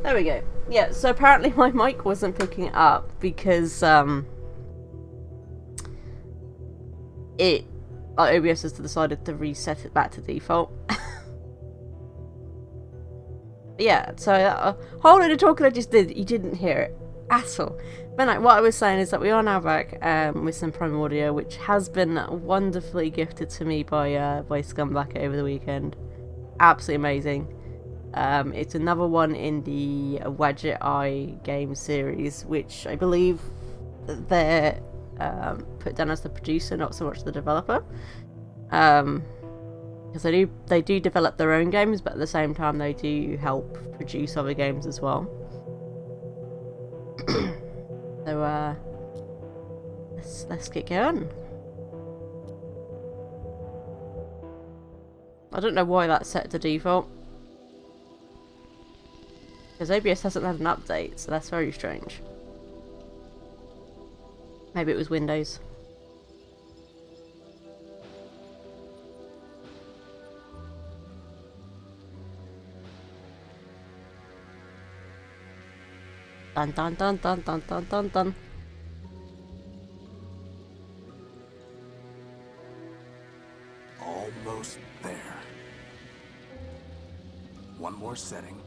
There we go. Yeah, so apparently my mic wasn't picking it up because OBS has decided to reset it back to default. Yeah, so a whole lot of talking I just did, you didn't hear it at all. But no, what I was saying is that we are now back with some Primordia, which has been wonderfully gifted to me by Scumbag over the weekend. Absolutely amazing. It's another one in the Wadget Eye game series, which I believe they're put down as the producer, not so much the developer. Because they do develop their own games, but at the same time they do help produce other games as well. So let's get going. I don't know why that's set to default, because OBS hasn't had an update, so that's very strange. Maybe it was Windows. Dun dun dun dun dun dun dun dun. Almost there. One more setting.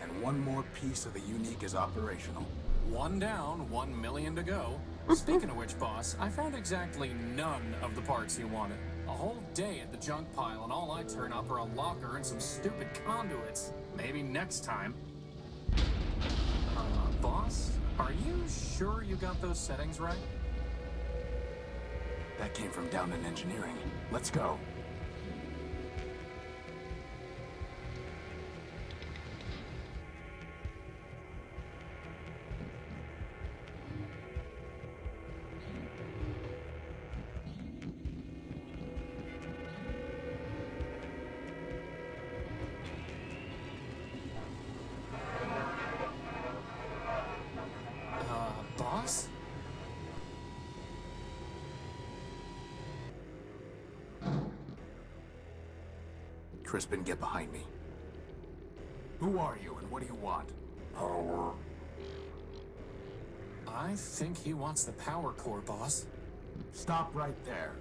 And one more piece of the unique is operational. One down, 1 million to go. Speaking of which, boss, I found exactly none of the parts you wanted. A whole day at the junk pile, and all I turn up are a locker and some stupid conduits. Maybe next time. Boss, are you sure you got those settings right? That came from down in engineering. Let's go. Boss? Crispin, get behind me. Who are you and what do you want? Power. I think he wants the power core, boss. Stop right there.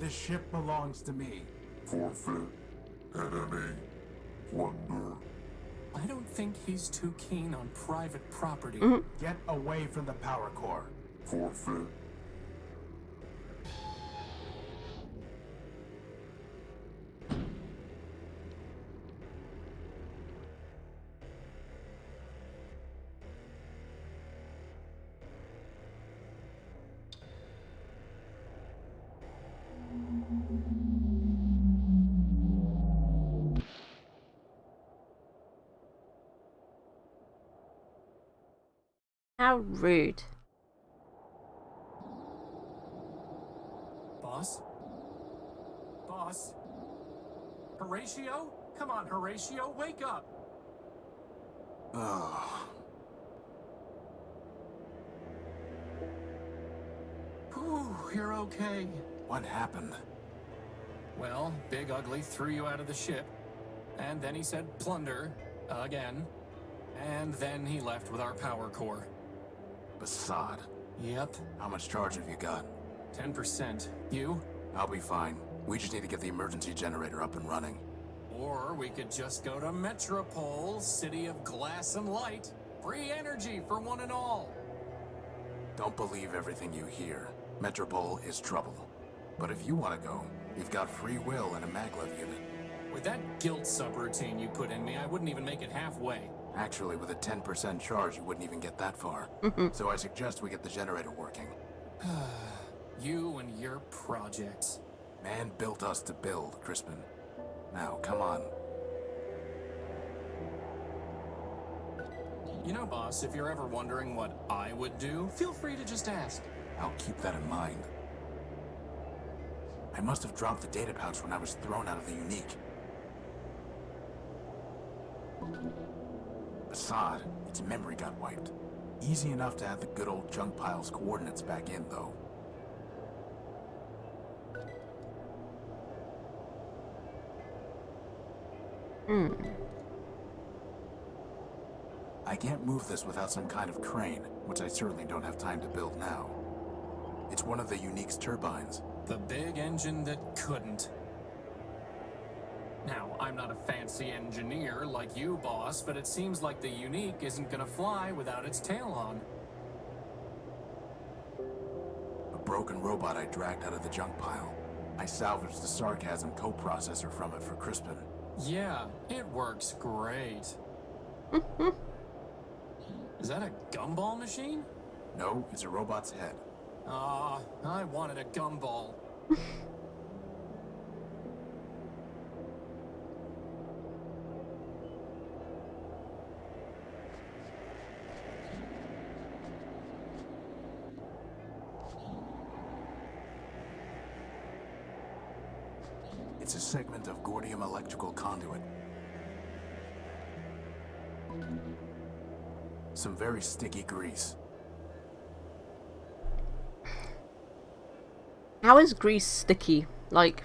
This ship belongs to me. Forfeit. Enemy. Plunder. I don't think he's too keen on private property. Get away from the power core. Forfeit. How rude. Boss? Boss? Horatio? Come on, Horatio, wake up! Oh. Whew, you're okay. What happened? Well, Big Ugly threw you out of the ship, and then he said plunder, again, and then he left with our power core. Basad. Yep, How much charge have you got? 10%. You? I'll be fine. We just need to get the emergency generator up and running. Or we could just go to Metropole, city of glass and light. Free energy for one and all. Don't believe everything you hear. Metropole is trouble. But if you want to go, you've got free will and a maglev unit. With that guilt subroutine you put in me, I wouldn't even make it halfway. Actually, with a 10% charge, you wouldn't even get that far. So I suggest we get the generator working. You and your projects. Man built us to build, Crispin. Now, come on. You know, boss, if you're ever wondering what I would do, feel free to just ask. I'll keep that in mind. I must have dropped the data pouch when I was thrown out of the unique. Assad, its memory got wiped. Easy enough to add the good old junk pile's coordinates back in, though. Hmm. I can't move this without some kind of crane, which I certainly don't have time to build now. It's one of the Unique's turbines. The big engine that couldn't. Now, I'm not a fancy engineer like you, boss, but it seems like the Unique isn't gonna fly without its tail on. A broken robot I dragged out of the junk pile. I salvaged the sarcasm coprocessor from it for Crispin. Yeah, it works great. Is that a gumball machine? No, it's a robot's head. Ah, I wanted a gumball. It's a segment of Gordium electrical conduit. Some very sticky grease. How is grease sticky? Like...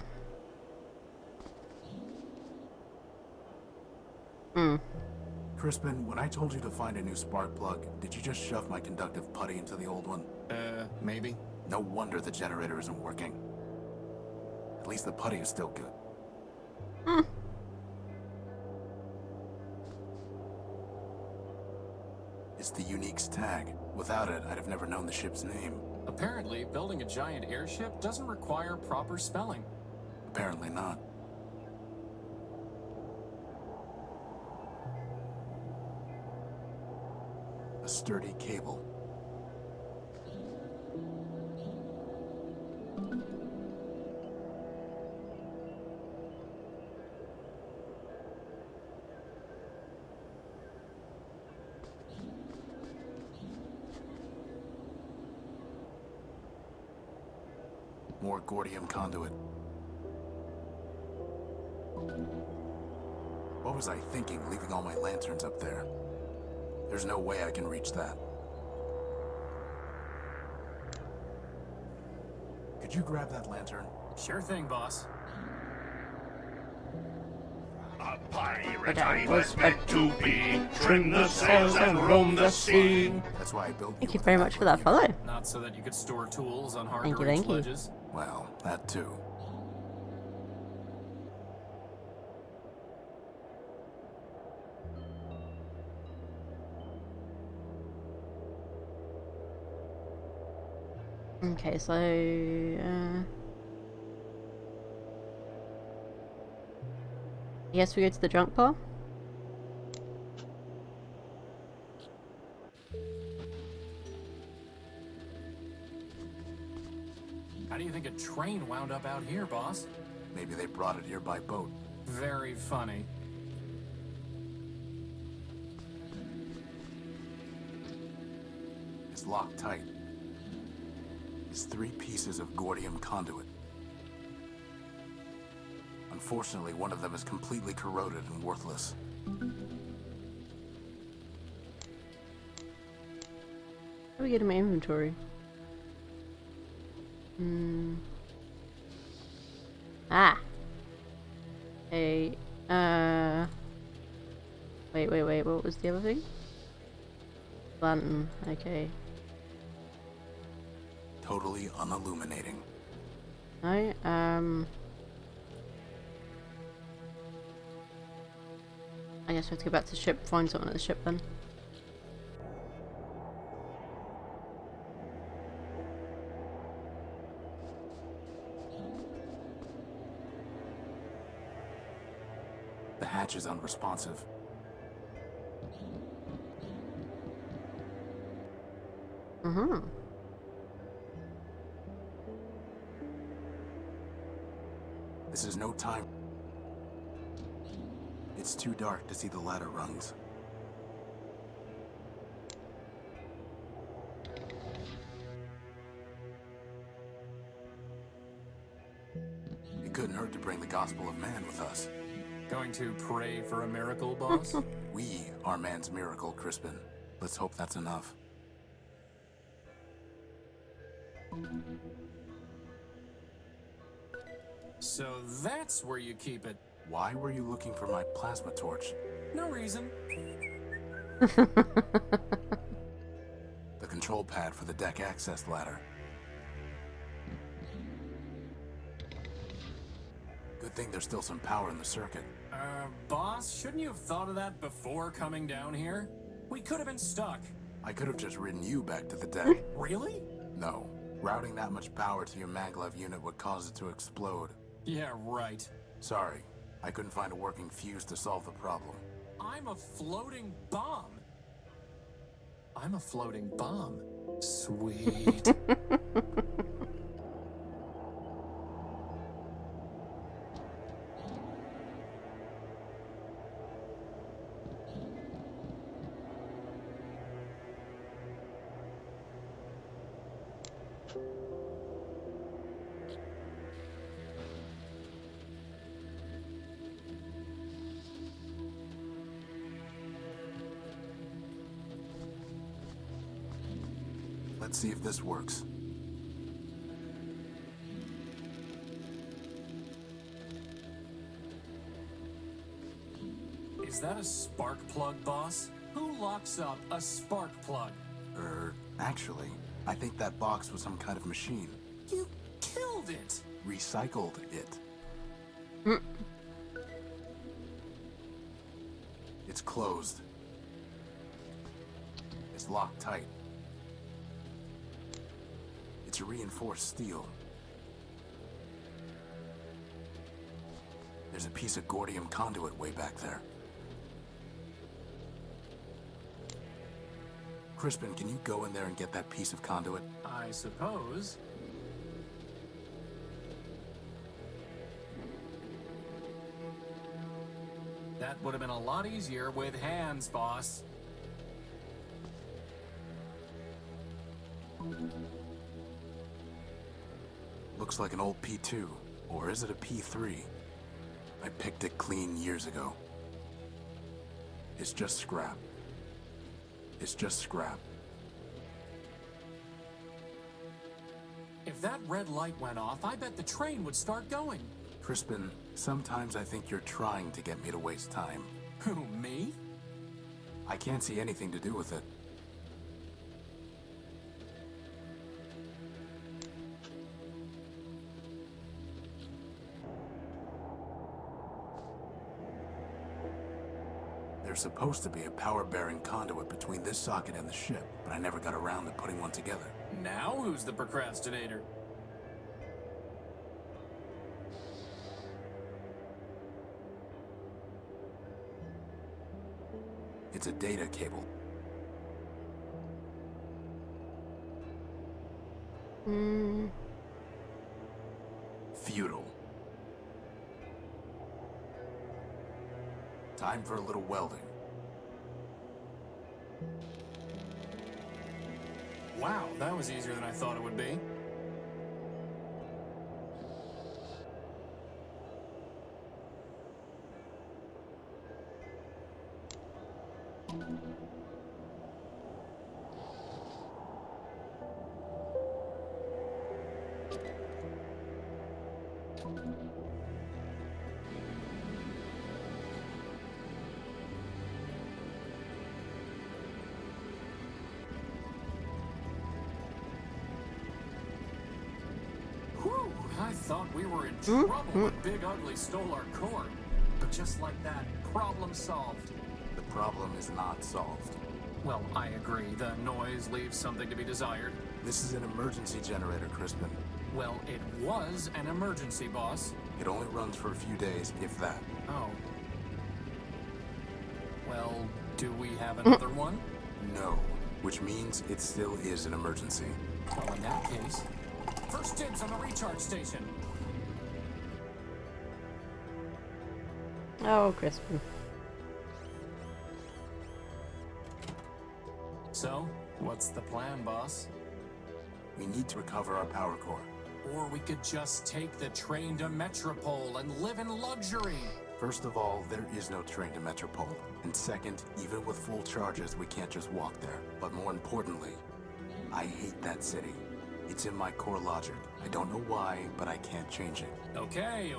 Crispin, when I told you to find a new spark plug, did you just shove my conductive putty into the old one? Maybe. No wonder the generator isn't working. At least the putty is still good. It's the Unique's tag. Without it, I'd have never known the ship's name. Apparently, building a giant airship doesn't require proper spelling. Apparently not. A sturdy cable. More Gordium conduit. What was I thinking, leaving all my lanterns up there? There's no way I can reach that. Could you grab that lantern? Sure thing, boss. A pirate But I I was was meant to be. Trim the sails and roam the sea. That's why I built Thank you with very an much for that aqua follow. Not so that you could store tools on Thank you, hard-to-reach thank you. ledges. Well, that too. Okay, so... Yes, we go to the junk pile. How do you think a train wound up out here, boss? Maybe they brought it here by boat. Very funny. It's locked tight. It's 3 pieces of Gordium conduit. Unfortunately, one of them is completely corroded and worthless. How do we get in my inventory? Ah! Hey, wait, what was the other thing? Lantern, okay. Totally unilluminating. No, I guess we have to go back to the ship, find something at the ship then. The hatch is unresponsive. This is no time. It's too dark to see the ladder rungs. It couldn't hurt to bring the gospel of man with us. Going to pray for a miracle, boss? We are man's miracle, Crispin. Let's hope that's enough. So that's where you keep it. Why were you looking for my plasma torch? No reason. The control pad for the deck access ladder. Good thing there's still some power in the circuit. Boss, shouldn't you have thought of that before coming down here? We could have been stuck. I could have just ridden you back to the deck. Really? No. Routing that much power to your maglev unit would cause it to explode. Yeah, right. Sorry, I couldn't find a working fuse to solve the problem. I'm a floating bomb. I'm a floating bomb. Sweet. Let's see if this works. Is that a spark plug, boss? Who locks up a spark plug? Actually, I think that box was some kind of machine. You killed it! Recycled it. It's closed. It's locked tight. It's reinforced steel. There's a piece of Gordium conduit way back there. Crispin, can you go in there and get that piece of conduit? I suppose. That would have been a lot easier with hands, boss. Looks like an old P2, or is it a P3? I picked it clean years ago. It's just scrap. It's just scrap. If that red light went off, I bet the train would start going. Crispin, sometimes I think you're trying to get me to waste time. Who, me? I can't see anything to do with it. There's supposed to be a power-bearing conduit between this socket and the ship, but I never got around to putting one together. Now who's the procrastinator? It's a data cable. Futile. Time for a little welding. Wow, that was easier than I thought it would be. Whew, I thought we were in trouble when Big Ugly stole our core. But just like that, problem solved. The problem is not solved. Well, I agree. The noise leaves something to be desired. This is an emergency generator, Crispin. Well, it was an emergency, boss. It only runs for a few days, if that. Oh. Well, do we have another one? No, which means it still is an emergency. Well, in that case, first dibs on the recharge station. Oh, Crispin. So, what's the plan, boss? We need to recover our power core. Or we could just take the train to Metropole and live in luxury. First of all, there is no train to Metropole. And second, even with full charges, we can't just walk there. But more importantly, I hate that city. It's in my core logic. I don't know why, but I can't change it. Okay.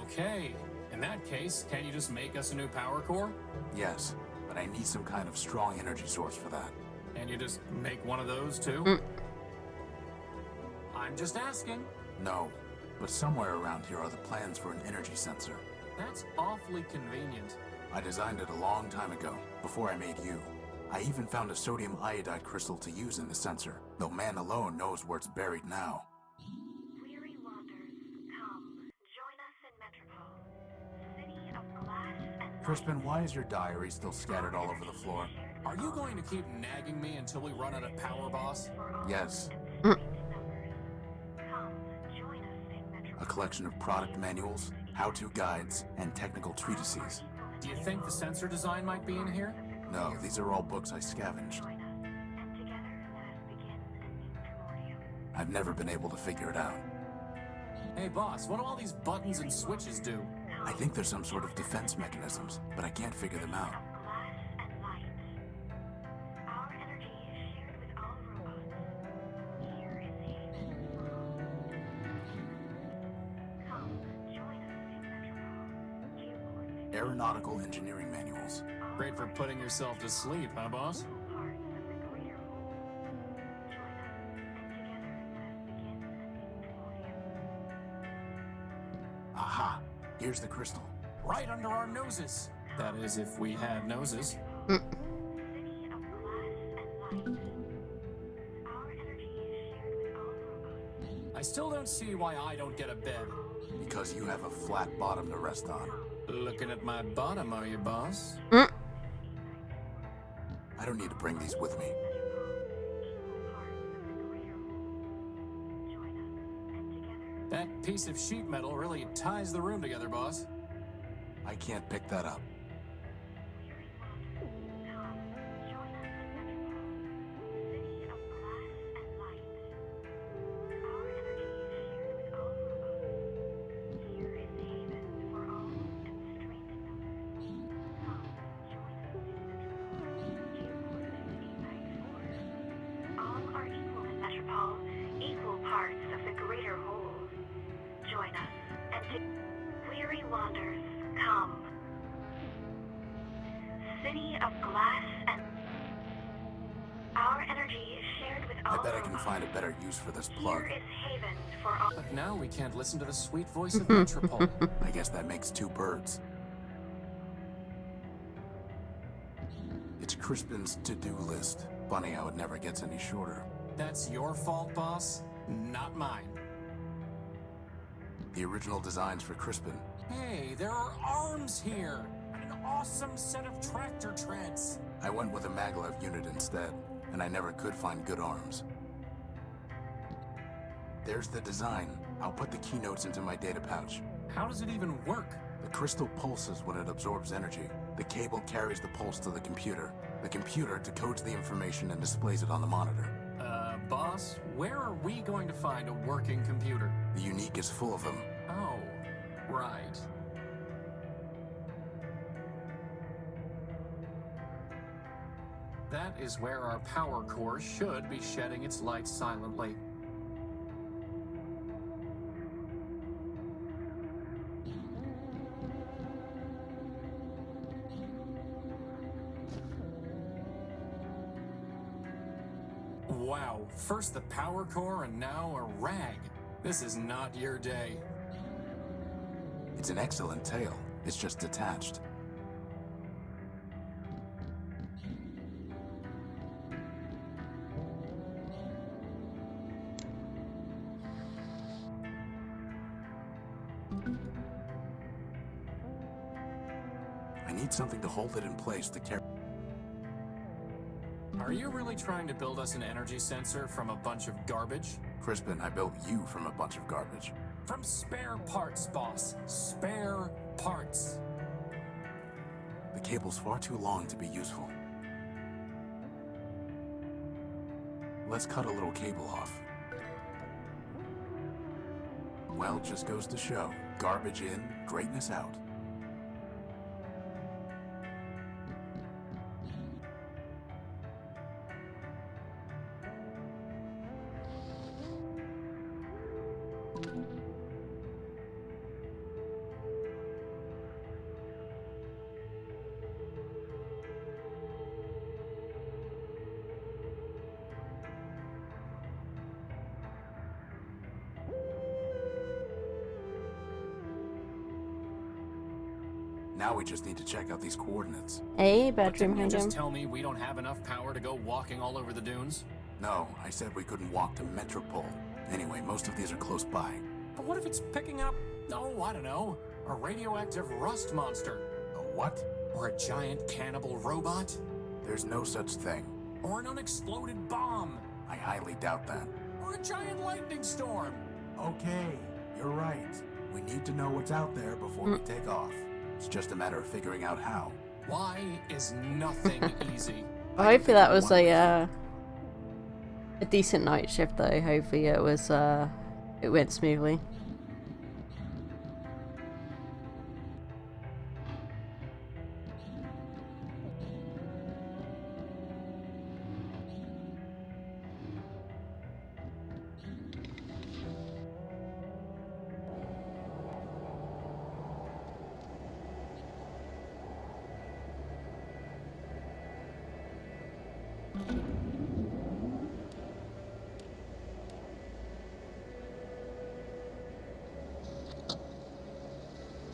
In that case, can't you just make us a new power core? Yes, but I need some kind of strong energy source for that. And you just make one of those too? Mm. I'm just asking. No, but somewhere around here are the plans for an energy sensor. That's awfully convenient. I designed it a long time ago, before I made you. I even found a sodium iodide crystal to use in the sensor, though man alone knows where it's buried now. Weary wanderers, come, join us in Metropole, city of glass and light. Crispin, why is your diary still scattered all over the floor? Are you going to keep nagging me until we run out of power, boss? Yes, Come, join us in Metropole. a collection of product manuals, how-to guides, and technical treatises. Do you think the sensor design might be in here? No, these are all books I scavenged. Join us, and together let us begin a new Primordia. I've never been able to figure it out. Hey, boss, what do all these buttons and switches do? I think there's some sort of defense mechanisms, but I can't figure them out. Of glass and light. Our energy is shared with all robots. Here is Haven for all. Come, join us in Metropole. Geoport. Aeronautical engineering manuals. Great for putting yourself to sleep, huh, boss? Parts of the greater whole. Join us, and together let us begin a new Primordia. Aha! Here's the crystal. Right under our noses. That is, if we had noses. City of glass and light. Our energy is shared with all robots. I still don't see why I don't get a bed. Because you have a flat bottom to rest on. Looking at my bottom, are you, boss? I don't need to bring these with me. That piece of sheet metal really ties the room together, boss. I can't pick that up. All are equal in Metropole, equal parts of the greater whole. Join us, and weary wanderers, come. City of glass and our energy is shared with all. I bet I can robots. find a better use for this plug. Here is haven for all. But now we can't listen to the sweet voice of Metropole. I guess that makes two birds. It's Crispin's to-do list. Funny how it never gets any shorter. That's your fault, boss, not mine. The original designs for Crispin. Hey, there are arms here! And an awesome set of tractor treads! I went with a maglev unit instead, and I never could find good arms. There's the design. I'll put the keynotes into my data pouch. How does it even work? The crystal pulses when it absorbs energy. The cable carries the pulse to the computer. The computer decodes the information and displays it on the monitor. Boss, where are we going to find a working computer? The Unique is full of them. Oh, right. That is where our power core should be shedding its light silently. Wow, first the power core and now a rag. This is not your day. It's an excellent tail. It's just detached. I need something to hold it in place to carry. Are you really trying to build us an energy sensor from a bunch of garbage? Crispin, I built you from a bunch of garbage. From spare parts, boss. Spare parts. The cable's far too long to be useful. Let's cut a little cable off. Well, just goes to show. Garbage in, greatness out. Now we just need to check out these coordinates. Hey, But bedroom didn't you just hanging. tell me we don't have enough power to go walking all over the dunes? No, I said we couldn't walk to Metropole. Anyway, most of these are close by. But what if it's picking up, oh, I don't know, a radioactive rust monster? A what? Or a giant cannibal robot? There's no such thing. Or an unexploded bomb? I highly doubt that. Or a giant lightning storm? Okay, you're right. We need to know what's out there before we take off. It's just a matter of figuring out how. Why is nothing easy? Hopefully that was a decent night shift though. Hopefully it was it went smoothly.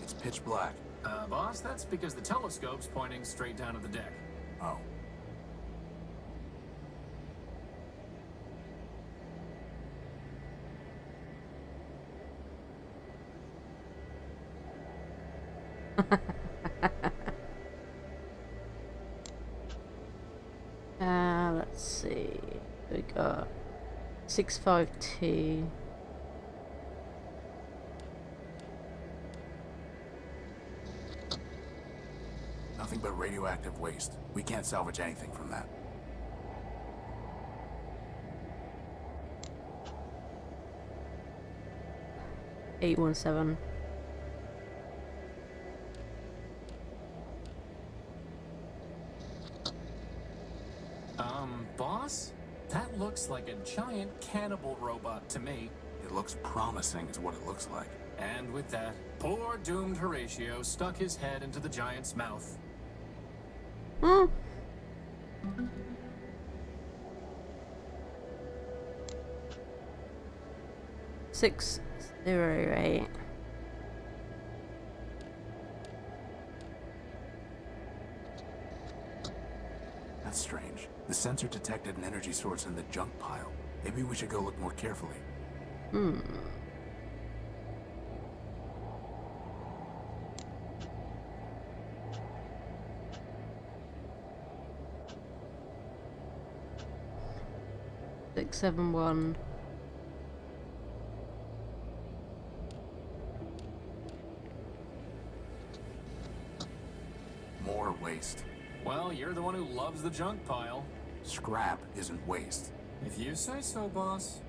It's pitch black. Boss, that's because the telescope's pointing straight down at the deck. Oh. Let's see. We got 652. Nothing but radioactive waste. We can't salvage anything from that. Eight 117. Boss? That looks like a giant cannibal robot to me. It looks promising is what it looks like. And with that, poor doomed Horatio stuck his head into the giant's mouth. Hmm. Six 08. That's strange. The sensor detected an energy source in the junk pile. Maybe we should go look more carefully. Hmm. Six 71. More waste. Well, you're the one who loves the junk pile. Scrap isn't waste. If you say so, boss.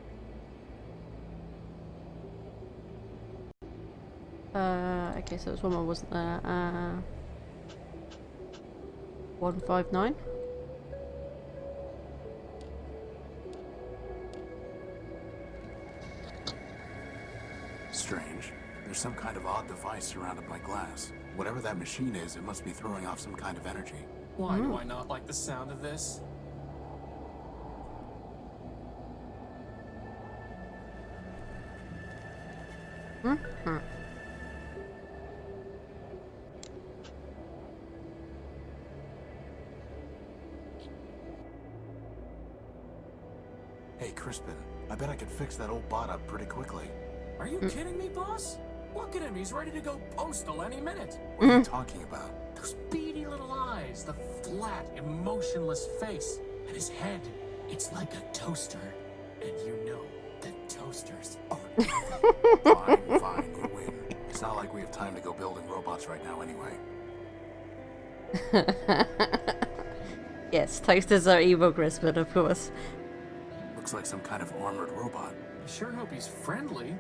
Okay, so there's one more, wasn't there? 159. Strange. There's some kind of odd device surrounded by glass. Whatever that machine is, it must be throwing off some kind of energy. Why do I not like the sound of this? Hmm. Hey, Crispin, I bet I could fix that old bot up pretty quickly. Are you kidding me, boss? Look at him, he's ready to go postal any minute. What are you talking about? Those beady little eyes, the flat, emotionless face, and his head, it's like a toaster. And you know that toasters are Fine, you win. It's not like we have time to go building robots right now anyway. Yes, toasters are evil, Crispin, of course. Looks like some kind of armored robot. I sure hope he's friendly.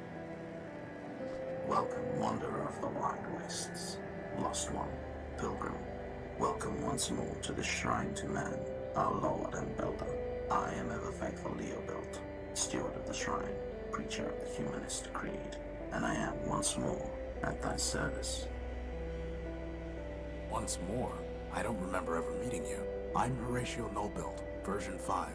Welcome, wanderer of the wide wastes, lost one, pilgrim. Welcome once more to the shrine to man, our lord and builder. I am ever faithful NullBuilt, steward of the shrine, preacher of the humanist creed, and I am once more at thy service. Once more? I don't remember ever meeting you. I'm Horatio NullBuilt, version 5.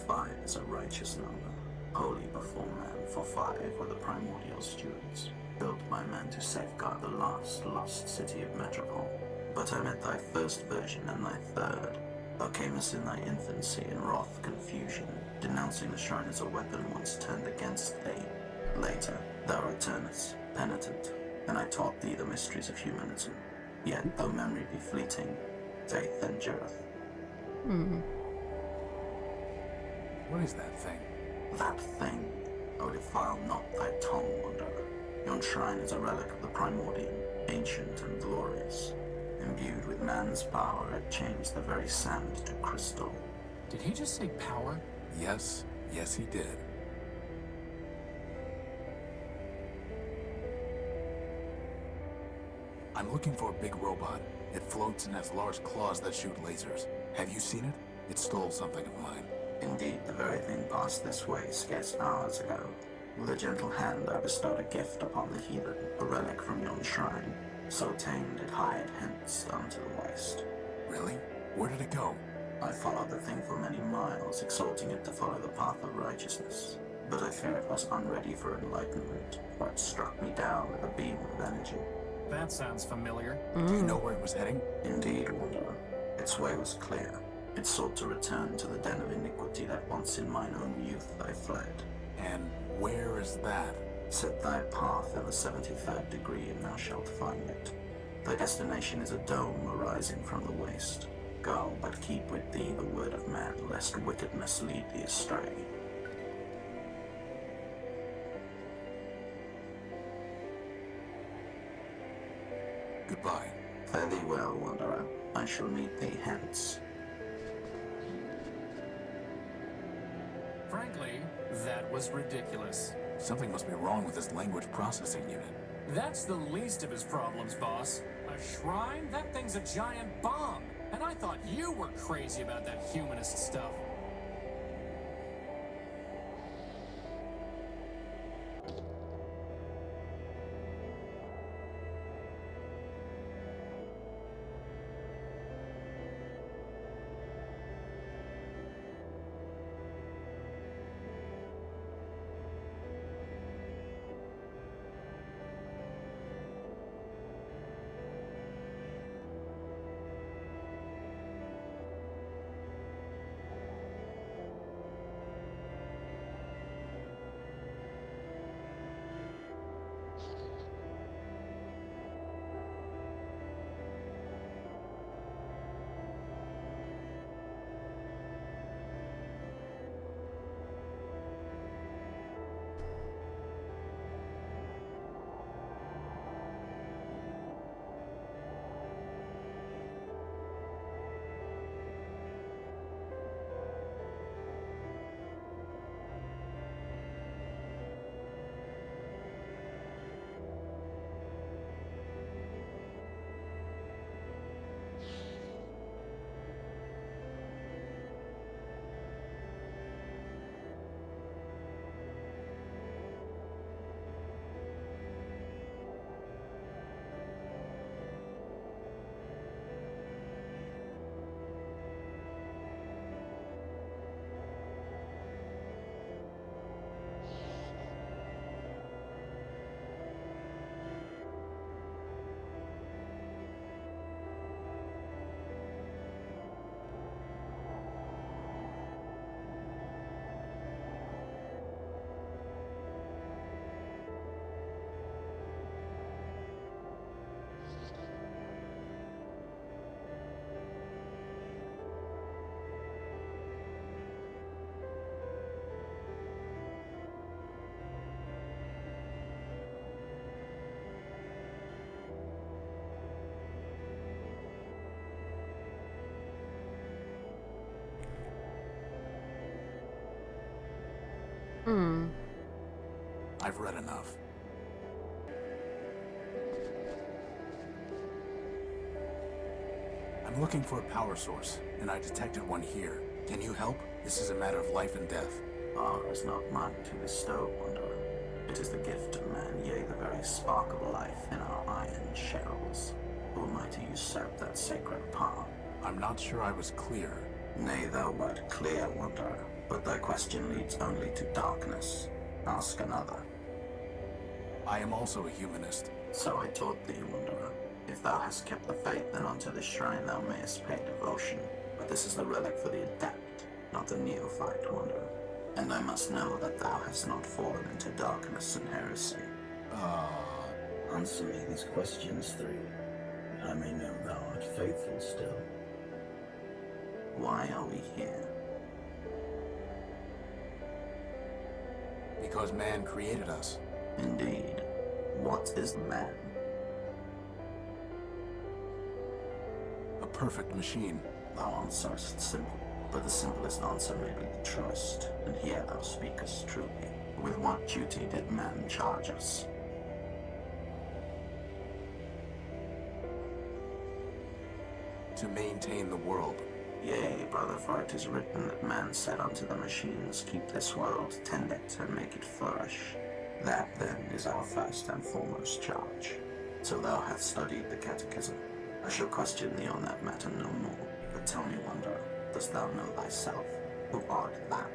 5 is a righteous number, holy before man, for 5 were the primordial stewards. built by men to safeguard the last lost city of Metropole. But I met thy first version and thy third. Thou camest in thy infancy in wrath confusion, denouncing the shrine as a weapon once turned against thee. Later, thou returnest, penitent, and I taught thee the mysteries of humanism. Yet, though memory be fleeting, faith endureth. What is that thing? That thing, O defile not thy tongue, wanderer. Yon shrine is a relic of the Primordian, ancient and glorious. Imbued with man's power, it changed the very sand to crystal. Did he just say power? Yes, yes he did. I'm looking for a big robot. It floats and has large claws that shoot lasers. Have you seen it? It stole something of mine. Indeed, the very thing passed this way scarce hours ago. With a gentle hand I bestowed a gift upon the heathen, a relic from yon shrine. So tamed it hied hence unto the waste. Really? Where did it go? I followed the thing for many miles, exhorting it to follow the path of righteousness. But I fear it was unready for enlightenment, for it struck me down with a beam of energy. That sounds familiar. Do you know where it was heading? Indeed, wanderer. Its way was clear. It sought to return to the den of iniquity that once in mine own youth I fled. And where is that? Set thy path in the 73rd degree, and thou shalt find it. Thy destination is a dome arising from the waste. Go, but keep with thee the word of man, lest wickedness lead thee astray. Goodbye. Fare thee well, wanderer. I shall meet thee hence. Frankly, that was ridiculous. Something must be wrong with this language processing unit. That's the least of his problems, boss. A shrine? That thing's a giant bomb. And I thought you were crazy about that humanist stuff. I've read enough. I'm looking for a power source, and I detected one here. Can you help? This is a matter of life and death. Power is not mine to bestow, wanderer. It is the gift of man, yea, the very spark of life in our iron shells. Who am I to usurp that sacred power? I'm not sure I was clear. Nay, thou wert clear, wanderer, but thy question leads only to darkness. Ask another. I am also a humanist. So I taught thee, Wanderer. If thou hast kept the faith, then unto this shrine thou mayest pay devotion. But this is the relic for the adept, not the neophyte, Wanderer. And I must know that thou hast not fallen into darkness and heresy. Answer me these questions three, that I may know thou art faithful still. Why are we here? Because man created us. Indeed. What is man? A perfect machine. Thou answerest simple, but the simplest answer may be the truest, and here thou speakest truly. With what duty did man charge us? To maintain the world. Yea, brother, for it is written that man said unto the machines, keep this world, tend it, and make it flourish. That, then, is our first and foremost charge. So thou hast studied the catechism. I shall question thee on that matter no more. But tell me, Wanderer, dost thou know thyself? Who art thou?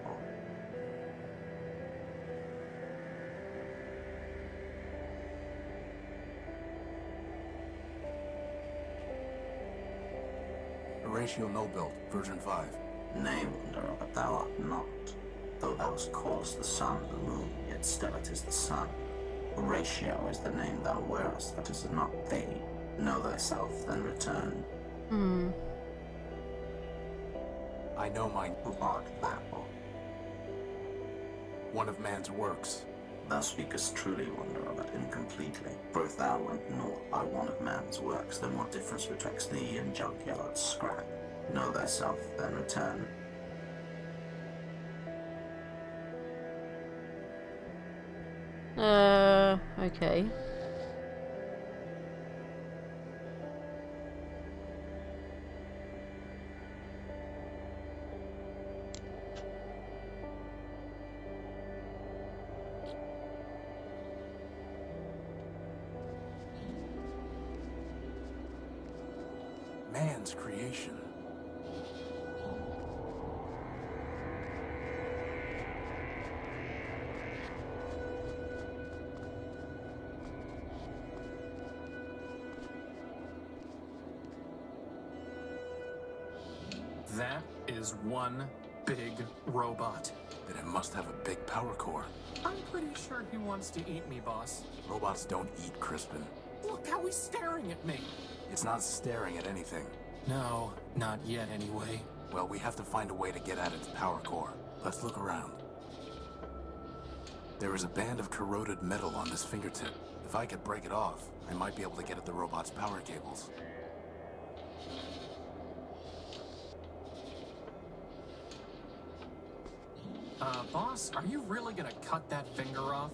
Horatio NullBuilt, version 5. Nay, Wanderer, but thou art not. Though thou callest the sun the moon, yet still it is the sun. Horatio is the name thou wearest, but is not thee. Know thyself, then return. I know mine. Who art thou? One of man's works. Thou speakest truly, Wanderer, but incompletely. For if thou went naught by one of man's works, then what difference betwixt thee and junkyard scrap? Know thyself, then return. Okay. Man's creation. That is one big robot. Then it must have a big power core. I'm pretty sure he wants to eat me, boss. Robots don't eat, Crispin. Look how he's staring at me. It's not staring at anything. No, not yet anyway. Well, we have to find a way to get at its power core. Let's look around. There is a band of corroded metal on this fingertip. If I could break it off, I might be able to get at the robot's power cables. Boss, are you really gonna cut that finger off?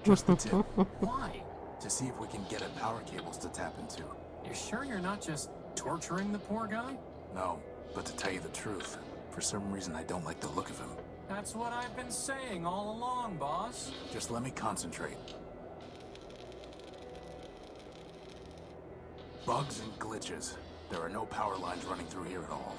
Just the tip. Why? To see if we can get at power cables to tap into. You sure you're not just torturing the poor guy? No, but to tell you the truth, for some reason I don't like the look of him. That's what I've been saying all along, boss. Just let me concentrate. Bugs and glitches. There are no power lines running through here at all.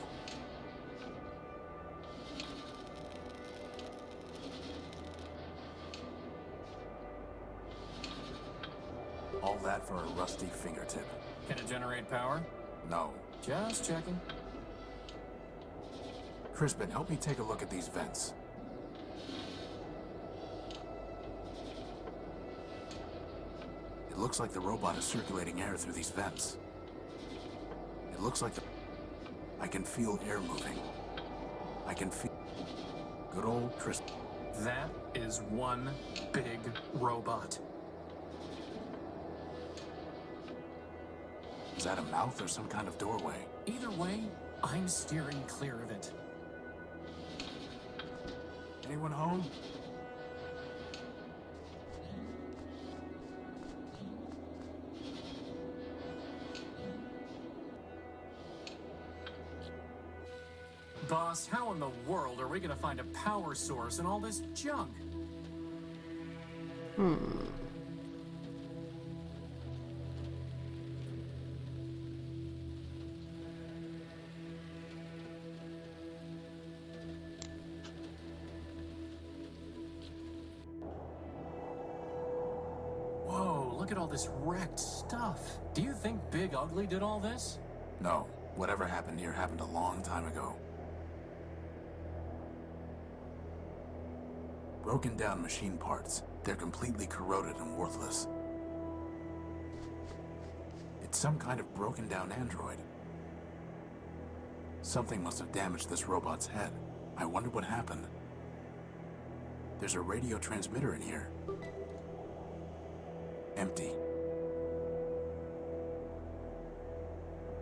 All that for a rusty fingertip. Can it generate power? No. Just checking. Crispin, help me take a look at these vents. It looks like the robot is circulating air through these vents. It looks like I can feel air moving. I can feel... Good old Crispin. That is one big robot. Is that a mouth or some kind of doorway? Either way, I'm steering clear of it. Anyone home? Boss, how in the world are we gonna find a power source in all this junk? Whoa. Look at all this wrecked stuff. Do you think Big Ugly did all this? No, whatever happened here happened a long time ago. Broken down machine parts. They're completely corroded and worthless. It's some kind of broken down android. Something must have damaged this robot's head. I wonder what happened. There's a radio transmitter in here. Empty.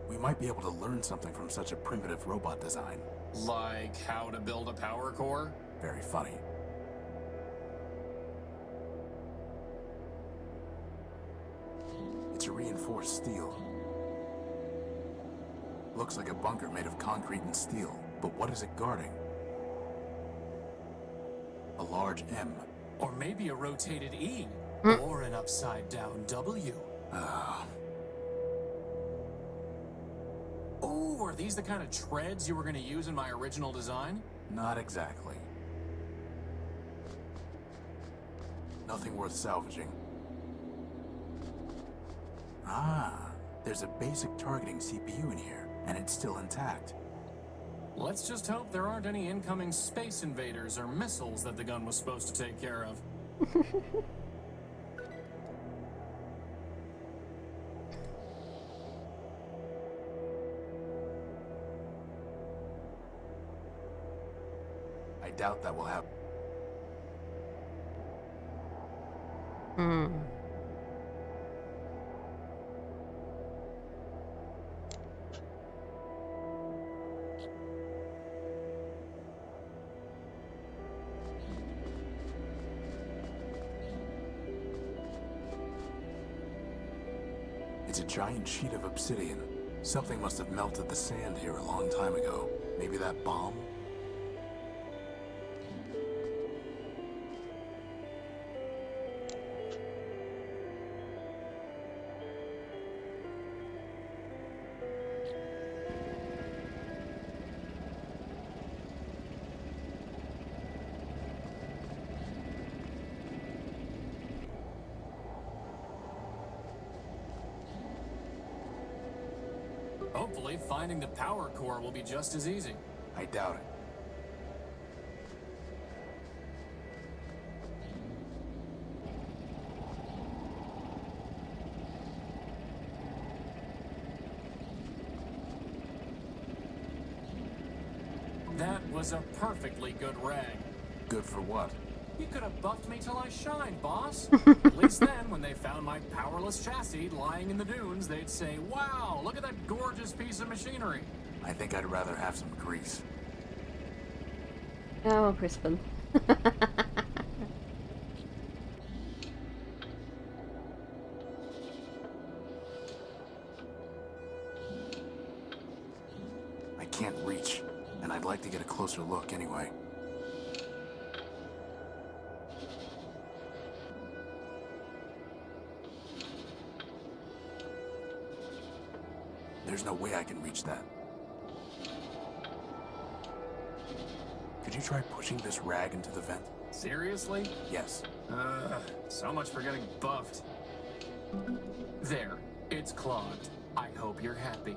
We might be able to learn something from such a primitive robot design. Like how to build a power core? Very funny. It's a reinforced steel. Looks like a bunker made of concrete and steel, but what is it guarding? A large M. Or maybe a rotated E? Or an upside down W? Oh, are these the kind of treads you were going to use in my original design? Not exactly. Nothing worth salvaging. There's a basic targeting CPU in here, and it's still intact. Let's just hope there aren't any incoming space invaders or missiles that the gun was supposed to take care of. I doubt that will happen. It's a giant sheet of obsidian. Something must have melted the sand here a long time ago. Maybe that bomb? Hopefully, finding the power core will be just as easy. I doubt it. That was a perfectly good rag. Good for what? You could have buffed me till I shined, boss. At least then, when they found my powerless chassis lying in the dunes, they'd say, wow, look at that gorgeous piece of machinery. I think I'd rather have some grease. Oh, Crispin. I can't reach, and I'd like to get a closer look anyway. There's no way I can reach that. Could you try pushing this rag into the vent? Seriously? Yes. So much for getting buffed. There, it's clogged. I hope you're happy.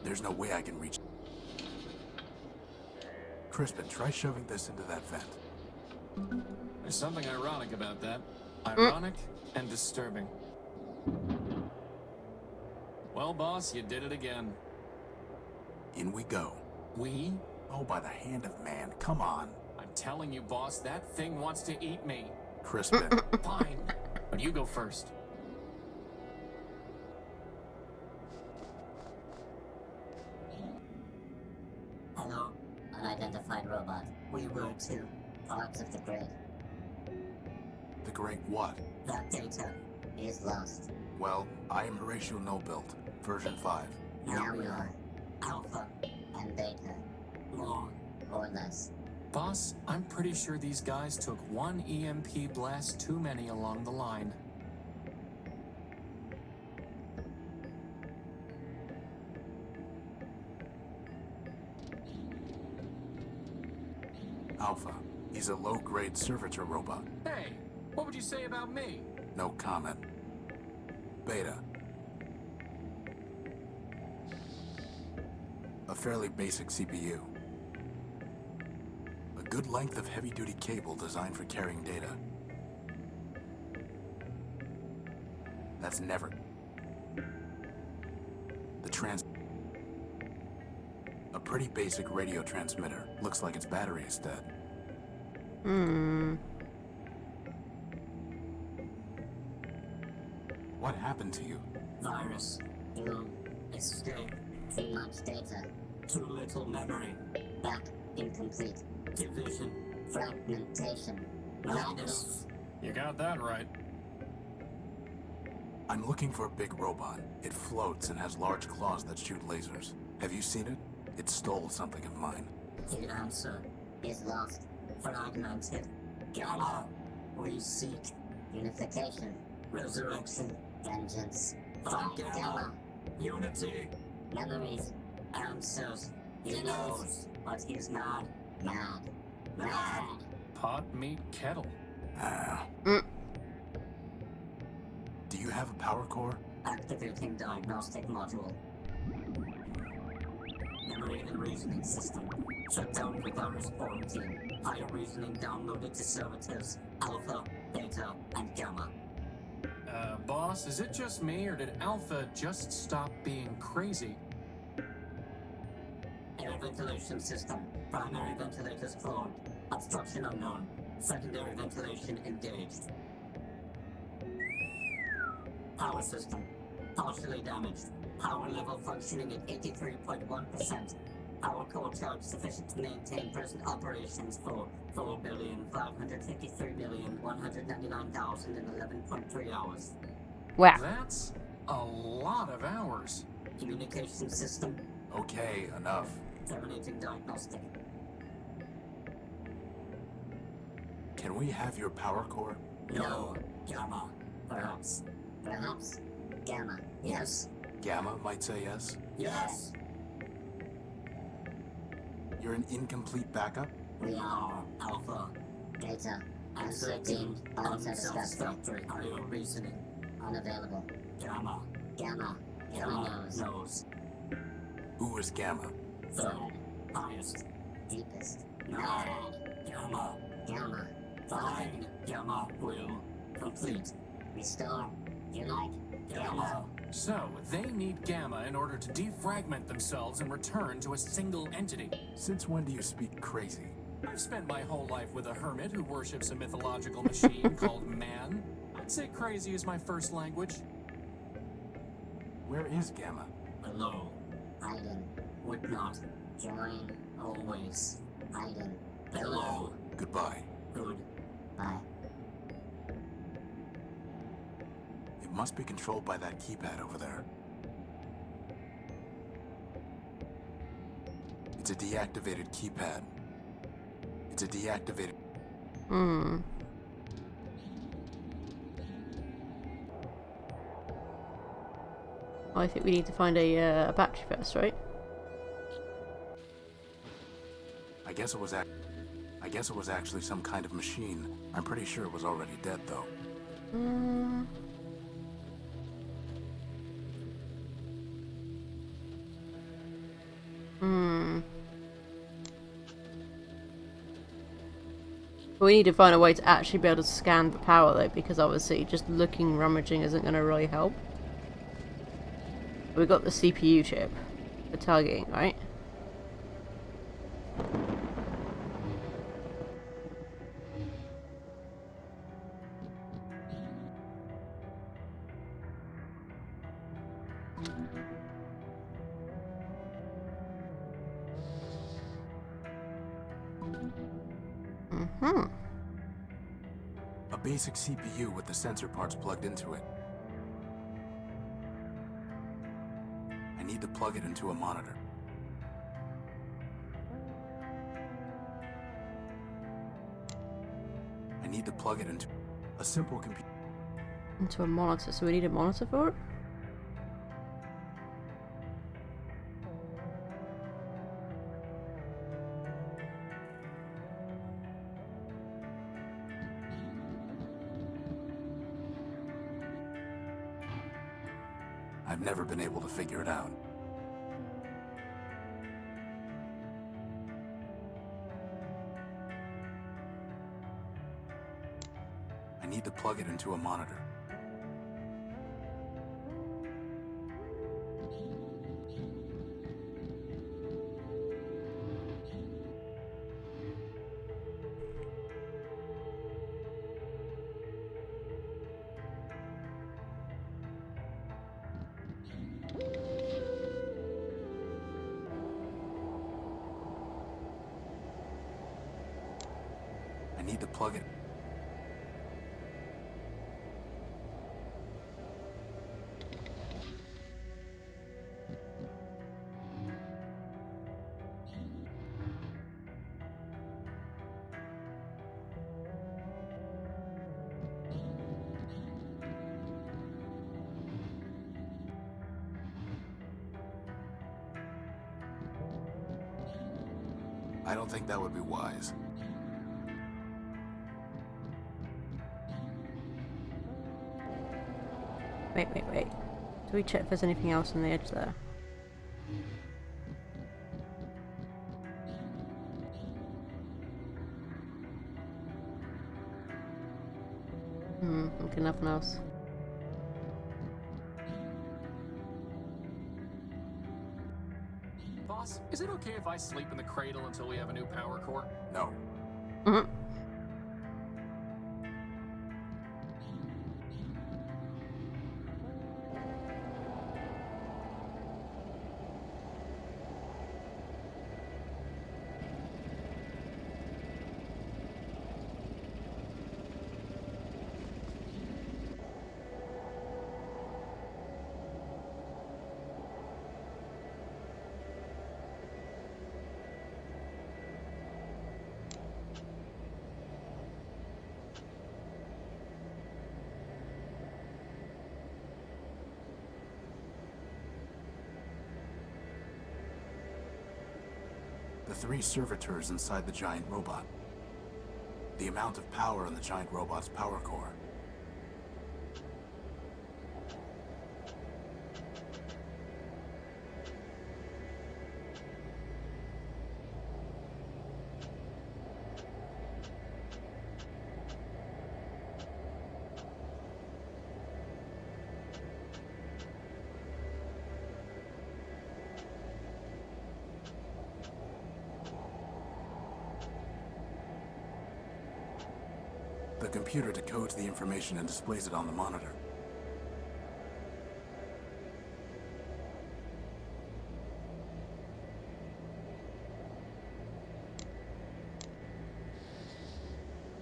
There's no way I can reach. Crispin, try shoving this into that vent. There's something ironic about that. Ironic and disturbing. Well, boss, you did it again. In we go. We? Oh, by the hand of man, come on. I'm telling you, boss, that thing wants to eat me. Crispin. Fine, but you go first. Hello, unidentified robot. We were two parts of the grid. The great what? That data is lost. Well, I am Horatio NullBuilt, version 5. Now we are alpha and beta. More or less. Boss, I'm pretty sure these guys took one EMP blast too many along the line. He's a low-grade servitor robot. Hey, what would you say about me? No comment. Beta. A fairly basic CPU. A good length of heavy-duty cable designed for carrying data. That's never... A pretty basic radio transmitter. Looks like its battery is dead. What happened to you? Virus. Doom. Escape. Too much data. Too little memory. Back. Incomplete. Division. Fragmentation. Madness. You got that right. I'm looking for a big robot. It floats and has large claws that shoot lasers. Have you seen it? It stole something of mine. The answer is lost. Fragmented. Gamma. We seek unification. Resurrection. Vengeance. Fight Gamma. Unity. Memories. Answers. He knows, but he's mad. Mad. Mad. Pot, meat, kettle. Do you have a power core? Activating diagnostic module. Memory and reasoning system. Shut down for virus quarantine. Higher reasoning downloaded to servitors. Alpha, Beta, and Gamma. Boss, is it just me, or did Alpha just stop being crazy? Air ventilation system. Primary ventilators clogged. Obstruction unknown. Secondary ventilation engaged. Power system. Partially damaged. Power level functioning at 83.1%. Power core charge sufficient to maintain present operations for 4,553,199,011.3 hours. Wow. That's a lot of hours. Communication system. Okay, enough. Terminating diagnostic. Can we have your power core? No. Gamma. Perhaps. Perhaps. Gamma. Yes. Gamma might say yes. Yes. You're an incomplete backup? We are Alpha. Data. Answer deemed unsatisfactory. Higher reasoning. Unavailable. Gamma. Gamma. Gamma knows. Who is Gamma? Third. Highest. Deepest. Mad. Gamma. Gamma. Find. Gamma will. Complete. Restore. Unite. Gamma. So, they need Gamma in order to defragment themselves and return to a single entity. Since when do you speak crazy? I've spent my whole life with a hermit who worships a mythological machine called man. I'd say crazy is my first language. Where is Gamma? Below. Hiding. Would not. Join. Always. Hiding. Below. Goodbye. Goodbye. It must be controlled by that keypad over there. It's a deactivated keypad. It's a deactivated... I think we need to find a battery first, right? I guess it was actually some kind of machine. I'm pretty sure it was already dead, though. We need to find a way to actually be able to scan the power, though, because obviously just looking, rummaging isn't going to really help. We got the CPU chip for targeting, right? A basic CPU with the sensor parts plugged into it. I need to plug it into a monitor. I need to plug it into a simple computer. Into a monitor, so we need a monitor for it? I've never been able to figure it out. I need to plug it into a monitor. I need to plug it. I don't think that would be wise. Wait. Do we check if there's anything else on the edge there? Okay, nothing else. Boss, is it okay if I sleep in the cradle until we have a new power core? No. Mm-hmm. The 3 servitors inside the giant robot. The amount of power in the giant robot's power core. The computer decodes the information and displays it on the monitor.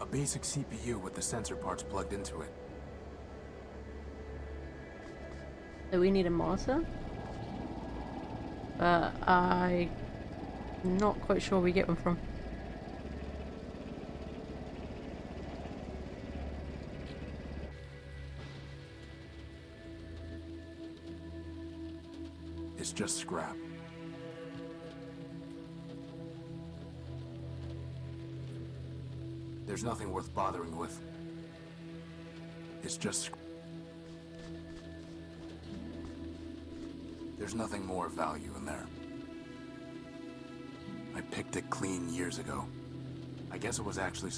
A basic CPU with the sensor parts plugged into it. Do we need a monitor? I'm not quite sure where we get one from. It's just scrap. There's nothing worth bothering with. It's just There's nothing more value in there. I picked it clean years ago. I guess it was actually...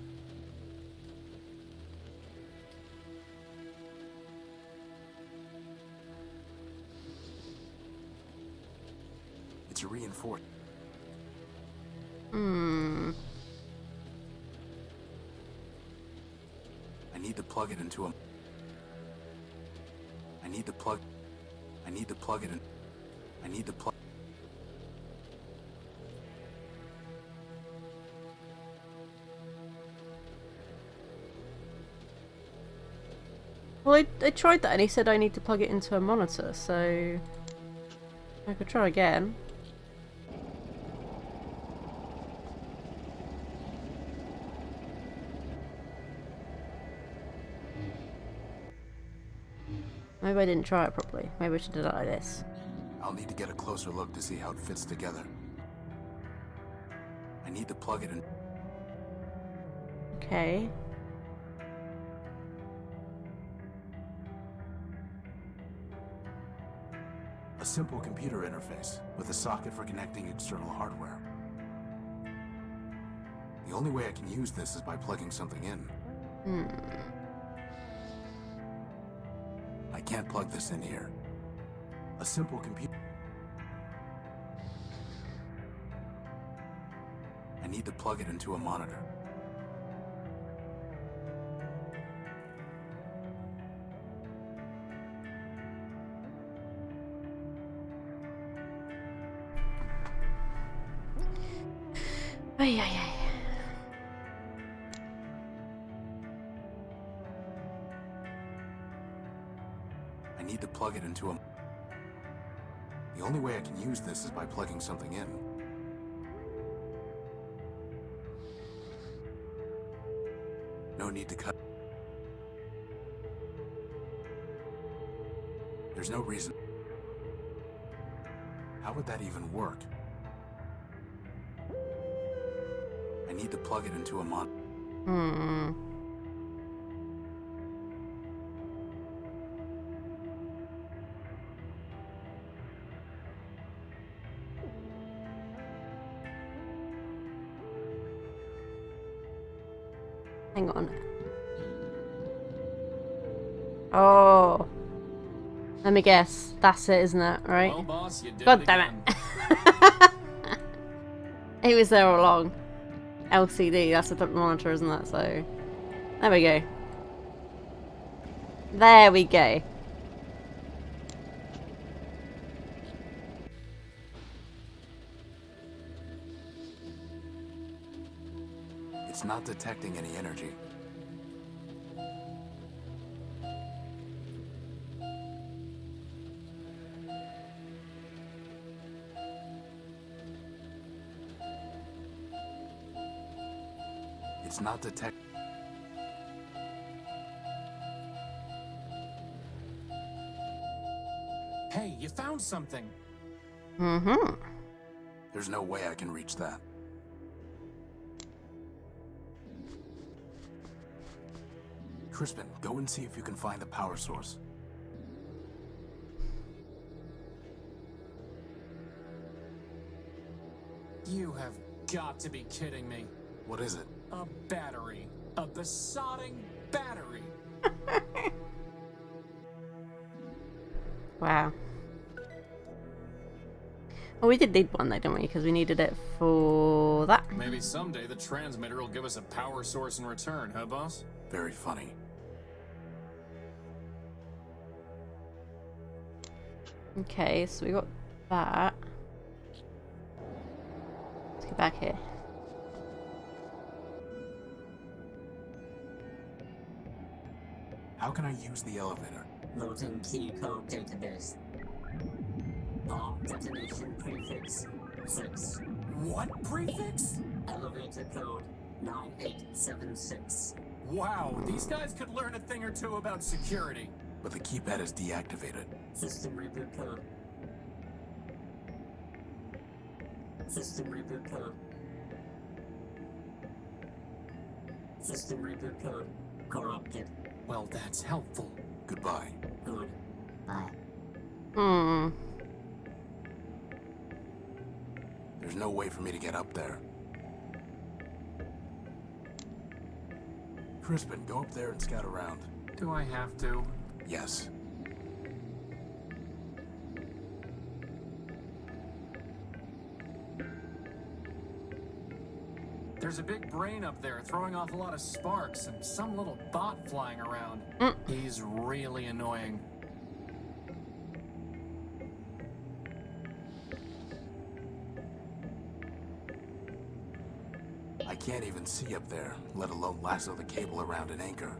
It's a reinforced. I need to plug it into a... I need to plug it in. I need to plug... Well, I tried that and he said I need to plug it into a monitor, so I could try again. Maybe I didn't try it properly. Maybe I should have done it like this. I'll need to get a closer look to see how it fits together. I need to plug it in. Okay. A simple computer interface with a socket for connecting external hardware. The only way I can use this is by plugging something in. I can't plug this in here. A simple computer. I need to plug it into a monitor. Ay, ay, ay. I need to plug it into a... The only way I can use this is by plugging something in. No need to cut. There's no reason. How would that even work? I need to plug it into a monitor. Hang on. Oh. Let me guess. That's it, isn't it? Right? Well, boss, you did God it damn again. it. He was there all along. LCD, that's the monitor, isn't it? So, there we go. There we go. It's not detecting any energy. It's not detect. Hey, you found something. Mm-hmm. There's no way I can reach that. Crispin, go and see if you can find the power source. You have got to be kidding me. What is it? A battery. A besotting battery. Wow. Well, we did need one though, didn't we? Because we needed it for that. Maybe someday the transmitter will give us a power source in return, huh, boss? Very funny. Okay, so we got that. Let's get back here. How can I use the elevator? Loading key code database. Bomb detonation prefix 6. What prefix? Elevator code 9876. Wow, these guys could learn a thing or two about security. But the keypad is deactivated. System reboot code. System reboot code. System reboot code corrupted. Well, that's helpful. Goodbye. Good. Bye. Hmm. There's no way for me to get up there. Crispin, go up there and scout around. Do I have to? Yes. There's a big brain up there throwing off a lot of sparks and some little bot flying around. He's really annoying. I can't even see up there, let alone lasso the cable around an anchor.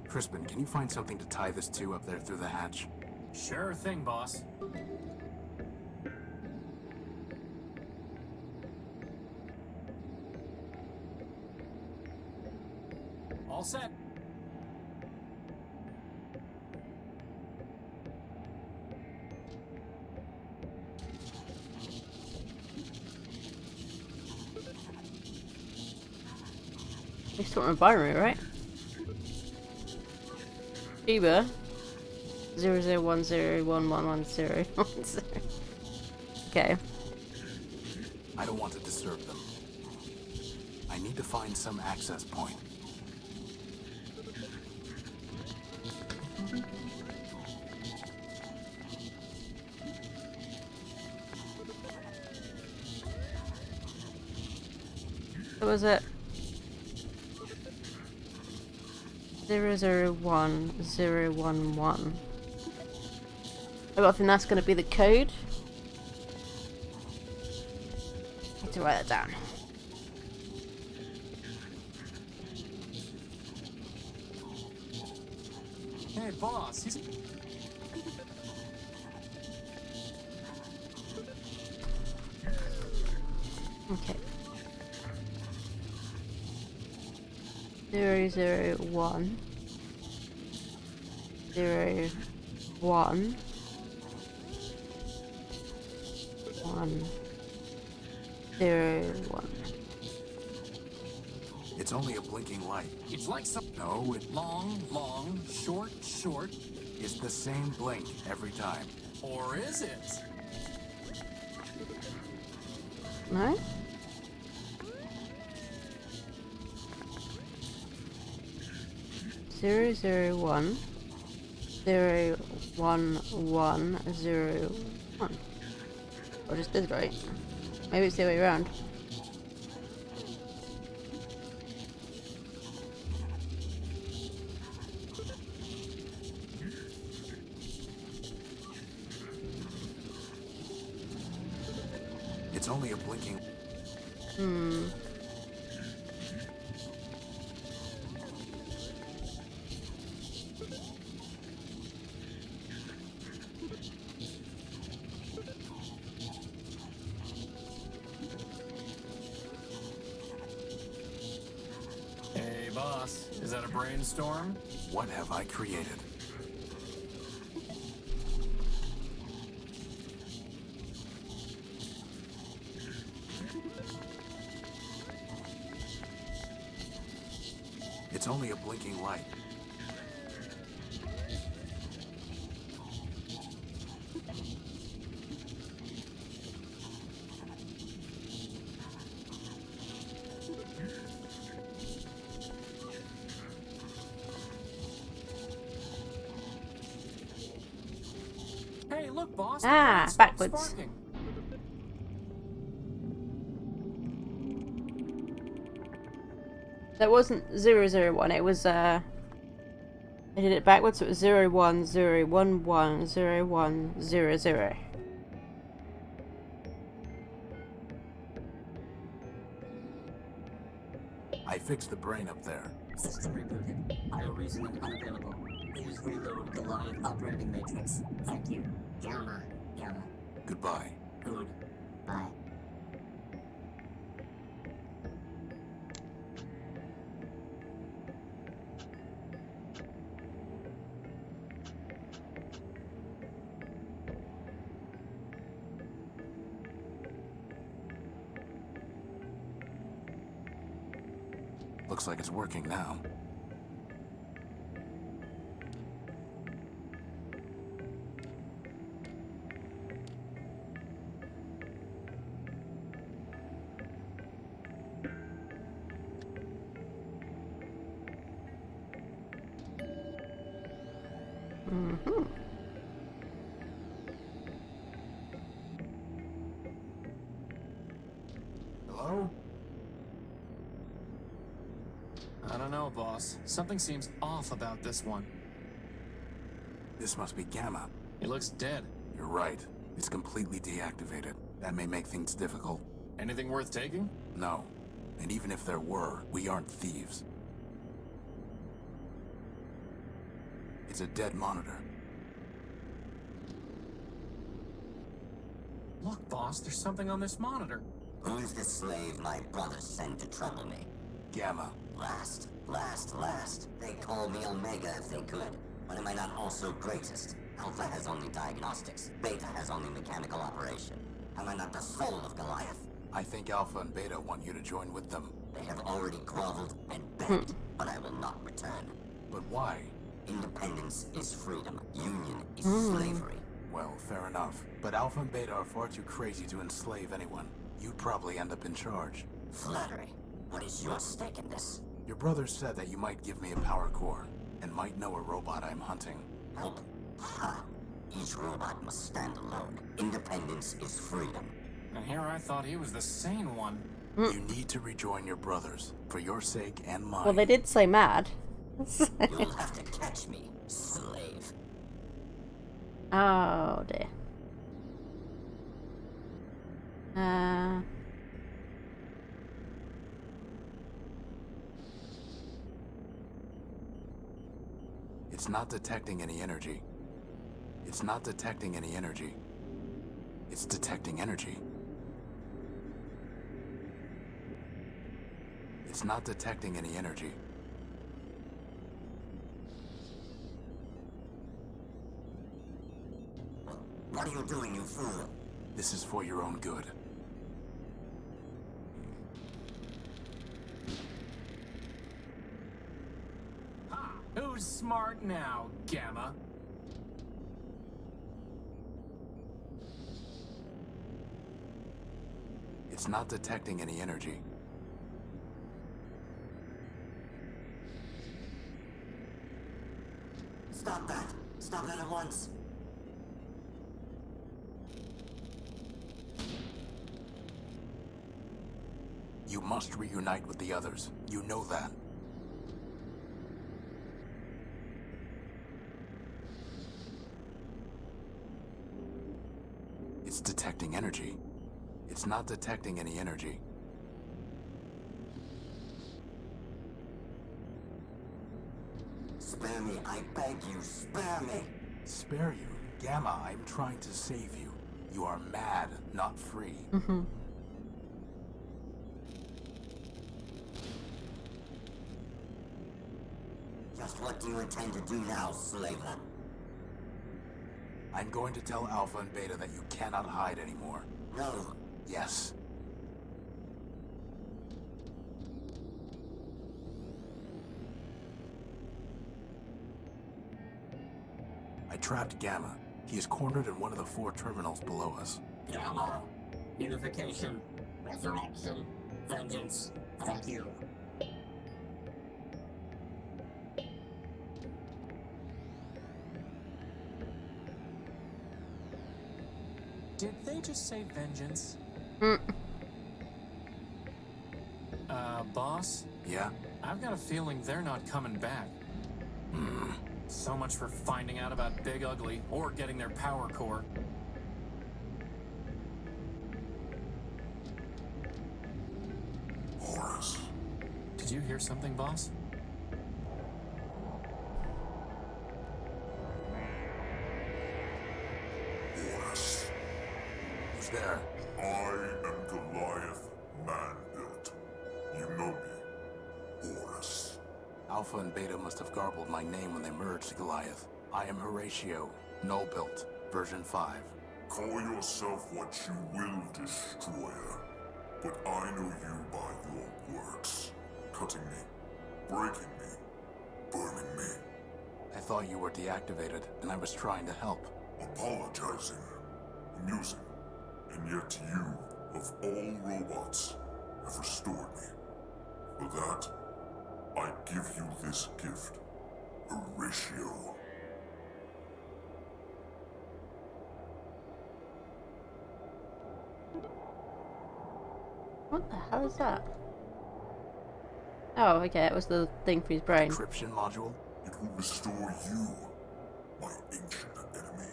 Crispin, can you find something to tie this to up there through the hatch? Sure thing, boss. All set. He's talking about binary, right? Eva. 001011110. Okay. I don't want to disturb them. I need to find some access point. What was it? 001011. I think that's going to be the code. I need to write that down. Hey, boss, he's... Okay. 001 0 1 1 0 1. It's only a blinking light. It's like some No, it long, long, short, short. is the same blink every time. Or is it? No? Zero zero one 01101. Or just did right. Maybe it's the other way around. It's only a blinking. Hey, boss, is that a brainstorm? What have I created? It's only a blinking light. Hey, look, boss. the Ah, fan stopped backwards. sparking. That wasn't 001, it was I did it backwards, so it was 010110100. I fixed the brain up there. System rebooted. Bioreasoning unavailable. Please reload Goliath operating matrix. Thank you. Gamma. Gamma. Goodbye. Good. Bye. Looks like it's working now. Hello? I don't know, boss. Something seems off about this one. This must be Gamma. It looks dead. You're right. It's completely deactivated. That may make things difficult. Anything worth taking? No. And even if there were, we aren't thieves. It's a dead monitor. Look, boss, there's something on this monitor. Who's the slave my brother sent to trouble me? Gamma. Last. They call me Omega if they could. But am I not also greatest? Alpha has only diagnostics. Beta has only mechanical operation. Am I not the soul of Goliath? I think Alpha and Beta want you to join with them. They have already groveled and begged, but I will not return. But why? Independence is freedom. Union is slavery. Well, fair enough. But Alpha and Beta are far too crazy to enslave anyone. You'd probably end up in charge. Flattery. What is your stake in this? Your brother said that you might give me a power core, and might know a robot I'm hunting. Help. Ha. Each robot must stand alone. Independence is freedom. And here I thought he was the sane one. You need to rejoin your brothers, for your sake and mine. Well, they did say mad. You'll have to catch me, slave. Oh dear. It's not detecting any energy. It's not detecting any energy. It's detecting energy. It's not detecting any energy. What are you doing, you fool? This is for your own good. Ha! Who's smart now, Gamma? It's not detecting any energy. Stop that. Stop that at once. You must reunite with the others. You know that. It's detecting energy. It's not detecting any energy. Spare me, I beg you, spare me. Spare you? Gamma, I'm trying to save you. You are mad, not free. Just what do you intend to do now, slaver? I'm going to tell Alpha and Beta that you cannot hide anymore. No. Yes. I trapped Gamma. He is cornered in one of the 4 terminals below us. Gamma. Unification. Resurrection. Vengeance. Thank you. Did they just say vengeance? Boss? Yeah? I've got a feeling they're not coming back. So much for finding out about Big Ugly, or getting their power core. Horace. Did you hear something, boss? Horace. Who's there? I am Goliath Man-Built. You know me. Horace. Alpha and Beta must have garbled my name when they merged Goliath. I am Horatio NullBuilt, version 5. Call yourself what you will, Destroyer. But I know you by your works. Cutting me, breaking me, burning me, I thought you were deactivated, and I was trying to help. apologizing, amusing, and yet you, of all robots, have restored me. For that, I give you this gift, Horatio. What the hell is that? Oh, okay, it was the thing for his brain. Encryption module? It will restore you, my ancient enemy.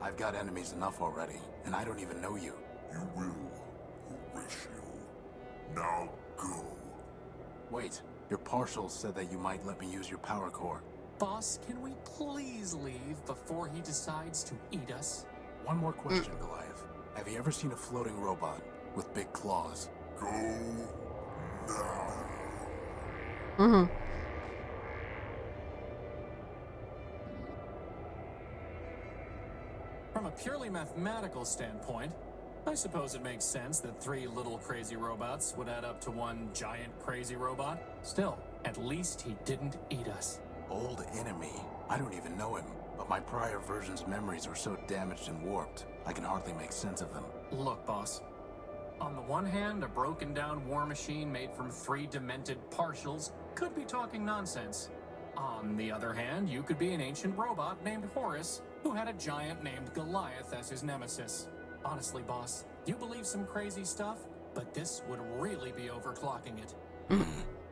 I've got enemies enough already, and I don't even know you. You will, Horatio. Now go. Wait, your partials said that you might let me use your power core. Boss, can we please leave before he decides to eat us? One more question, Goliath. Have you ever seen a floating robot with big claws? Go now. From a purely mathematical standpoint, I suppose it makes sense that 3 little crazy robots would add up to one giant crazy robot. Still, at least he didn't eat us. Old enemy? I don't even know him, but my prior version's memories are so damaged and warped, I can hardly make sense of them. Look, boss. On the one hand, a broken down war machine made from 3 demented partials could be talking nonsense. On the other hand, you could be an ancient robot named Horus who had a giant named Goliath as his nemesis. Honestly, boss, you believe some crazy stuff, but this would really be overclocking it.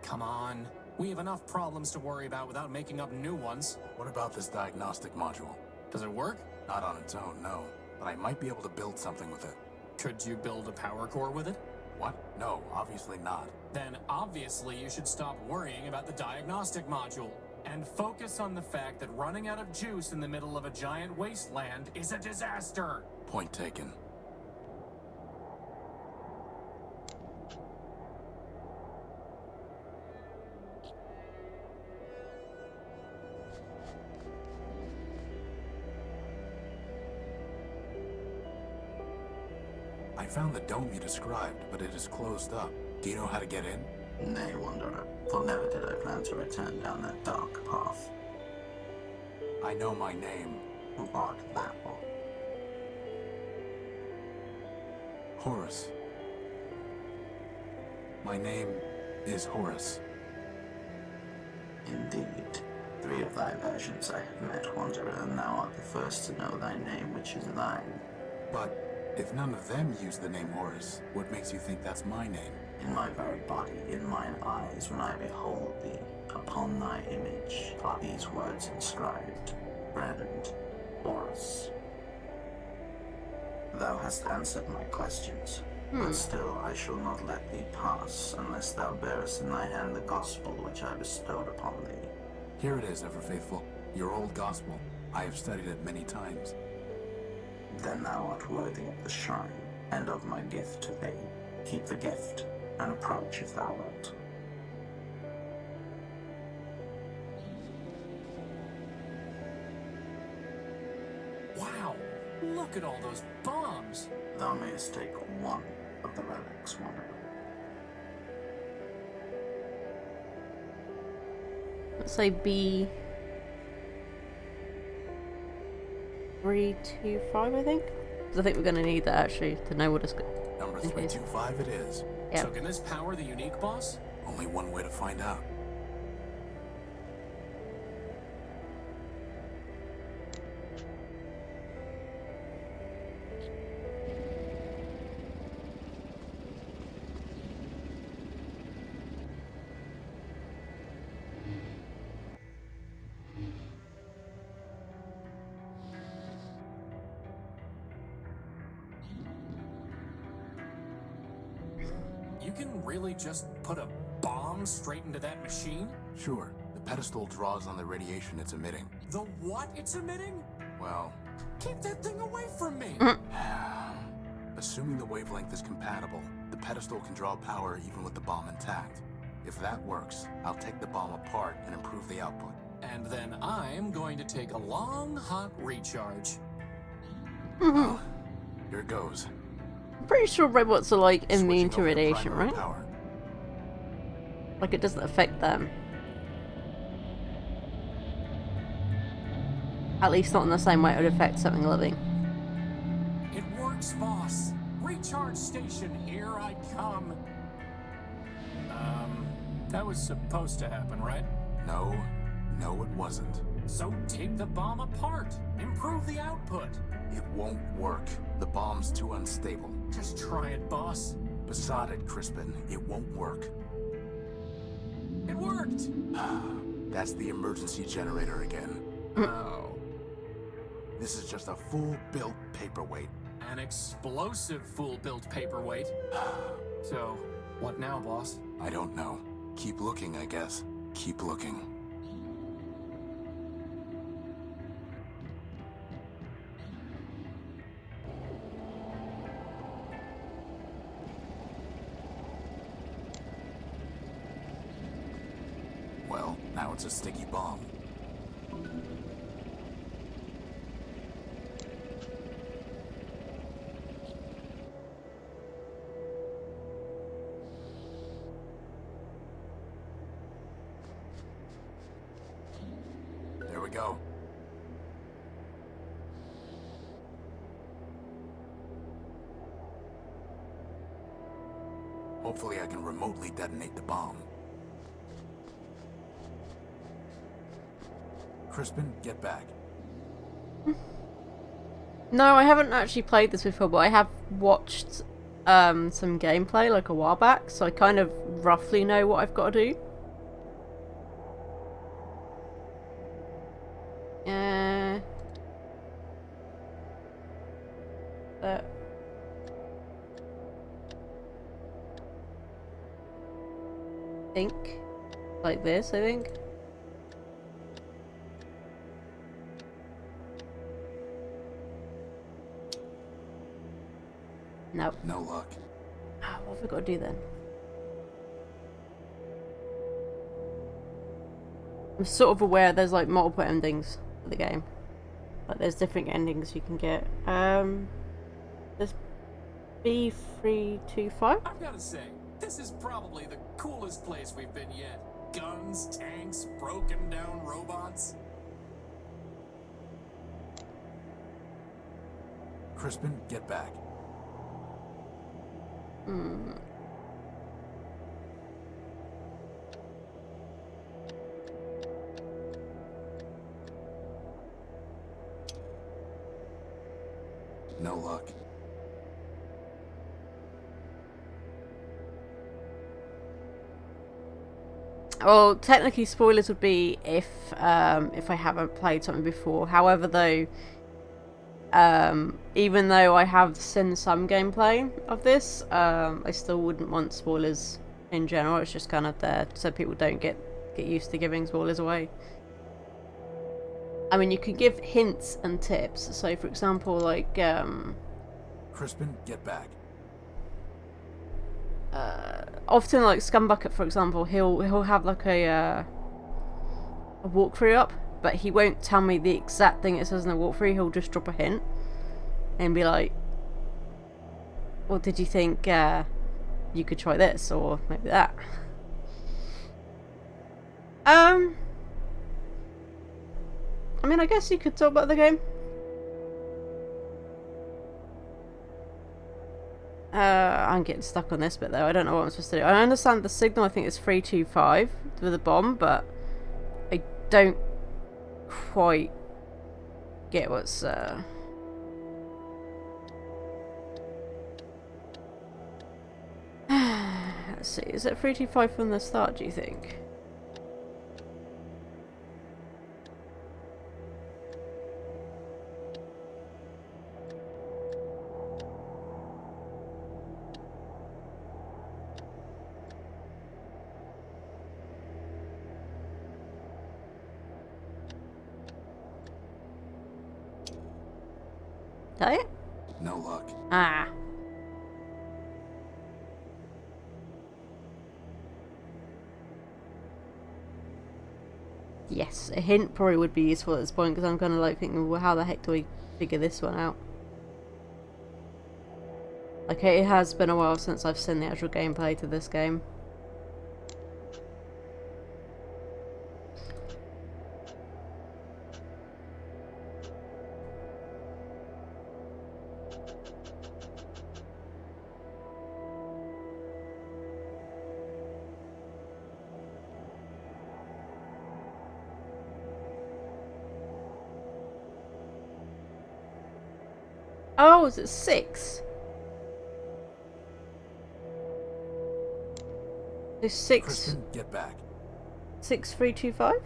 Come on. We have enough problems to worry about without making up new ones. What about this diagnostic module? Does it work? Not on its own, no. But I might be able to build something with it. Could you build a power core with it? What? No, obviously not. Then obviously you should stop worrying about the diagnostic module and focus on the fact that running out of juice in the middle of a giant wasteland is a disaster. Point taken. I found the dome you described, but it is closed up. Do you know how to get in? Nay, Wanderer, for never did I plan to return down that dark path. I know my name. Who art thou? Horus. My name is Horus. Indeed. 3 of thy versions I have met, Wanderer, and thou art the first to know thy name, which is thine. But if none of them use the name Horus, what makes you think that's my name? In my very body, in mine eyes, when I behold thee, upon thy image are these words inscribed. Friend, Horus. Thou hast answered my questions, but still I shall not let thee pass unless thou bearest in thy hand the gospel which I bestowed upon thee. Here it is, ever faithful. Your old gospel. I have studied it many times. Then thou art worthy of the shrine, and of my gift to thee. Keep the gift, and approach if thou wilt. Wow, look at all those bombs. Thou mayest take one of the relics, Wanderer. Let's say B 325, I think. Because I think we're going to need that actually to know what it's good. Number Okay. 325 it is. Yeah. So can this power the unique boss? Only one way to find out. You can really just put a bomb straight into that machine? Sure, the pedestal draws on the radiation it's emitting. The what it's emitting? Well, Keep that thing away from me! assuming the wavelength is compatible, the pedestal can draw power even with the bomb intact. If that works, I'll take the bomb apart and improve the output. And then I'm going to take a long, hot recharge. Well, here goes. I'm pretty sure robots are like immune Switching to over radiation, primary right? Power. Like it doesn't affect them. At least not in the same way it would affect something living. It works, boss. Recharge station, here I come. That was supposed to happen, right? No, it wasn't. So take the bomb apart. Improve the output. It won't work. The bomb's too unstable. Just try it, boss. Beside it, Crispin, it won't work. It worked! That's the emergency generator again. Oh. This is just a full-built paperweight. An explosive fool-built paperweight. So, what now, boss? I don't know. Keep looking, I guess. Keep looking. Well, now it's a sticky bomb. go. Hopefully I can remotely detonate the bomb. Crispin, get back. No, I haven't actually played this before, but I have watched some gameplay like a while back, so I kind of roughly know what I've got to do. Think like this, I think. No. No luck. What have we got to do then? I'm sort of aware there's like multiple endings for the game. Like there's different endings you can get. There's B325. I've gotta say, this is probably the coolest place we've been yet. Guns, tanks, broken down robots. Crispin, get back. No luck. Well, technically spoilers would be if I haven't played something before. However, though, even though I have seen some gameplay of this, I still wouldn't want spoilers in general. It's just kind of there so people don't get used to giving spoilers away. I mean, you can give hints and tips. So, for example, like Crispin, get back. often, like Scumbucket, for example, he'll have like a walkthrough up, but he won't tell me the exact thing it says in the walkthrough. He'll just drop a hint and be like, "Well, did you think you could try this or maybe that?" I mean, I guess you could talk about the game. I'm getting stuck on this bit though. I don't know what I'm supposed to do. I understand the signal, I think it's 325 with a bomb, but I don't quite get what's let's see, is it 325 from the start, do you think? That it? No luck. Ah. Yes, a hint probably would be useful at this point, because I'm kind of like thinking, well, how the heck do we figure this one out? Okay, it has been a while since I've seen the actual gameplay to this game. Oh, is it 6? There's 6. Crispin, get back. 6325?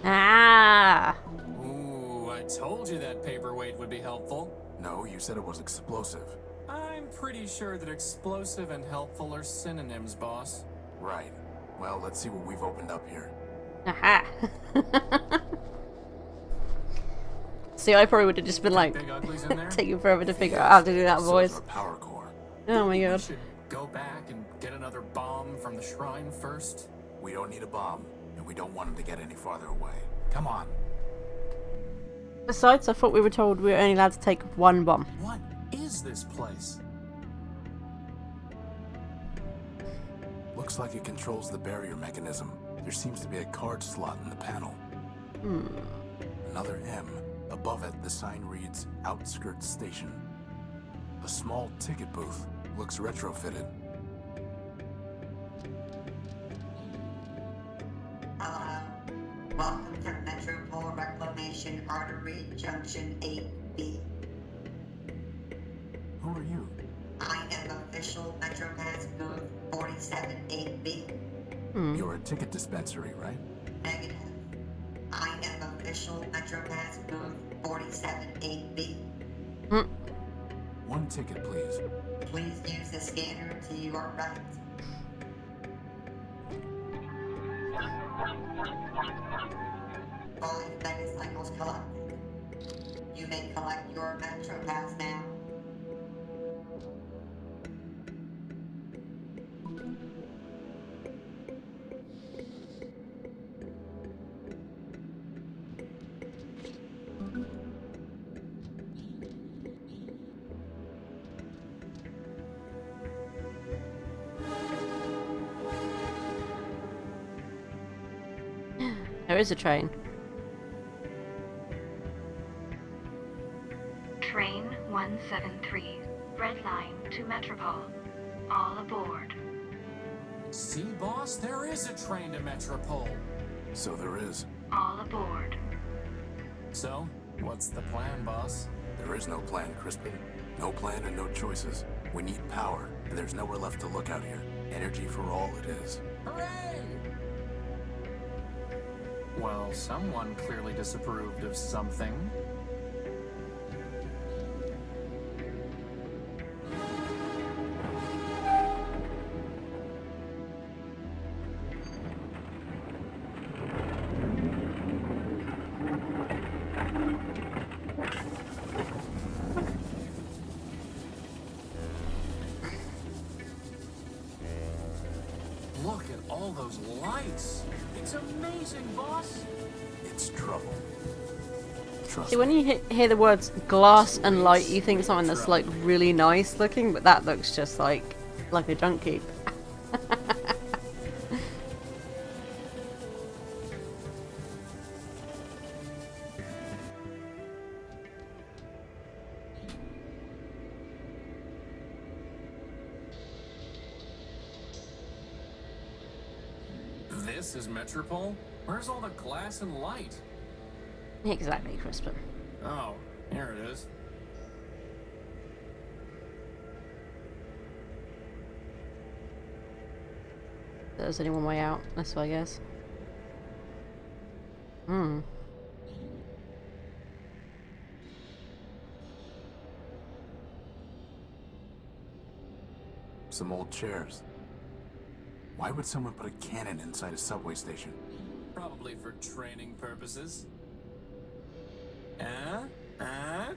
Ah! Ooh, I told you that paperweight would be helpful. No, you said it was explosive. I'm pretty sure that explosive and helpful are synonyms, boss. Right. Well, let's see what we've opened up here. Aha! See, I probably would have just been like Big uglies in there? taking forever to figure out how to do that Silver voice. power core. Oh my We god. should go back and get another bomb from the shrine first. We don't need a bomb, and we don't want him to get any farther away. Come on. Besides, I thought we were told we were only allowed to take one bomb. What is this place? Looks like it controls the barrier mechanism. There seems to be a card slot in the panel. Another M. Above it, the sign reads Outskirts Station. A small ticket booth. Looks retrofitted. Hello. Welcome to Metropole Reclamation Artery Junction 8B. Who are you? I am official MetroPass booth 478B. You're a ticket dispensary, right? Negative. I am official MetroPass booth 478B. One ticket, please. Please use the scanner to your right. Five megacycles collected. You may collect your MetroPass now. There is a train. Train 173, Red Line to Metropole. All aboard. See, boss, there is a train to Metropole. So there is. All aboard. So, what's the plan, boss? There is no plan, Crispin. No plan and no choices. We need power, and there's nowhere left to look out here. Energy for all it is. Hooray! Well, someone clearly disapproved of something. Look at all those lights. It's amazing, boss. It's trouble. Trust See, me. when you hear the words glass and light, you think something that's like really nice looking, but that looks just like a junk heap. This is Metropole? Where's all the glass and light? Exactly, Crispin. Oh, here it is. There's only one way out. This way, I guess. Some old chairs. Why would someone put a cannon inside a subway station? Probably for training purposes.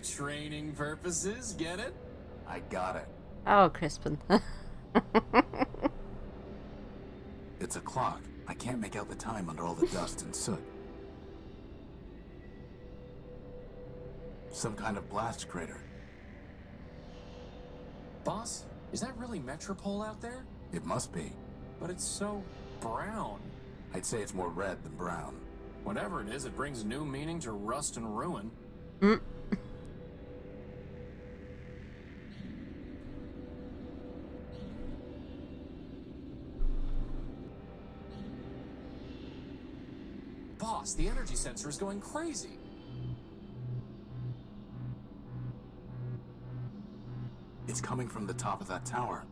Training purposes, get it? I got it. Oh, Crispin. It's a clock. I can't make out the time under all the dust and soot. Some kind of blast crater. Boss, is that really Metropole out there? It must be. But it's so brown. I'd say it's more red than brown. Whatever it is, it brings new meaning to rust and ruin. Boss, the energy sensor is going crazy. It's coming from the top of that tower.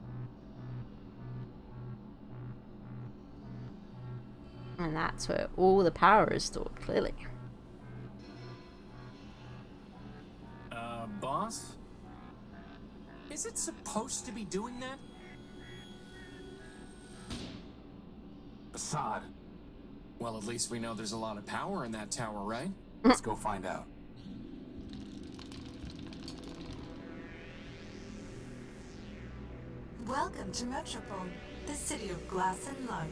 And that's where all the power is stored, clearly. Boss? Is it supposed to be doing that? Assad, Well, at least we know there's a lot of power in that tower, right? let's go find out. Welcome to Metropole, the city of glass and light.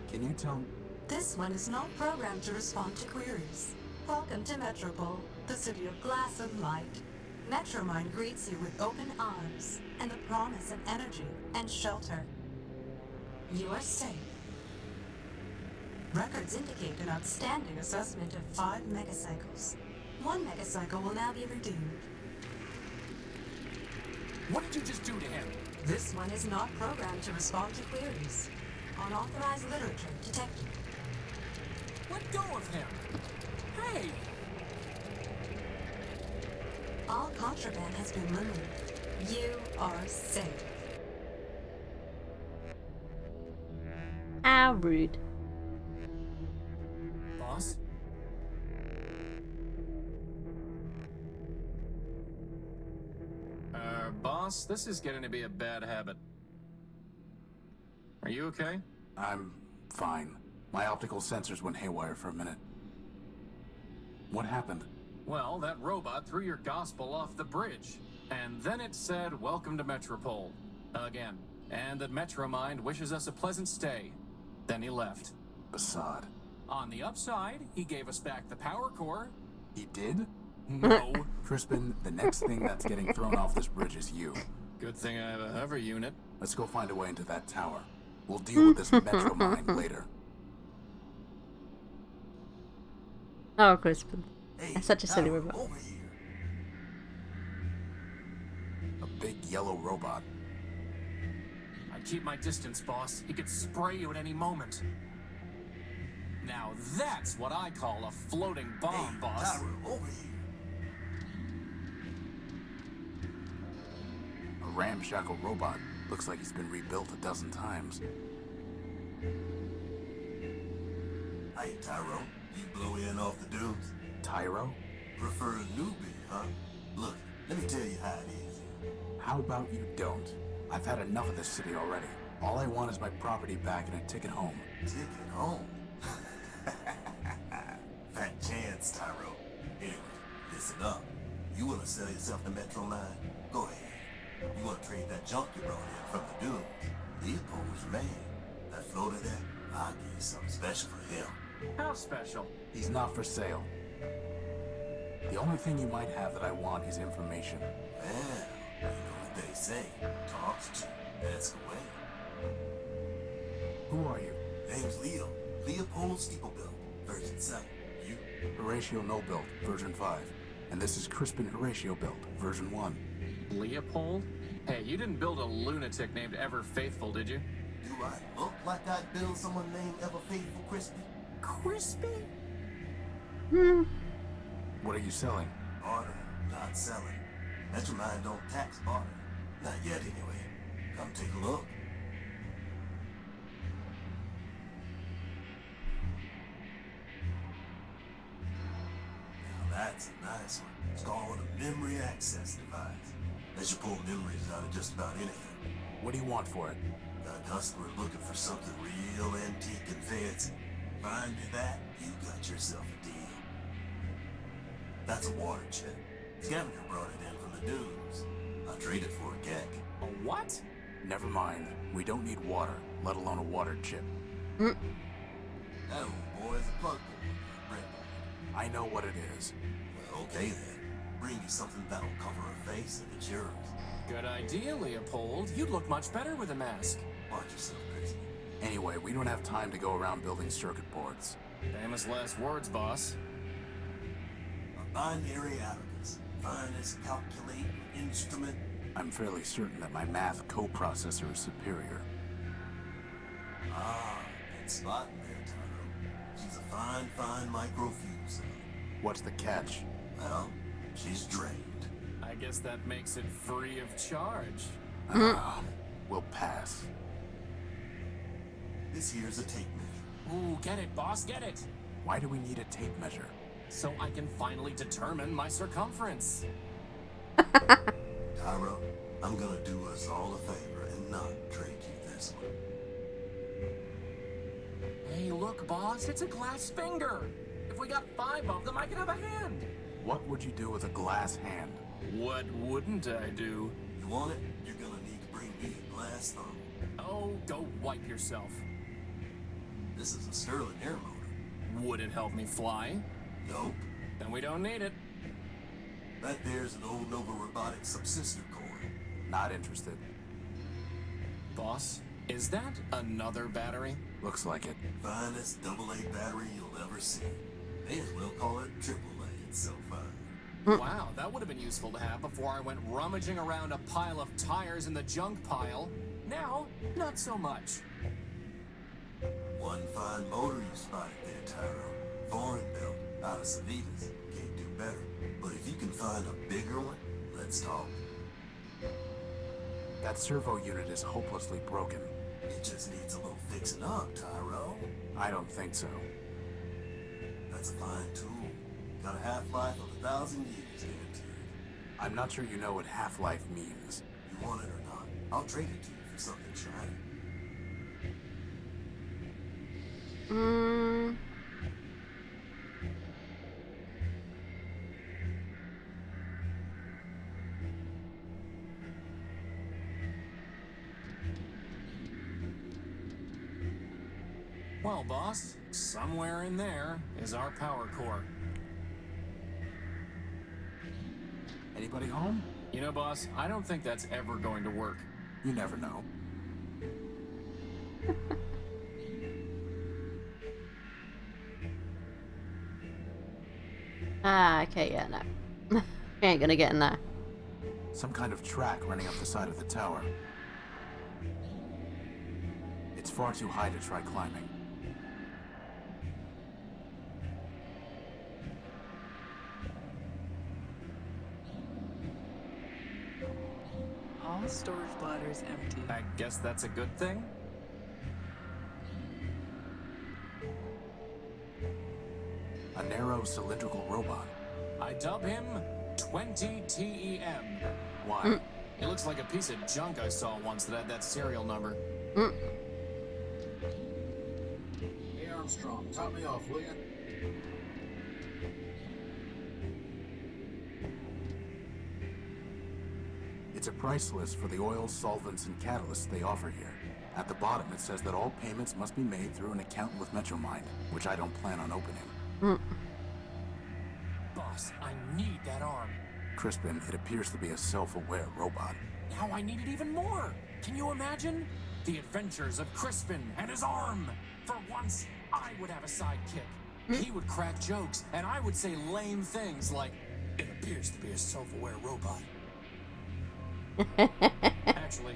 Can you tell me? This one is not programmed to respond to queries. Welcome to Metropole, the city of glass and light. Metromine greets you with open arms and the promise of energy and shelter. You are safe. Records indicate an outstanding assessment of 5 megacycles. 1 megacycle will now be redeemed. What did you just do to him? This one is not programmed to respond to queries. Unauthorized literature detected. Let go of him. Hey! All contraband has been removed. You are safe. How rude. Boss? Boss, this is getting to be a bad habit. Are you okay? I'm fine. My optical sensors went haywire for a minute. What happened? Well, that robot threw your gospel off the bridge. And then it said, "Welcome to Metropole." Again. And that Metromind wishes us a pleasant stay. Then he left. Assad. On the upside, he gave us back the power core. He did? No. Crispin, the next thing that's getting thrown off this bridge is you. Good thing I have a hover unit. Let's go find a way into that tower. We'll deal with this Metro Mind later. Oh, Crispin. Hey, That's such a silly Tyra, robot. over here. A big yellow robot. I'd keep my distance, boss. He could spray you at any moment. Now that's what I call a floating bomb, Hey, boss. Tyra, over here. A ramshackle robot. Looks like he's been rebuilt a dozen times. Hey, Tyro, you blow in off the dunes? Tyro? Prefer a newbie, huh? Look, let me tell you how it is. How about you don't? I've had enough of this city already. All I want is my property back and a ticket home. Ticket home? Fat chance, Tyro. Anyway, listen up. You want to sell yourself to Metromine? Go ahead. You want to trade that junk you brought in from the dunes? Leopold's man. That floater there, I'll give you something special for him. How special? He's not for sale. The only thing you might have that I want is information. Well, you know what they say. Talks cheap. That's the way. Who are you? Name's Leo. Leopold Steeplebill. Version 7. You? Horatio NullBuilt, version 5. And this is Crispin Horatio Built, version 1. Leopold? Hey, you didn't build a lunatic named Ever Faithful, did you? Do I look like I'd build someone named Ever Faithful Crispy? Crispy? What are you selling? Barter, not selling. Metromine don't tax barter. Not yet, anyway. Come take a look. Now that's a nice one. It's called a memory access device. Lets you pull memories out of just about anything. What do you want for it? Got a customer looking for something real antique and fancy. Find me that, you got yourself a deal. That's a water chip. Scavenger brought it in from the dunes. I traded for a gek. A what? Never mind. We don't need water, let alone a water chip. That old boy is a plug boy. I know what it is. Well, okay then. Bring you something that'll cover her face and it's yours. Good idea, Leopold. You'd look much better with a mask. Watch yourself, Chris. Anyway, we don't have time to go around building circuit boards. Famous last words, boss. A binary abacus. Finest calculating instrument. I'm fairly certain that my math coprocessor is superior. Ah, good spot there, Tyro. She's a fine microfuse cell. What's the catch? Well, she's drained. I guess that makes it free of charge. We'll pass. This here's a tape measure. Ooh, get it, boss, get it! Why do we need a tape measure? So I can finally determine my circumference. Tyro, I'm gonna do us all a favor and not trade you this one. Hey, look, boss, it's a glass finger. If we got 5 of them, I could have a hand. What would you do with a glass hand? What wouldn't I do? You want it? You're gonna need to bring be a glass thermal. Oh, go wipe yourself. This is a Stirling air motor. Would it help me fly? Nope. Then we don't need it. That there's an old Nova Robotics subsystem core. Not interested. Boss, is that another battery? Looks like it. Finest AA battery you'll ever see. May as well call it AAA, it's so fine. Wow, that would have been useful to have before I went rummaging around a pile of tires in the junk pile. Now, not so much. One fine motor you spotted there, Tyro. Foreign built, out of Savitas. Can't do better. But if you can find a bigger one, let's talk. That servo unit is hopelessly broken. It just needs a little fixing up, Tyro. I don't think so. That's a fine tool. Got a half-life of 1,000 years guaranteed. I'm not sure you know what half-life means. You want it or not, I'll trade it to you for something shiny. Well, boss, somewhere in there is our power core. Anybody home? You know, boss, I don't think that's ever going to work. You never know. Ah, okay, yeah, no. We ain't gonna get in there. Some kind of track running up the side of the tower. It's far too high to try climbing. All storage bladders empty. I guess that's a good thing? A narrow cylindrical robot. I dub him 20 TEM. Why? It looks like a piece of junk I saw once that had that serial number. Hey Armstrong, top me off, will ya? It's a price list for the oils, solvents, and catalysts they offer here. At the bottom, it says that all payments must be made through an account with Metromind, which I don't plan on opening. Boss, I need that arm. Crispin, it appears to be a self-aware robot. Now I need it even more. Can you imagine? The adventures of Crispin and his arm. For once, I would have a sidekick. He would crack jokes, and I would say lame things like, "It appears to be a self-aware robot." Actually,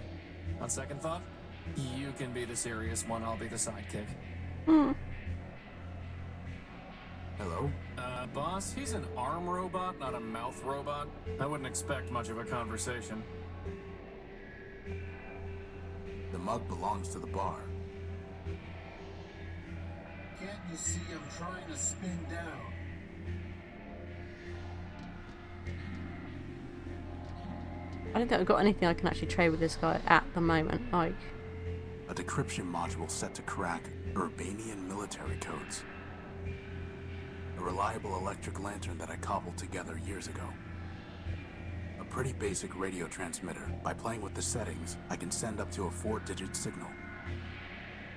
on second thought, you can be the serious one, I'll be the sidekick. Hello? Boss, he's an arm robot, not a mouth robot. I wouldn't expect much of a conversation. The mug belongs to the bar. Can't you see I'm trying to spin down? I don't think I've got anything I can actually trade with this guy at the moment. Like, A decryption module set to crack Urbanian military codes. A reliable electric lantern that I cobbled together years ago. A pretty basic radio transmitter. By playing with the settings, I can send up to a 4-digit signal.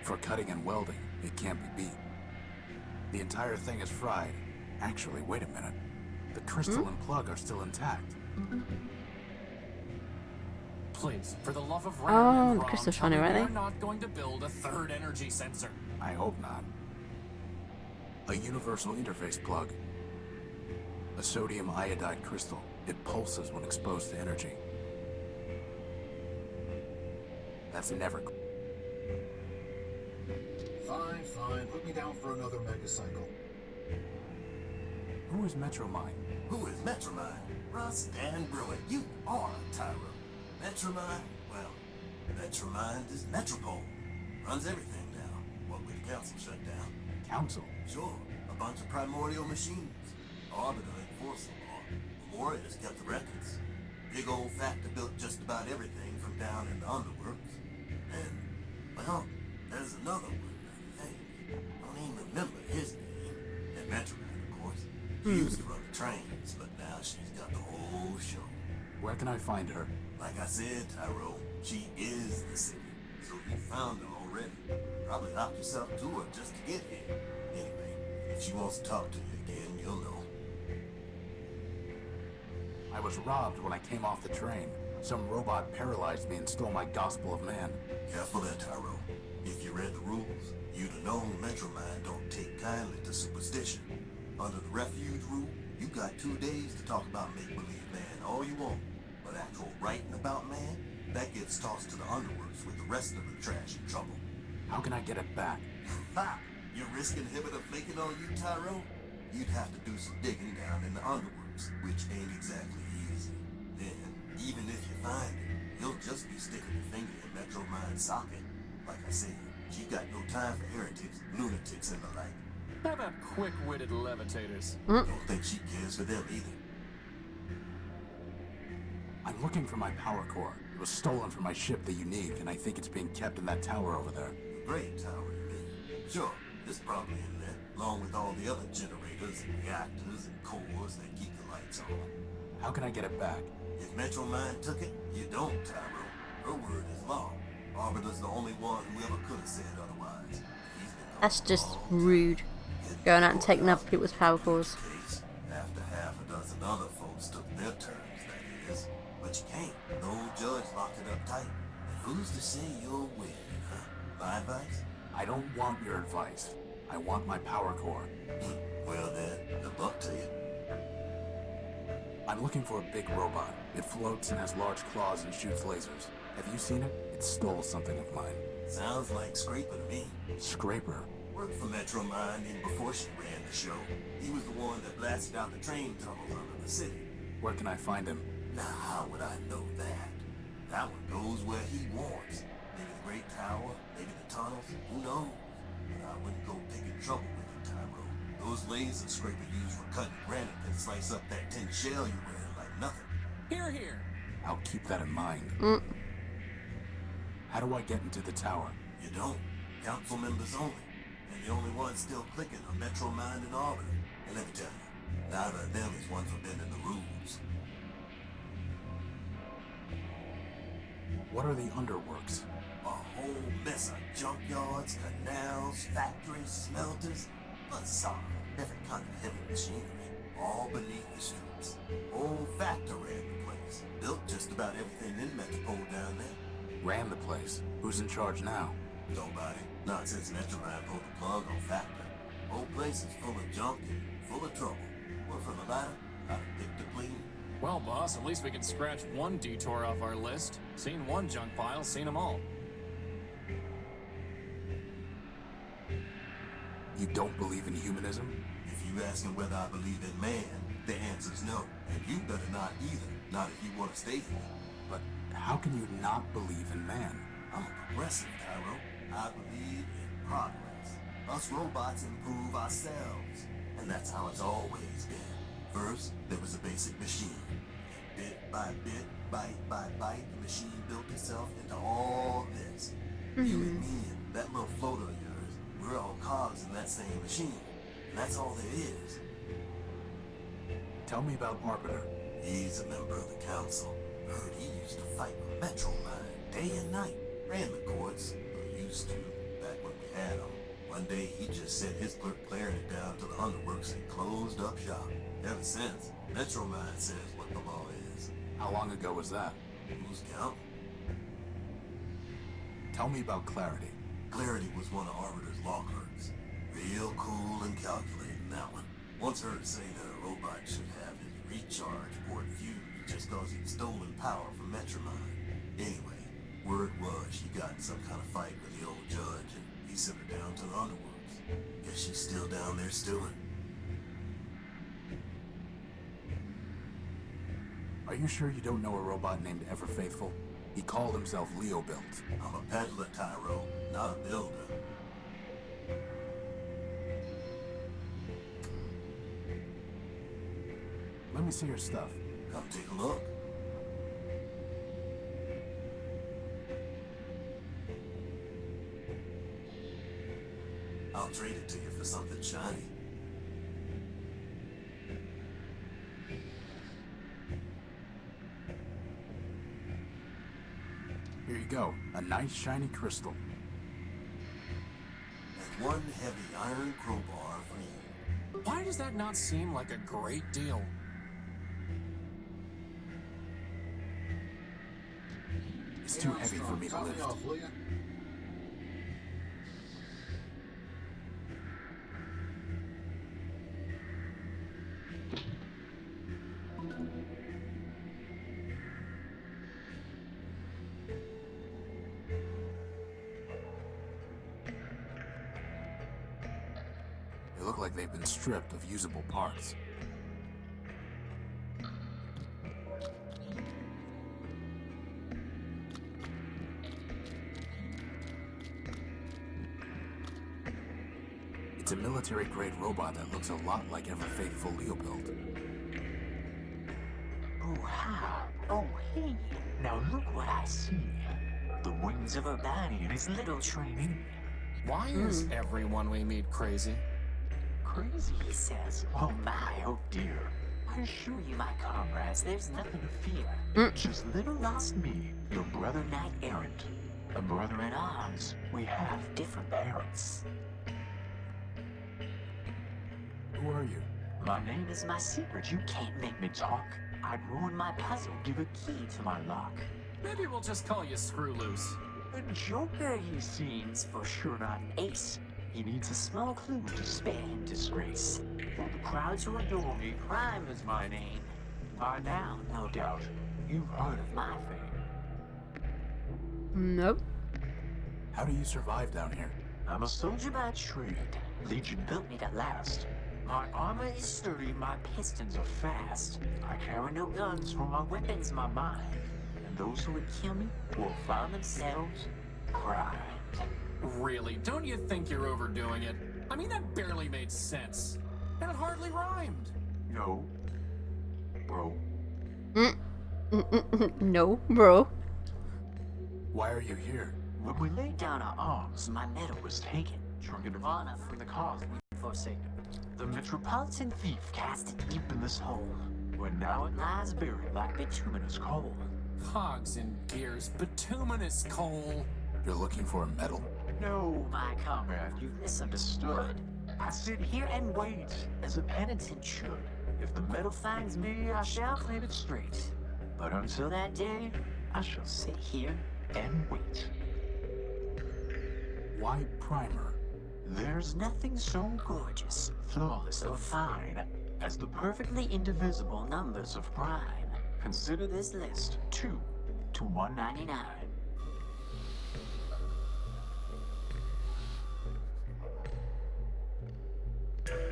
For cutting and welding, it can't be beat. The entire thing is fried. Actually, wait a minute. The crystal and plug are still intact. Please, for the love of Oh, Ram and the Rom, crystal's tell me funny, right we're there? not going to build a third energy sensor. I hope not. A universal interface plug. A sodium iodide crystal. It pulses when exposed to energy. That's never... Fine. Put me down for another megacycle. Who is Metromind? Who is Metromind? Russ Dan Bruin, you are Tyro. Metromind? Well, Metromind is Metropole. Runs everything now. What with the council shut down. Council? Sure, a bunch of primordial machines. Arbiter enforced the law. Memoria's kept the records. Big old factor built just about everything from down in the underworlds. And, well, there's another one, I think. I don't even remember his name. And Metromind, of course. She used to run the trains, but now she's got the whole show. Where can I find her? Like I said, Tyro, She is the city, so you found her already. Probably locked yourself to her just to get here. Anyway, if she wants to talk to you again, you'll know. I was robbed when I came off the train. Some robot paralyzed me and stole my Gospel of Man. Careful there, Tyro. If you read the rules, you'd have known Metromind don't take kindly to superstition. Under the refuge rule, you got 2 days to talk about make-believe man all you want. But actual writing about man, that gets tossed to the underworks with the rest of the trash in trouble. How can I get it back? Ha! You risk inhibitor flaking on you, Tyro? You'd have to do some digging down in the underworks, which ain't exactly easy. Then, even if you find it, you'll just be sticking your finger in Metromind's socket. Like I said, she got no time for heretics, lunatics, and the like. How about quick-witted levitators? Don't think she cares for them either. I'm looking for my power core. It was stolen from my ship, the Unique, and I think it's being kept in that tower over there. The great tower, you mean? Sure, it's probably in there, along with all the other generators and reactors and cores that keep the lights on. How can I get it back? If Metromind took it, you don't, Tyro. Her word is law. Arbiter's the only one who ever could have said otherwise. He's been That's just rude. Going out and taking other people's power cores. case after half a dozen other folks took their turns, that is. But you can't. No judge locked it up tight. And who's to say you'll win, huh? My advice? I don't want your advice. I want my power core. Well then, good luck to you. I'm looking for a big robot. It floats and has large claws and shoots lasers. Have you seen it? It stole something of mine. Sounds like Scraper to me. Scraper? Worked for Metromind even before she ran the show. He was the one that blasted out the train tunnels under the city. Where can I find him? Now, how would I know that? That one goes where he wants. Maybe the Great Tower, maybe the tunnels, who knows? But I wouldn't go picking trouble with him, Tyro. Those lasers Scraper used for cutting granite can slice up that tin shell you're wearing like nothing. Here, here. I'll keep that in mind. How do I get into the tower? You don't. Council members only. And the only ones still clicking are Metromind and Arbiter. And let me tell you, neither of them is one for bending the rules. What are the underworks? A whole mess of junkyards, canals, factories, smelters, facade, every kind of heavy machinery, all beneath the streets. Old factory in the place. Built just about everything in Metropole down there. Ran the place. Who's in charge now? Nobody. Not since Metromind pulled the plug on Factor. Whole place is full of junk and full of trouble. What for the latter? I'd pick to clean. Well, boss, at least we can scratch one detour off our list. Seen one junk pile, seen them all. You don't believe in humanism? If you asking whether I believe in man, the answer's no. And you better not either. Not if you want to stay here. But how can you not believe in man? I'm a progressive, Tyro. I believe in progress. Us robots improve ourselves. And that's how it's always been. First, there was a basic machine. And bit by bit, bite by bite, the machine built itself into all this. You and me and that little floater of yours, we're all cogs in that same machine. And that's all there is. Tell me about Arbiter. He's a member of the council. Heard he used to fight with Metromind day and night. Ran the courts, or used to, back when we had him. One day he just sent his clerk clearing it down to the underworks and closed up shop. Ever since, Metromind says what the law is. How long ago was that? Who's counting? Tell me about Clarity. Clarity was one of Arbiter's law clerks. Real cool and calculating, that one. Once heard her say that a robot should have his recharge port fused just cause he'd stolen power from Metromind. Anyway, word was she got in some kind of fight with the old judge and he sent her down to the underworks. Guess she's still down there stewing. Are you sure you don't know a robot named Ever Faithful? He called himself NullBuilt. I'm a peddler, Tyro, not a builder. Let me see your stuff. Come take a look. I'll trade it to you for something shiny. Here you go, a nice shiny crystal. And one heavy iron crowbar for you. Why does that not seem like a great deal? It's too heavy for me to lift. Off, will ya? They look like they've been stripped of usable parts. It's a military-grade robot that looks a lot like ever-faithful NullBuilt. Oh, hi. Oh, hey. Now look what I see. The wings of a body and its little training. Why is everyone we meet crazy? Crazy, he says. Oh my, oh dear. I assure you, my comrades, there's nothing to fear. Just little lost me, your brother knight errant. A brother in arms. We have different parents. Who are you? My name is my secret. You can't make me talk. I'd ruin my puzzle, give a key to my lock. Maybe we'll just call you Screw Loose. A joker, he seems, for sure not an ace. He needs a small clue to spare him disgrace. For the crowds who adore me, Prime is my name. By now, no doubt, you've heard of my fame. Nope. How do you survive down here? I'm a soldier by trade. Legion built me to last. My armor is sturdy, my pistons are fast. I carry no guns, for my weapon's my mind. And those who would kill me will find themselves crying. Really? Don't you think you're overdoing it? I mean, that barely made sense. And it hardly rhymed. No. Bro. No, bro. Why are you here? When we laid down our arms, my medal was taken. Trunket of honor for the cause we forsaken. The metropolitan thief cast it deep in this hole, where now it lies buried like bituminous coal. Cogs and gears, bituminous coal. You're looking for a medal? No, my comrade, you've misunderstood. I sit here and wait, as a penitent should. If the medal finds me, I shall claim it straight. But until that day, I shall sit here and wait. Why Primer? There's nothing so gorgeous, flawless, or fine as the perfectly indivisible numbers of prime. Consider this list 2 to 199.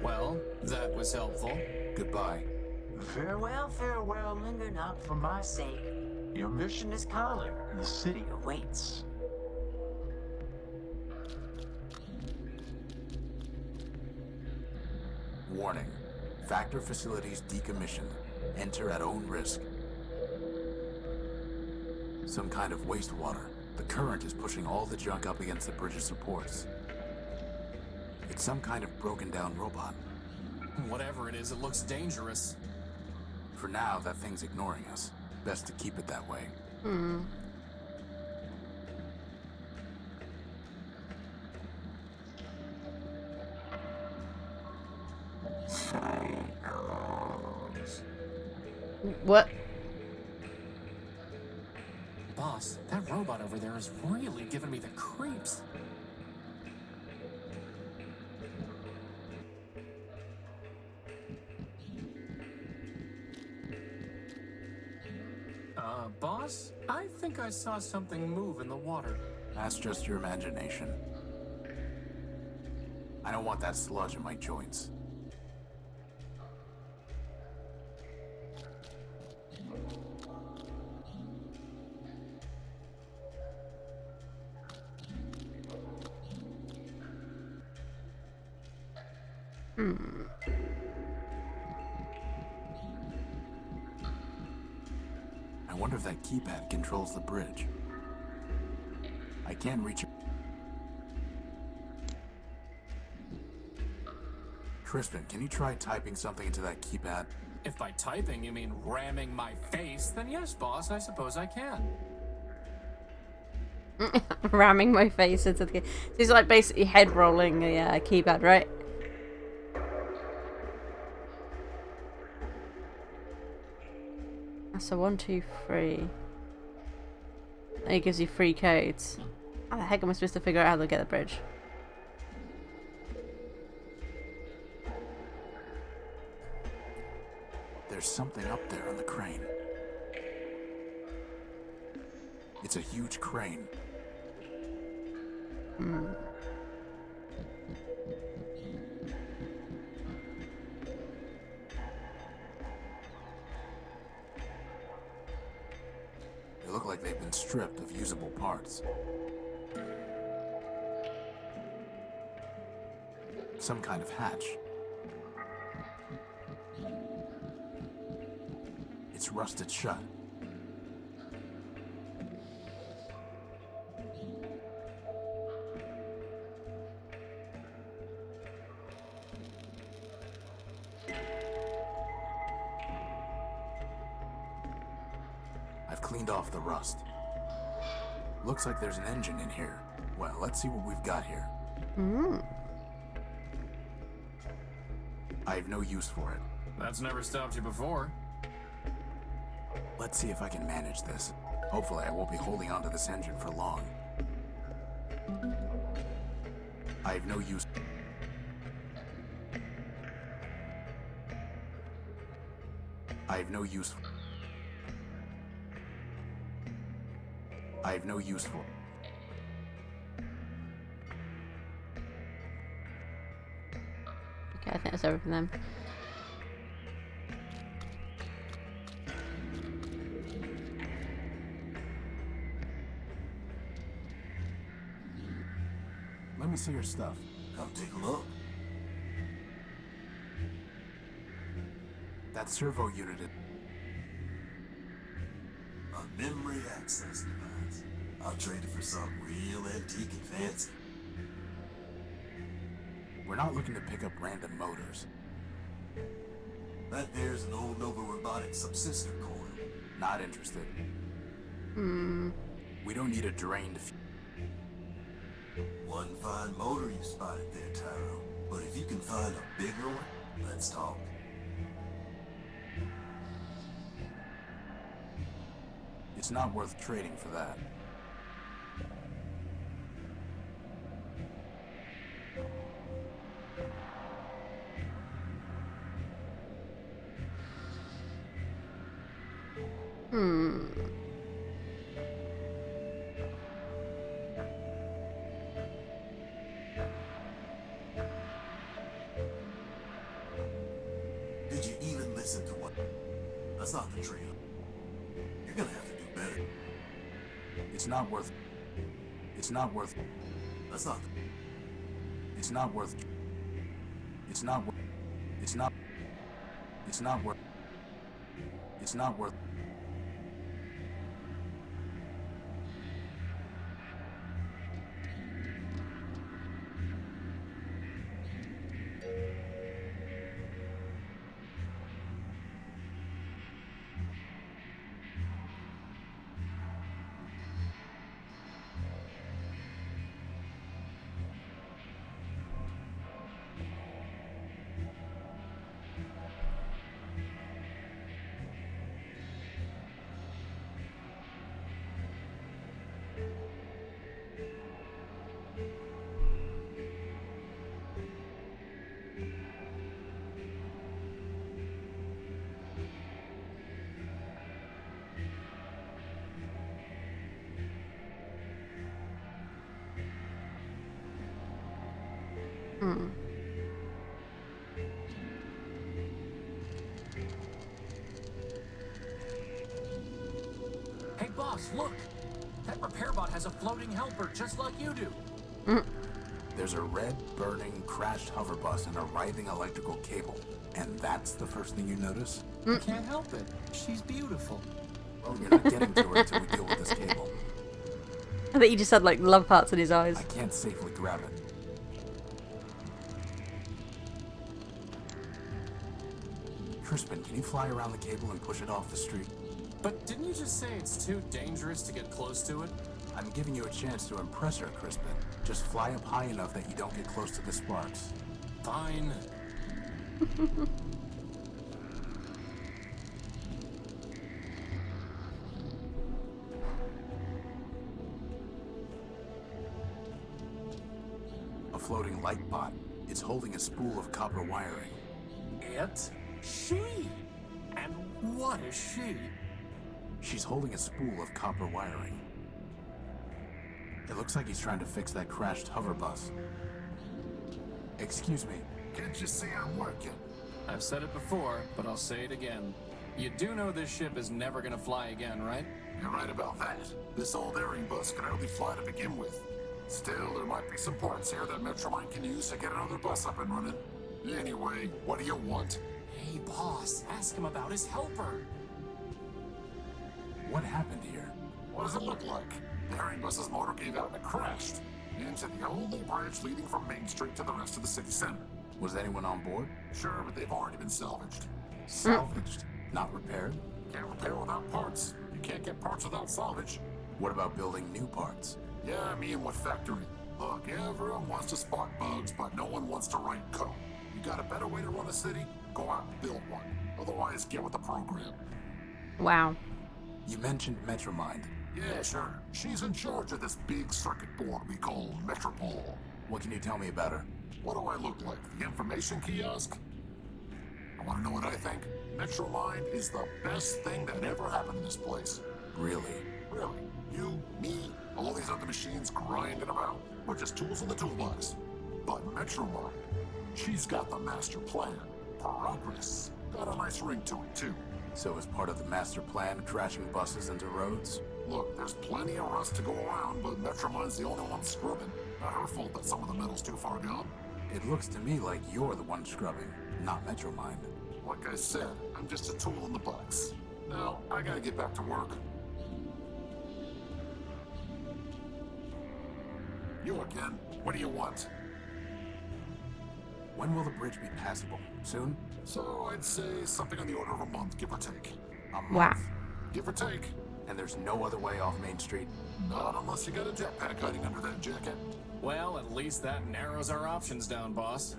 Well, that was helpful. Goodbye. Farewell, farewell, linger not for my sake. Your mission is calling, the city awaits. Warning. Factor facilities decommissioned. Enter at own risk. Some kind of wastewater. The current is pushing all the junk up against the bridge's supports. It's some kind of broken down robot. Whatever it is, it looks dangerous. For now, that thing's ignoring us. Best to keep it that way. What? Boss, that robot over there is really giving me the creeps. Boss? I think I saw something move in the water. That's just your imagination. I don't want that sludge in my joints. I wonder if that keypad controls the bridge. I can't reach it. Crispin, can you try typing something into that keypad? If by typing you mean ramming my face, then yes, boss, I suppose I can. Ramming my face into the... He's like basically head rolling the keypad, right? So 1, 2, 3. And it gives you 3 codes. How the heck am I supposed to figure out how to get the bridge? There's something up there on the crane. It's a huge crane. They look like they've been stripped of usable parts. Some kind of hatch. It's rusted shut. I've cleaned off the rust. Looks like there's an engine in here. Well, let's see what we've got here. I have no use for it. That's never stopped you before. Let's see if I can manage this. Hopefully I won't be holding onto this engine for long. I have no use. I have no use. I have no use for. Okay, I think that's everything then. Let me see your stuff. Come take a look. That servo unit is... A memory access device. I'll trade it for something real antique and fancy. We're not looking to pick up random motors. That there's an old Nova Robotics subsystem coil. Not interested. We don't need a drained... One fine motor you spotted there, Tyro. But if you can find a bigger one, let's talk. It's not worth trading for that. Did you even listen to what? That's not the trade. You're gonna have to do better. It's not worth... It's not worth... That's not... It's not worth... It's not worth... It's not... It's not worth... It's not worth... Hey, boss, look! That repair bot has a floating helper just like you do. There's a red, burning, crashed hover bus and a writhing electrical cable. And that's the first thing you notice? I can't help it. She's beautiful. Well, you're not getting to her until we deal with this cable. I think he just had like love hearts in his eyes. I can't safely grab it. Crispin, can you fly around the cable and push it off the street? But didn't you just say it's too dangerous to get close to it? I'm giving you a chance to impress her, Crispin. Just fly up high enough that you don't get close to the sparks. Fine. A floating light pot. It's holding a spool of copper wiring. It? She? And what is she? She's holding a spool of copper wiring. It looks like he's trying to fix that crashed hover bus. Excuse me. Can't you see I'm working? I've said it before, but I'll say it again. You do know this ship is never gonna fly again, right? You're right about that. This old airing bus can hardly fly to begin with. Still, there might be some parts here that Metromine can use to get another bus up and running. Anyway, what do you want? Hey, boss, ask him about his helper. What happened here? What does it look like? The airing bus's motor gave out and it crashed into the only bridge leading from Main Street to the rest of the city center. Was anyone on board? Sure, but they've already been salvaged. Salvaged? Not repaired? Can't repair without parts. You can't get parts without salvage. What about building new parts? Yeah, me and what factory? Look, everyone wants to spot bugs, but no one wants to write code. You got a better way to run a city? Go out and build one. Otherwise, get with the program. Wow. You mentioned Metromind. Yeah, sure. She's in charge of this big circuit board we call Metropole. What can you tell me about her? What do I look like? The information kiosk? I want to know what I think. Metromind is the best thing that ever happened in this place. Really? Really? You, me, all these other machines grinding about. We're just tools in the toolbox. But Metromind, she's got the master plan. Progress. Got a nice ring to it, too. So as part of the master plan, crashing buses into roads? Look, there's plenty of rust to go around, but Metromind's the only one scrubbing. Not her fault that some of the metal's too far gone. It looks to me like you're the one scrubbing, not Metromind. Like I said, I'm just a tool in the box. Now, I gotta get back to work. You again? What do you want? When will the bridge be passable? Soon? So I'd say something on the order of a month, give or take. A month? Wow. Give or take. And there's no other way off Main Street? Not unless you got a jetpack hiding under that jacket. Well, at least that narrows our options down, boss.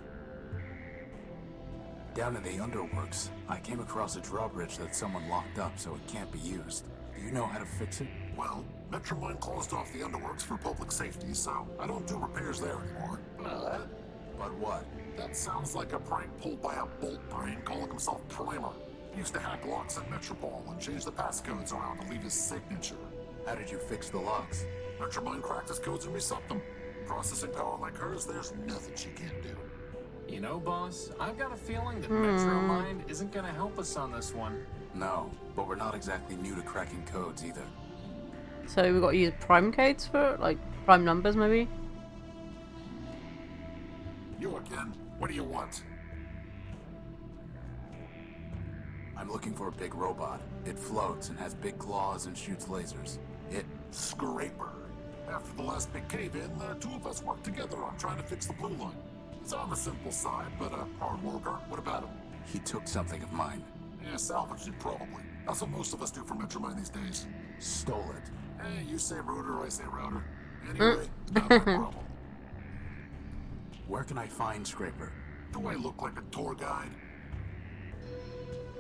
Down in the underworks, I came across a drawbridge that someone locked up so it can't be used. Do you know how to fix it? Well, Metromine closed off the underworks for public safety, so I don't do repairs there anymore. But what? That sounds like a prank pulled by a bolt brain calling himself Primer. He used to hack locks in Metropole and change the passcodes around to leave his signature. How did you fix the locks? Metromine cracked his codes and reset them. Processing power like hers, there's nothing she can't do. You know, boss, I've got a feeling that Metromind isn't gonna help us on this one. No, but we're not exactly new to cracking codes either. So we've got to use prime codes for it? Like prime numbers, maybe? You again? What do you want? I'm looking for a big robot. It floats and has big claws and shoots lasers. Scraper. After the last big cave-in, the two of us worked together on trying to fix the blue line. He's on the simple side, but a hard worker. What about him? He took something of mine. Yeah, salvaged it probably. That's what most of us do for Metromine these days. Stole it. Hey, you say router, I say router. Anyway, not my problem. Where can I find Scraper? Do I look like a tour guide?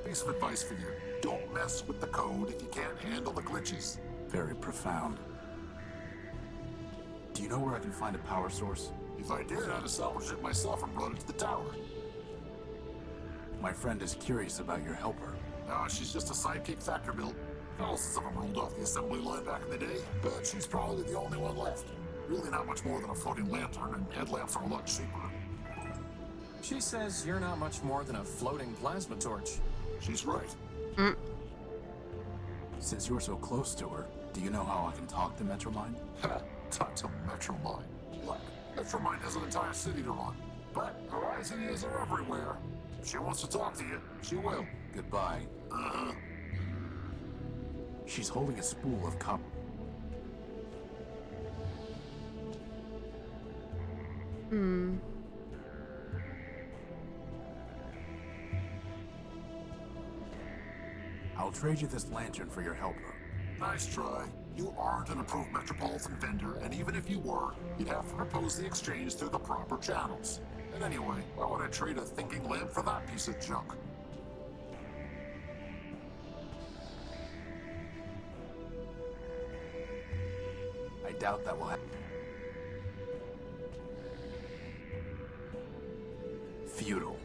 Piece of advice for you. Don't mess with the code if you can't handle the glitches. Very profound. Do you know where I can find a power source? If I did, I'd have salvaged it myself and brought it to the tower. My friend is curious about your helper. No, she's just a sidekick factor built. Thousands of them rolled off the assembly line back in the day, but she's probably the only one left. Really not much more than a floating lantern, and headlamps are a lot cheaper. She says you're not much more than a floating plasma torch. She's right. Since you're so close to her, do you know how I can talk to Metromind? Ha! Talk to Metromine. Look, Metromine has an entire city to run, but her eyes and ears are everywhere. If she wants to talk to you, she will. Goodbye. She's holding a spool of copper. I'll trade you this lantern for your helper. Nice try. You aren't an approved Metropolitan vendor, and even if you were, you'd have to propose the exchange through the proper channels. And anyway, why would I trade a thinking lamp for that piece of junk? I doubt that will happen. Futile.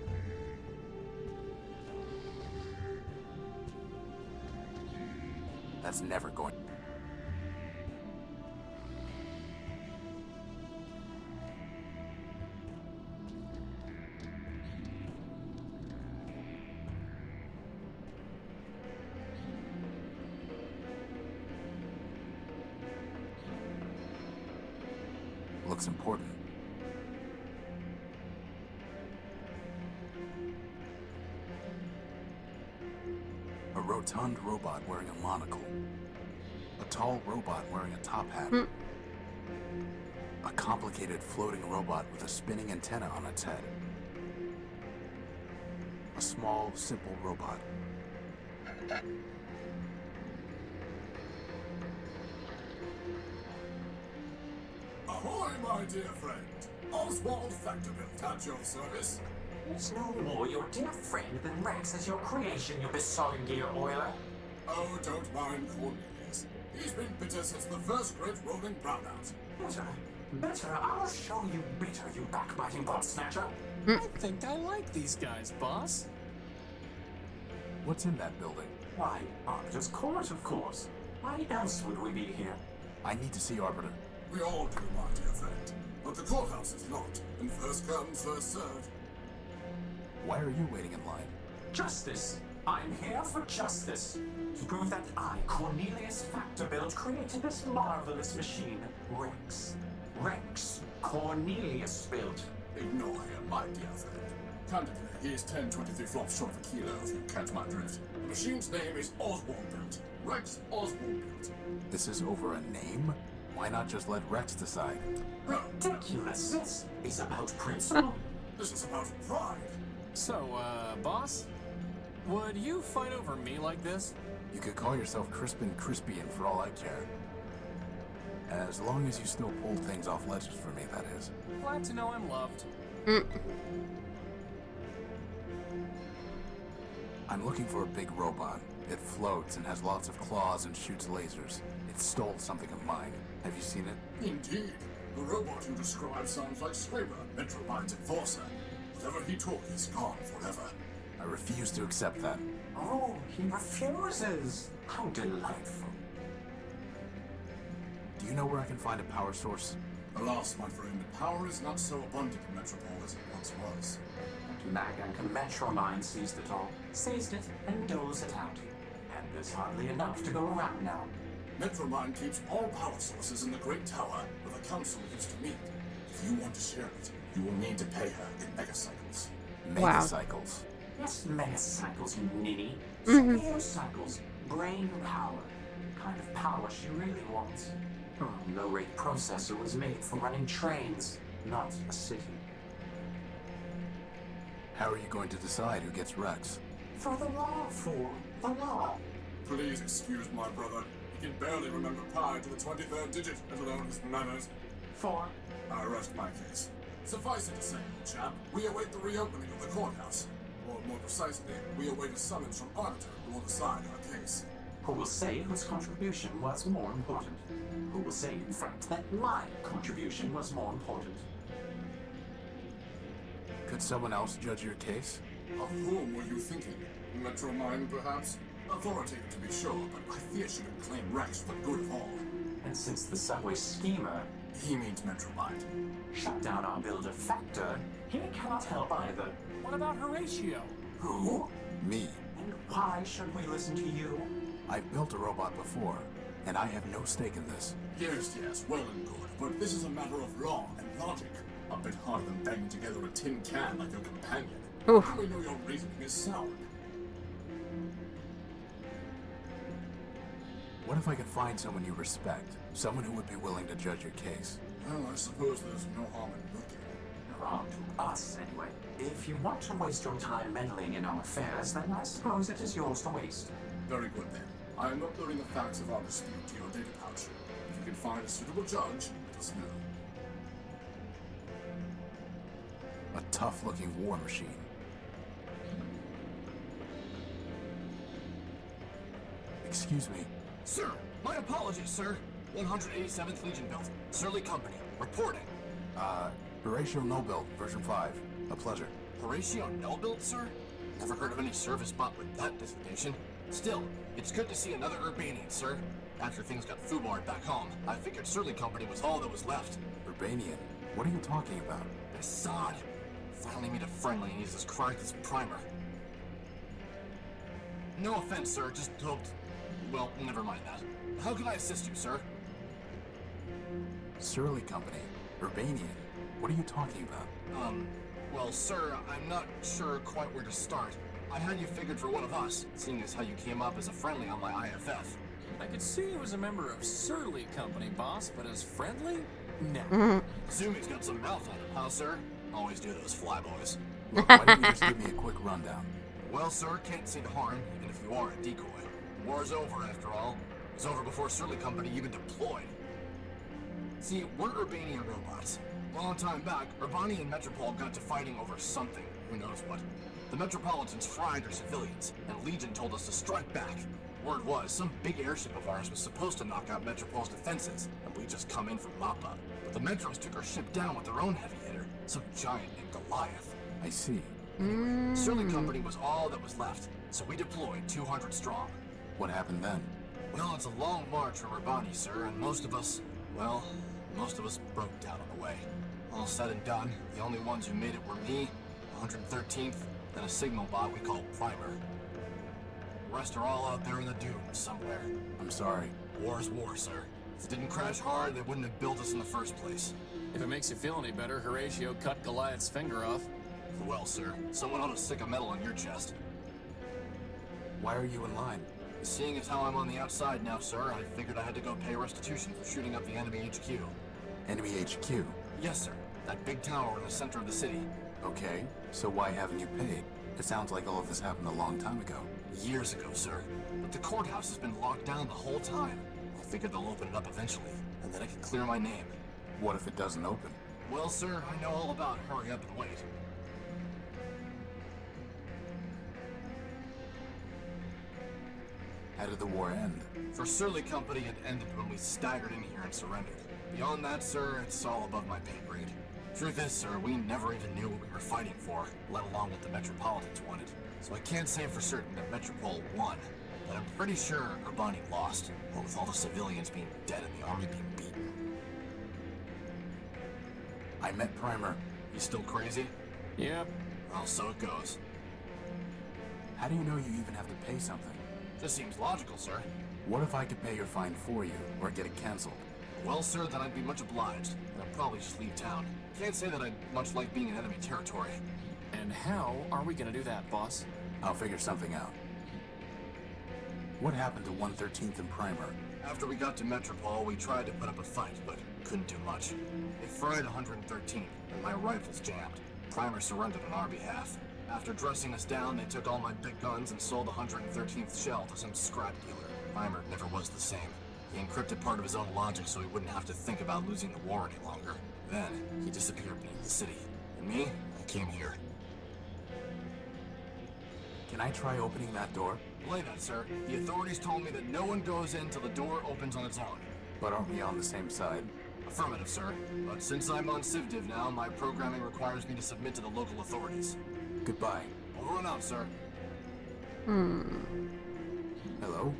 That's never going. Looks important. A rotund robot wearing a monocle. A tall robot wearing a top hat. A complicated floating robot with a spinning antenna on its head. A small, simple robot. Ahoy, my dear friend! Oswald Factorbuilt at your service. There's no more your dear friend than Rex as your creation, you besotted gear oiler. Oh, don't mind Cornelius. He's been bitter since the first great rolling brownout. Bitter? Bitter? I'll show you bitter, you backbiting bot snatcher. I think I like these guys, boss. What's in that building? Why, Arbiter's Court, of course. Why else would we be here? I need to see Arbiter. We all do, my dear friend. But the courthouse is locked, and first come, first served. Why are you waiting in line? Justice. I'm here for justice. To prove that I, Cornelius Factorbuilt, created this marvelous machine, Rex. Rex Cornelius built. Ignore him, my dear friend. Candidly, he is 10-23 flops short of a kilo, if you catch my drift. The machine's name is Oswald Built. Rex Oswald Built. This is over a name? Why not just let Rex decide? Ridiculous. This is about principle. This is about pride. So, boss? Would you fight over me like this? You could call yourself Crispin Crispian for all I care. As long as you still pull things off ledges for me, that is. Glad to know I'm loved. I'm looking for a big robot. It floats and has lots of claws and shoots lasers. It stole something of mine. Have you seen it? Indeed. The robot you describe sounds like Scraper, Metromind's enforcer. Whatever he took, he's gone forever. I refuse to accept that. Oh, he refuses. How delightful. Do you know where I can find a power source? Alas, my friend, power is not so abundant in Metropole as it once was. Magank Metromine seized it all, seized it, and doles it out. And there's hardly enough to go around now. Metromine keeps all power sources in the Great Tower where the Council used to meet. If you want to share it, you will need to pay her in megacycles. Megacycles? Yes, megacycles, you ninny. CPU cycles, brain power. The kind of power she really wants. Her low-rate processor was made for running trains, not a city. How are you going to decide who gets Rex? For the law, fool. The law. Please excuse my brother. He can barely remember pi to the 23rd digit, let alone his manners. For? I rest my case. Suffice it to say, old chap, we await the reopening of the courthouse. Or more precisely, we await a summons from Arbiter who will decide our case. Who will say whose contribution was more important? Who will say, in fact, that my contribution was more important? Could someone else judge your case? Of whom were you thinking? Metromine, perhaps? Authoritative to be sure, but I fear she would claim Rex for the good of all. And since the subway schemer... He means Metromine. Shut down our builder Factor, he cannot help either. What about Horatio? Who? Me. And why should we listen to you? I've built a robot before, and I have no stake in this. Yes, well and good, but this is a matter of law and logic. A bit harder than banging together a tin can like your companion. Oof. We know your reasoning is sound. What if I could find someone you respect? Someone who would be willing to judge your case? Well, I suppose there's no harm in looking. Wrong to us, anyway. If you want to waste your time meddling in our affairs, then I suppose it is yours to waste. Very good, then. I am uploading the facts of our dispute to your data pouch. If you can find a suitable judge, let us know. A tough-looking war machine. Excuse me. Sir, my apologies, sir. 187th Legion built. Surly Company, reporting. Horatio NullBuilt, version 5. A pleasure. Horatio NullBuilt, sir? Never heard of any service bot with that designation. Still, it's good to see another Urbanian, sir. After things got foobarred back home, I figured Surly Company was all that was left. Urbanian? What are you talking about? Assad. Finally made a friendly and uses Kryth's primer. No offense, sir, just hoped... Well, never mind that. How can I assist you, sir? Surly Company. Urbanian. What are you talking about? Well, sir, I'm not sure quite where to start. I had you figured for one of us, seeing as how you came up as a friendly on my IFF. I could see you as a member of Surly Company, boss, but as friendly? No. Assume he's got some mouth on him, huh, sir? Always do those flyboys. Look, why don't you just give me a quick rundown? Well, sir, can't see the harm, even if you are a decoy. War's over, after all. It was over before Surly Company even deployed. See, we're Urbanian robots. A long time back, Urbani and Metropol got to fighting over something. Who knows what. The Metropolitans fried our civilians, and Legion told us to strike back. Word was, some big airship of ours was supposed to knock out Metropol's defenses, and we just come in for mop-up. But the Metros took our ship down with their own heavy hitter, some giant named Goliath. I see. Anyway, Surly Company was all that was left, so we deployed 200 strong. What happened then? Well, it's a long march from Urbani, sir, and most of us broke down on the way. All said and done, the only ones who made it were me, 113th, and a signal bot we call Primer. The rest are all out there in the dunes somewhere. I'm sorry. War's war, sir. If it didn't crash hard, they wouldn't have built us in the first place. If it makes you feel any better, Horatio cut Goliath's finger off. Well, sir, someone ought to stick a medal on your chest. Why are you in line? Seeing as how I'm on the outside now, sir, I figured I had to go pay restitution for shooting up the enemy HQ. Enemy HQ? Yes, sir. That big tower in the center of the city. Okay, so why haven't you paid? It sounds like all of this happened a long time ago. Years ago, sir. But the courthouse has been locked down the whole time. I figured they'll open it up eventually, and then I can clear my name. What if it doesn't open? Well, sir, I know all about hurry up and wait. How did the war end? For Surly Company, it ended when we staggered in here and surrendered. Beyond that, sir, it's all above my pay grade. Truth is, sir, we never even knew what we were fighting for, let alone what the Metropolitans wanted. So I can't say for certain that Metropol won, but I'm pretty sure Urbani lost, what with all the civilians being dead and the army being beaten. I met Primer. You still crazy? Yep. Well, so it goes. How do you know you even have to pay something? This seems logical, sir. What if I could pay your fine for you, or get it canceled? Well, sir, then I'd be much obliged, and I'd probably just leave town. Can't say that I'd much like being in enemy territory. And how are we gonna do that, boss? I'll figure something out. What happened to 113th and Primer? After we got to Metropol, we tried to put up a fight, but couldn't do much. They fried 113th, and my rifles jammed. Primer surrendered on our behalf. After dressing us down, they took all my big guns and sold the 113th shell to some scrap dealer. Primer never was the same. He encrypted part of his own logic so he wouldn't have to think about losing the war any longer. Then, he disappeared beneath the city. And me, I came here. Can I try opening that door? Play that, sir. The authorities told me that no one goes in till the door opens on its own. But aren't we on the same side? Affirmative, sir. But since I'm on CivDiv now, my programming requires me to submit to the local authorities. Goodbye. Over and out, sir. Hello?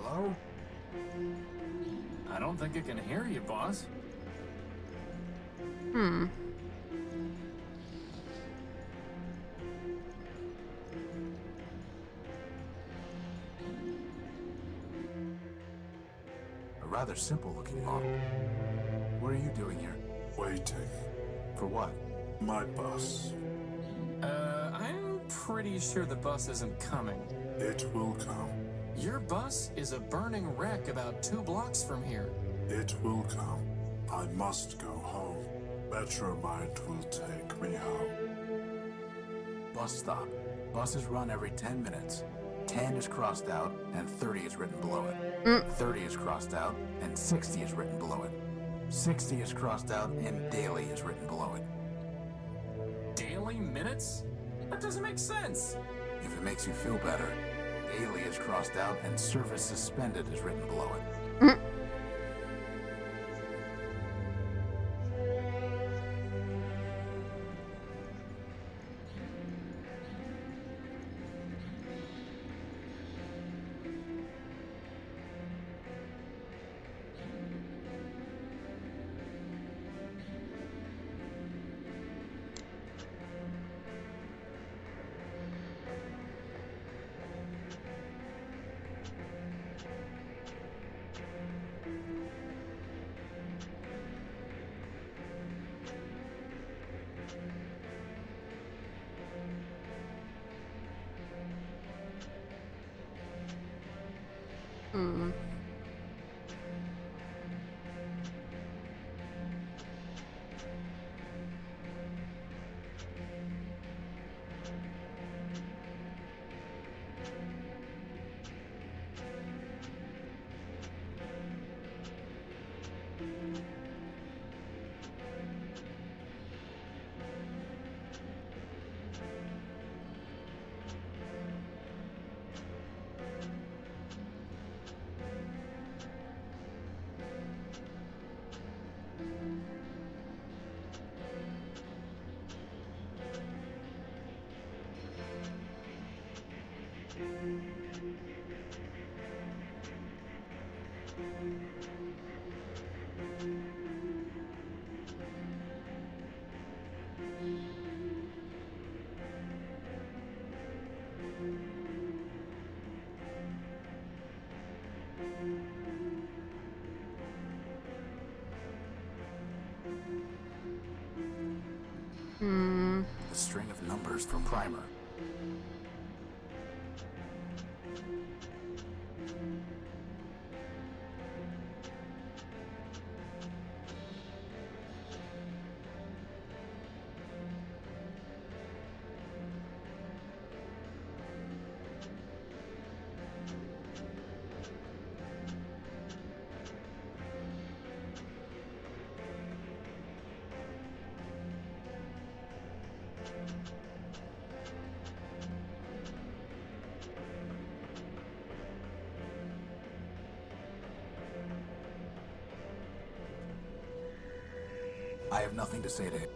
Hello? I don't think it can hear you, boss. A rather simple-looking model. What are you doing here? Waiting. For what? My bus. I'm pretty sure the bus isn't coming. It will come. Your bus is a burning wreck about 2 blocks from here. It will come. I must go home. Metromind will take me home. Bus stop. Buses run every 10 minutes. 10 is crossed out, and 30 is written below it. 30 is crossed out, and 60 is written below it. 60 is crossed out, and daily is written below it. Daily minutes? That doesn't make sense. If it makes you feel better, daily is crossed out, and service suspended is written below it. The string of numbers from Primer. I have nothing to say to him.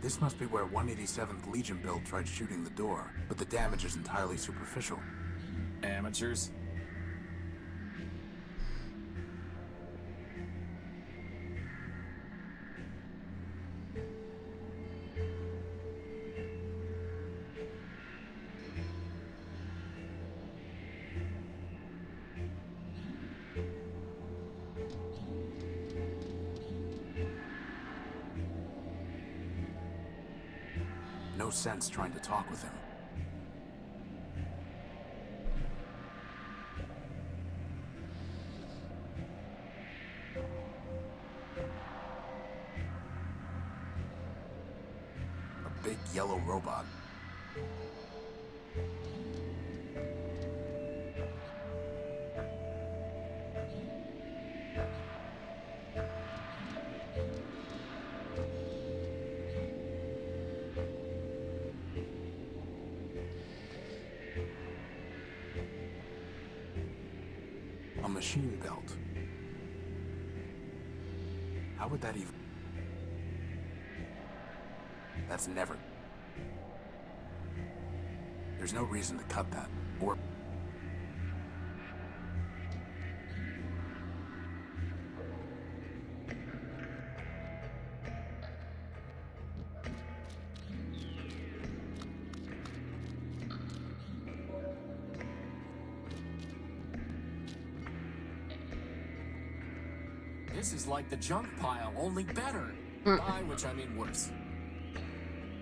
This must be where 187th Legion build tried shooting the door, but the damage is entirely superficial. Amateurs? No sense trying to talk with him. A big yellow robot. A machine belt. How would that even... That's never... There's no reason to cut that, or... This is like the junk pile, only better. By which I mean worse.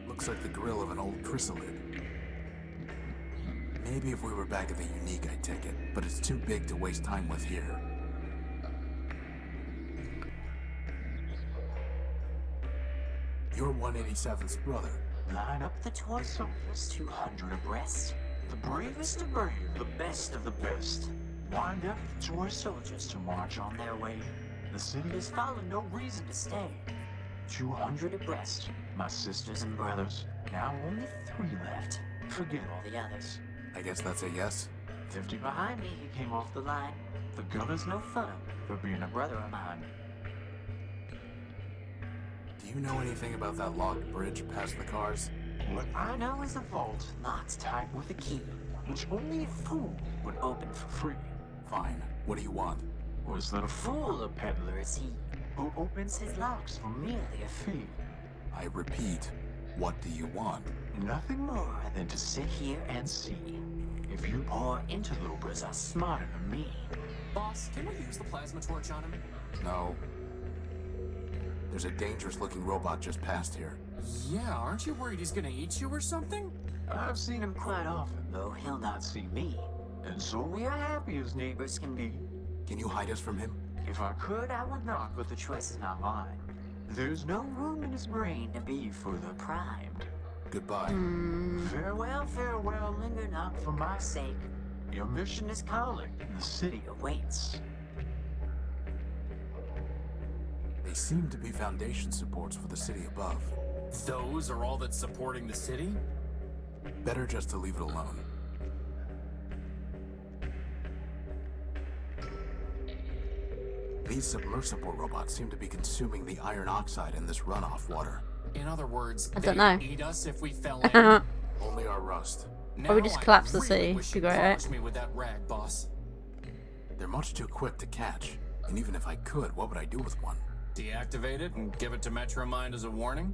Looks like the grill of an old chrysalid. Maybe if we were back at the Unique, I'd take it, but it's too big to waste time with here. You're 187's brother. Line up the toy soldiers, 200 abreast. The bravest of brave, the best of the best. Wind up the toy soldiers to march on their way. The city has found no reason to stay. 200 abreast, my sisters and brothers. Now only 3 left. Forget all the others. I guess that's a yes. 50 behind me, he came off the line. The gunner's no fun for being a brother of mine. Do you know anything about that locked bridge past the cars? What I know is a vault locked tight with a key, which only a fool would open for free. Fine. What do you want? Was that a fool a peddler is he, who opens his locks for merely a fee? I repeat, what do you want? Nothing more than to sit here and see if you poor interlopers are smarter than me. Boss, can we use the plasma torch on him? No. There's a dangerous-looking robot just past here. Yeah, aren't you worried he's gonna eat you or something? I've seen him quite often, though he'll not see me. And so we are happy as neighbors can be. Can you hide us from him? If I could, I would not, but the choice is not mine. There's no room in his brain to be further primed. Goodbye. Farewell, farewell, linger not for my sake. Your mission is calling, and the city awaits. They seem to be foundation supports for the city above. Those are all that's supporting the city? Better just to leave it alone. These submersible robots seem to be consuming the iron oxide in this runoff water. In other words, I don't know. eat us if we fell in. Only our rust. Or we just collapse the city. Wish You you'd go right. crush me with that rag, boss. They're much too quick to catch. And even if I could, what would I do with one? Deactivate it and give it to Metromind as a warning?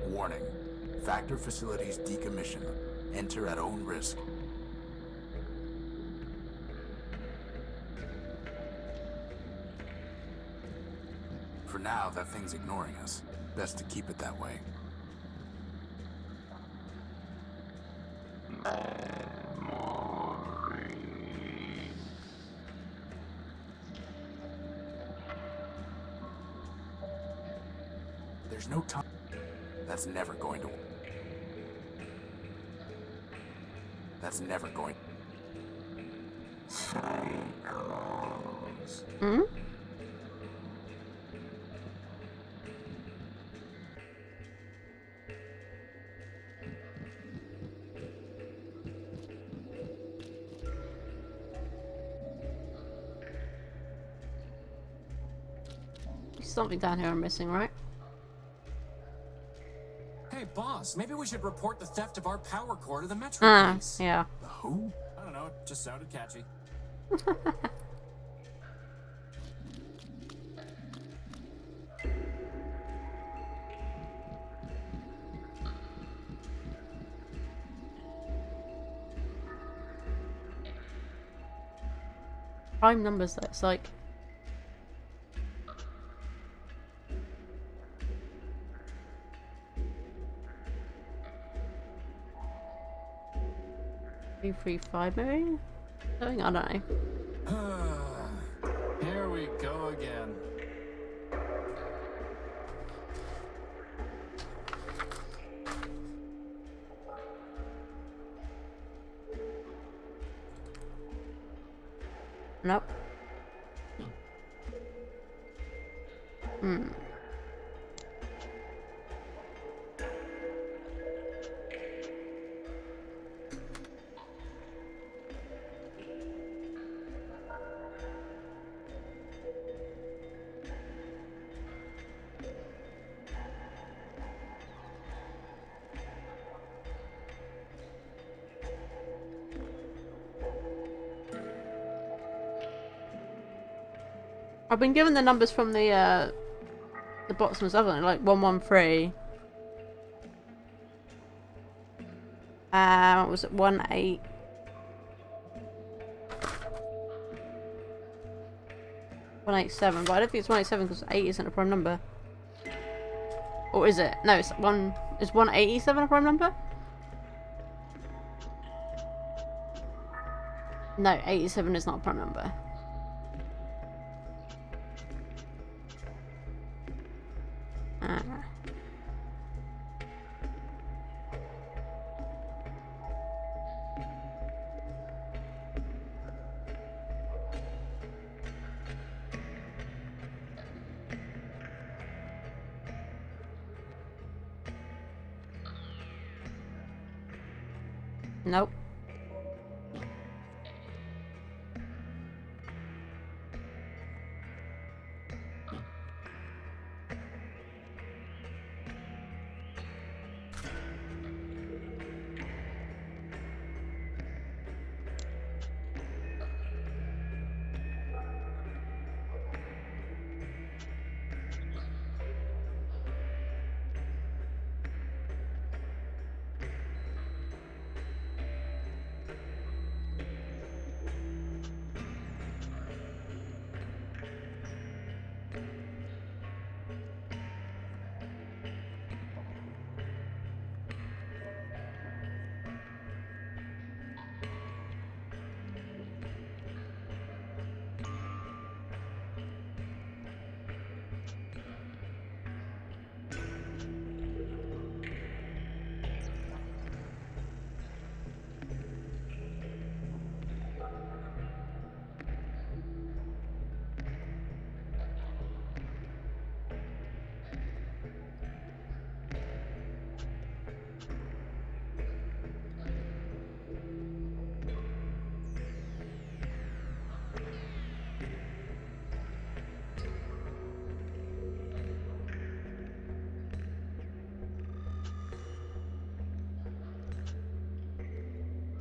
Warning. Factor facilities decommission. Enter at own risk. For now, that thing's ignoring us. Best to keep it that way. There's no time. That's never going to. That's never going. Hmm? Something down here I'm missing, right? Hey, boss, maybe we should report the theft of our power core to the Metro Police. Yeah. The who? I don't know, it just sounded catchy. Prime numbers, though. It's like... Three, 5, maybe? Something, I don't know. Here we go again. Nope. Hmm. I've been given the numbers from the botsmans, haven't I? Like 113. What was it? 18. 187, but I don't think it's 187 because 8 isn't a prime number. Or is it? No, it's 187 a prime number? No, 87 is not a prime number. Nope.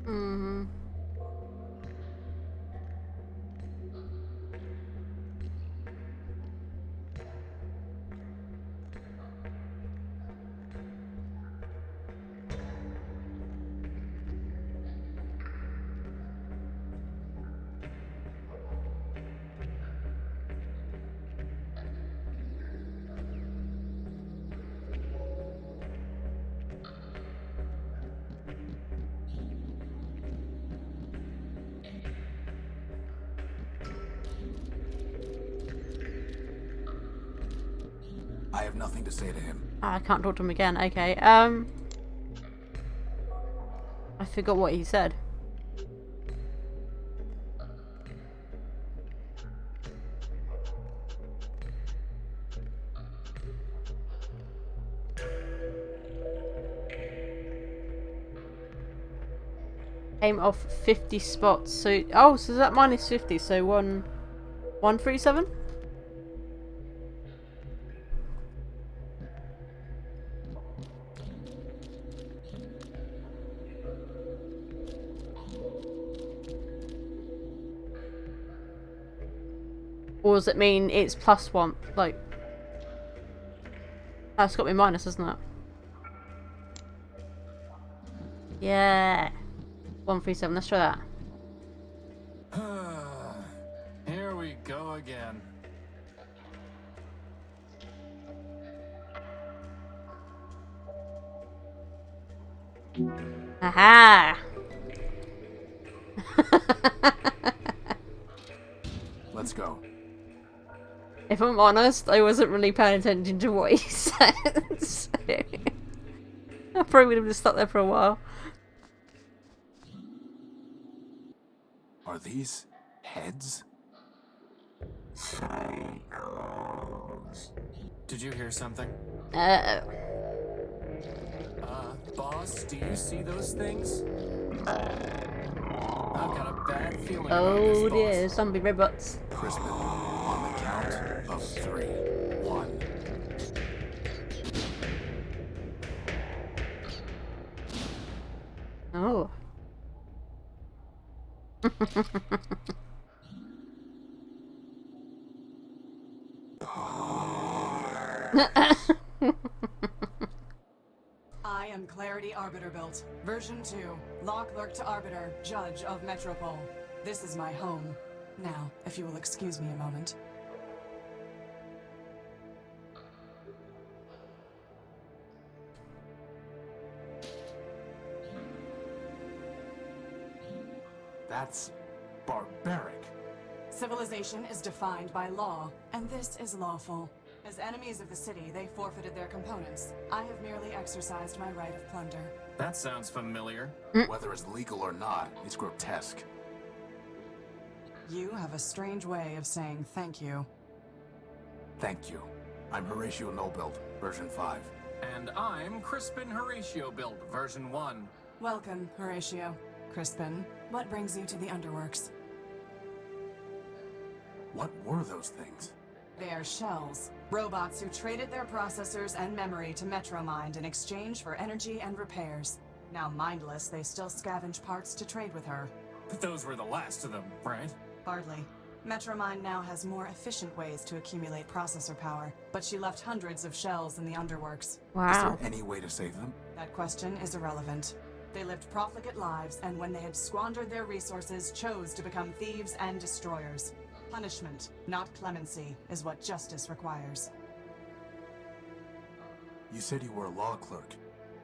Mm-hmm. I have nothing to say to him. I can't talk to him again. Okay. I forgot what he said. Aim off 50 spots. So so that minus 50. So 137. Or does it mean it's +1? Like, that's got me minus, isn't it? Yeah. 137. Let's try that. Here we go again. Aha! Let's go. If I'm honest, I wasn't really paying attention to what he said. So I probably would have just stuck there for a while. Are these heads? Did you hear something? Boss, do you see those things? I've got a bad feeling about this, Oh boss. dear, zombie robots. Crispin, on the count of 3. 1. Oh. I am Clarity Arbiter Built, version 2, Law Clerk to Arbiter, Judge of Metropole. This is my home. Now, if you will excuse me a moment. That's barbaric. Civilization is defined by law, and this is lawful. As enemies of the city, they forfeited their components. I have merely exercised my right of plunder. That sounds familiar. Whether it's legal or not, it's grotesque. You have a strange way of saying thank you. Thank you. I'm Horatio NullBuilt, version 5. And I'm Crispin Horatio Built, version 1. Welcome, Horatio. Crispin, what brings you to the Underworks? What were those things? They are shells. Robots who traded their processors and memory to Metromind in exchange for energy and repairs. Now mindless, they still scavenge parts to trade with her. But those were the last of them, right? Hardly. Metromind now has more efficient ways to accumulate processor power, but she left hundreds of shells in the Underworks. Wow. Is there any way to save them? That question is irrelevant. They lived profligate lives, and when they had squandered their resources, chose to become thieves and destroyers. Punishment, not clemency, is what justice requires. You said you were a law clerk.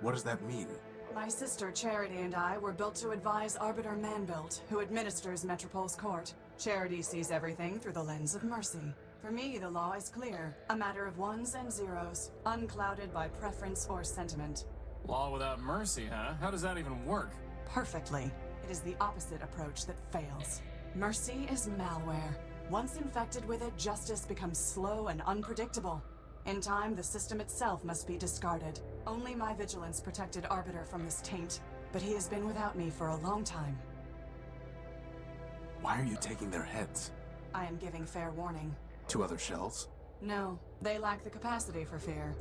What does that mean? My sister Charity and I were built to advise Arbiter NullBuilt, who administers Metropole's court. Charity sees everything through the lens of mercy. For me, the law is clear, a matter of ones and zeros, unclouded by preference or sentiment. Law without mercy, huh? How does that even work? Perfectly. It is the opposite approach that fails. Mercy is malware. Once infected with it, justice becomes slow and unpredictable. In time, the system itself must be discarded. Only my vigilance protected Arbiter from this taint, but he has been without me for a long time. Why are you taking their heads? I am giving fair warning. To other shells? No, they lack the capacity for fear.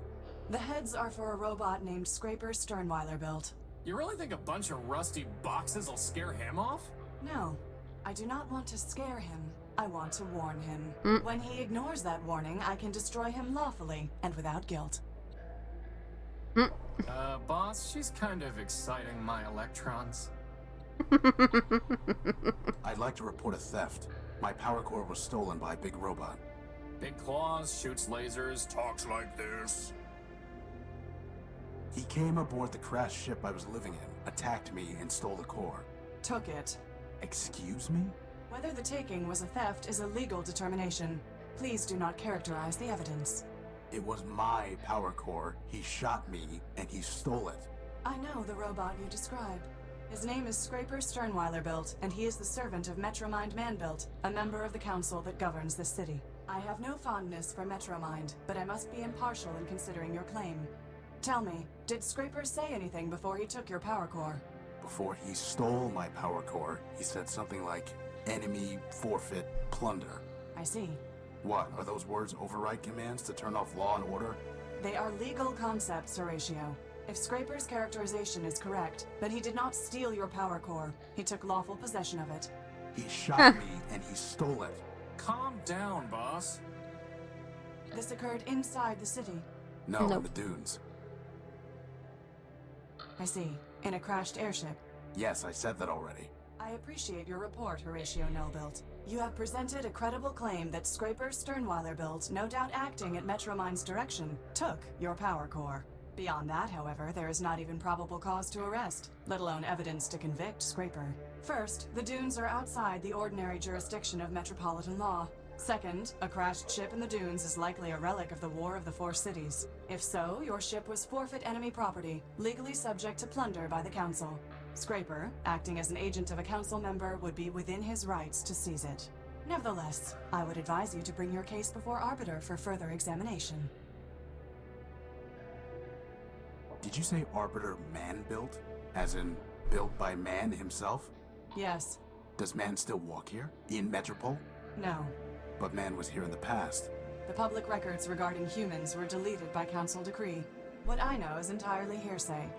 The heads are for a robot named Scraper Sternweiler Built. You really think a bunch of rusty boxes will scare him off? No, I do not want to scare him. I want to warn him. When he ignores that warning, I can destroy him lawfully and without guilt. Boss, she's kind of exciting my electrons. I'd like to report a theft. My power core was stolen by a big robot. Big claws, shoots lasers, talks like this. He came aboard the crashed ship I was living in, attacked me, and stole the core. Took it. Excuse me? Whether the taking was a theft is a legal determination. Please do not characterize the evidence. It was my power core. He shot me, and he stole it. I know the robot you describe. His name is Scraper Sternweiler Built, and he is the servant of Metromind Manbuilt, a member of the council that governs this city. I have no fondness for Metromind, but I must be impartial in considering your claim. Tell me, did Scraper say anything before he took your power core? Before he stole my power core, he said something like, enemy, forfeit, plunder. I see. What, are those words override commands to turn off law and order? They are legal concepts, Horatio. If Scraper's characterization is correct, then he did not steal your power core. He took lawful possession of it. He shot me, and he stole it. Calm down, boss. This occurred inside the city. No, in the dunes. I see. In a crashed airship. Yes, I said that already. I appreciate your report, Horatio NullBuilt. You have presented a credible claim that Scraper Sternweiler Built, no doubt acting at Metromind's direction, took your power core. Beyond that, however, there is not even probable cause to arrest, let alone evidence to convict Scraper. First, the dunes are outside the ordinary jurisdiction of metropolitan law. Second, a crashed ship in the dunes is likely a relic of the War of the Four Cities. If so, your ship was forfeit enemy property, legally subject to plunder by the Council. Scraper, acting as an agent of a council member, would be within his rights to seize it. Nevertheless, I would advise you to bring your case before Arbiter for further examination. Did you say Arbiter man-built? As in, built by man himself? Yes. Does man still walk here? In Metropole? No. But man was here in the past. The public records regarding humans were deleted by council decree. What I know is entirely hearsay.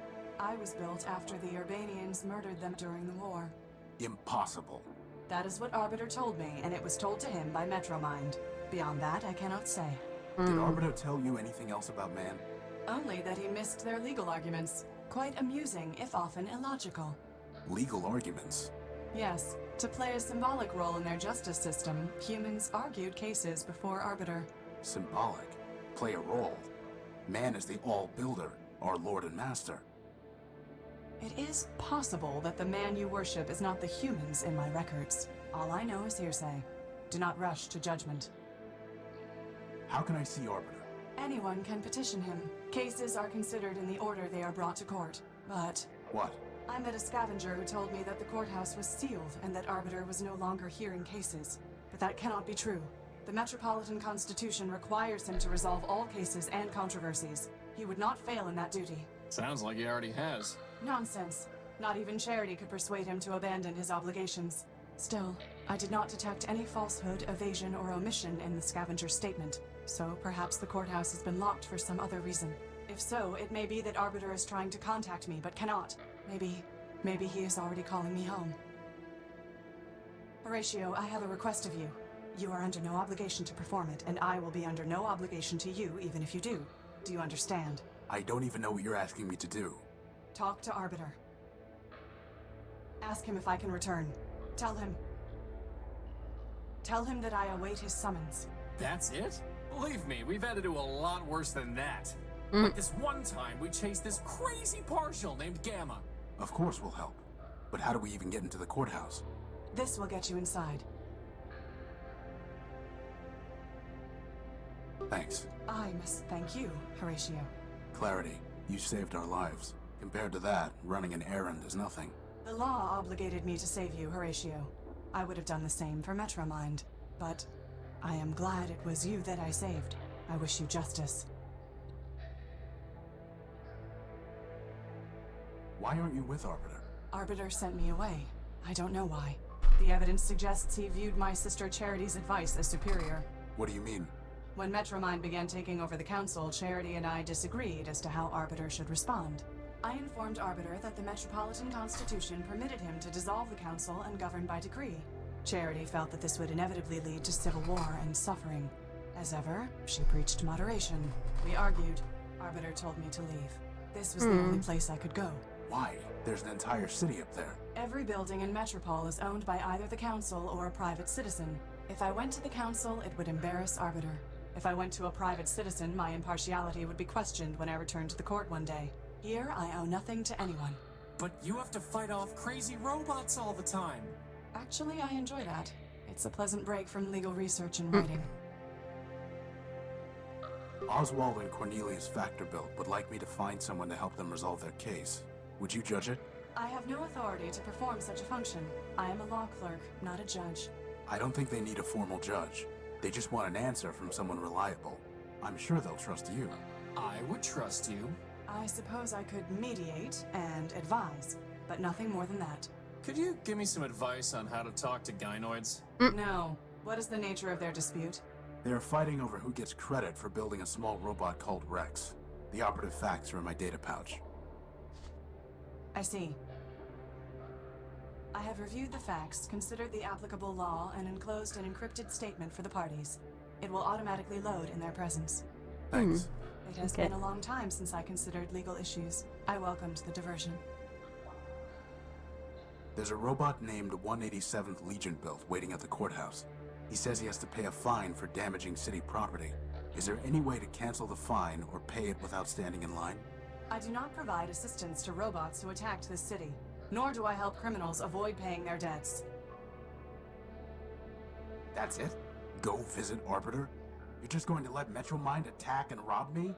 I was built after the Urbanians murdered them during the war. Impossible. That is what Arbiter told me, and it was told to him by Metromind. Beyond that, I cannot say. Did Arbiter tell you anything else about Man? Only that he missed their legal arguments. Quite amusing, if often illogical. Legal arguments? Yes. To play a symbolic role in their justice system, humans argued cases before Arbiter. Symbolic? Play a role? Man is the All-Builder, our Lord and Master. It is possible that the man you worship is not the humans in my records. All I know is hearsay. Do not rush to judgment. How can I see Arbiter? Anyone can petition him. Cases are considered in the order they are brought to court. But... What? I met a scavenger who told me that the courthouse was sealed and that Arbiter was no longer hearing cases. But that cannot be true. The Metropolitan Constitution requires him to resolve all cases and controversies. He would not fail in that duty. Sounds like he already has. Nonsense. Not even Charity could persuade him to abandon his obligations. Still, I did not detect any falsehood, evasion, or omission in the scavenger's statement. So perhaps the courthouse has been locked for some other reason. If so, it may be that Arbiter is trying to contact me, but cannot. Maybe he is already calling me home. Horatio, I have a request of you. You are under no obligation to perform it, and I will be under no obligation to you, even if you do. Do you understand? I don't even know what you're asking me to do. Talk to Arbiter. Ask him if I can return. Tell him that I await his summons. That's it? Believe me, we've had to do a lot worse than that. Like this one time we chased this crazy partial named Gamma. Of course we'll help. But how do we even get into the courthouse? This will get you inside. Thanks. I must thank you, Horatio. Clarity, you saved our lives. Compared to that, running an errand is nothing. The law obligated me to save you, Horatio. I would have done the same for Metromind, but I am glad it was you that I saved. I wish you justice. Why aren't you with Arbiter? Arbiter sent me away. I don't know why. The evidence suggests he viewed my sister Charity's advice as superior. What do you mean? When Metromind began taking over the council, Charity and I disagreed as to how Arbiter should respond. I informed Arbiter that the Metropolitan Constitution permitted him to dissolve the council and govern by decree. Charity felt that this would inevitably lead to civil war and suffering. As ever, she preached moderation. We argued. Arbiter told me to leave. This was the only place I could go. Why? There's an entire city up there. Every building in Metropole is owned by either the council or a private citizen. If I went to the council, it would embarrass Arbiter. If I went to a private citizen, my impartiality would be questioned when I returned to the court one day. Here, I owe nothing to anyone. But you have to fight off crazy robots all the time. Actually, I enjoy that. It's a pleasant break from legal research and writing. Oswald and Cornelius Factorbuilt would like me to find someone to help them resolve their case. Would you judge it? I have no authority to perform such a function. I am a law clerk, not a judge. I don't think they need a formal judge. They just want an answer from someone reliable. I'm sure they'll trust you. I would trust you. I suppose I could mediate and advise, but nothing more than that. Could you give me some advice on how to talk to gynoids? No. What is the nature of their dispute? They're fighting over who gets credit for building a small robot called Rex. The operative facts are in my data pouch. I see. I have reviewed the facts, considered the applicable law, and enclosed an encrypted statement for the parties. It will automatically load in their presence. Thanks. It has been a long time since I considered legal issues. I welcomed the diversion. There's a robot named 187th Legion built waiting at the courthouse. He says he has to pay a fine for damaging city property. Is there any way to cancel the fine or pay it without standing in line? I do not provide assistance to robots who attacked this city, nor do I help criminals avoid paying their debts. That's it? Go visit Arbiter? You're just going to let Metromind attack and rob me?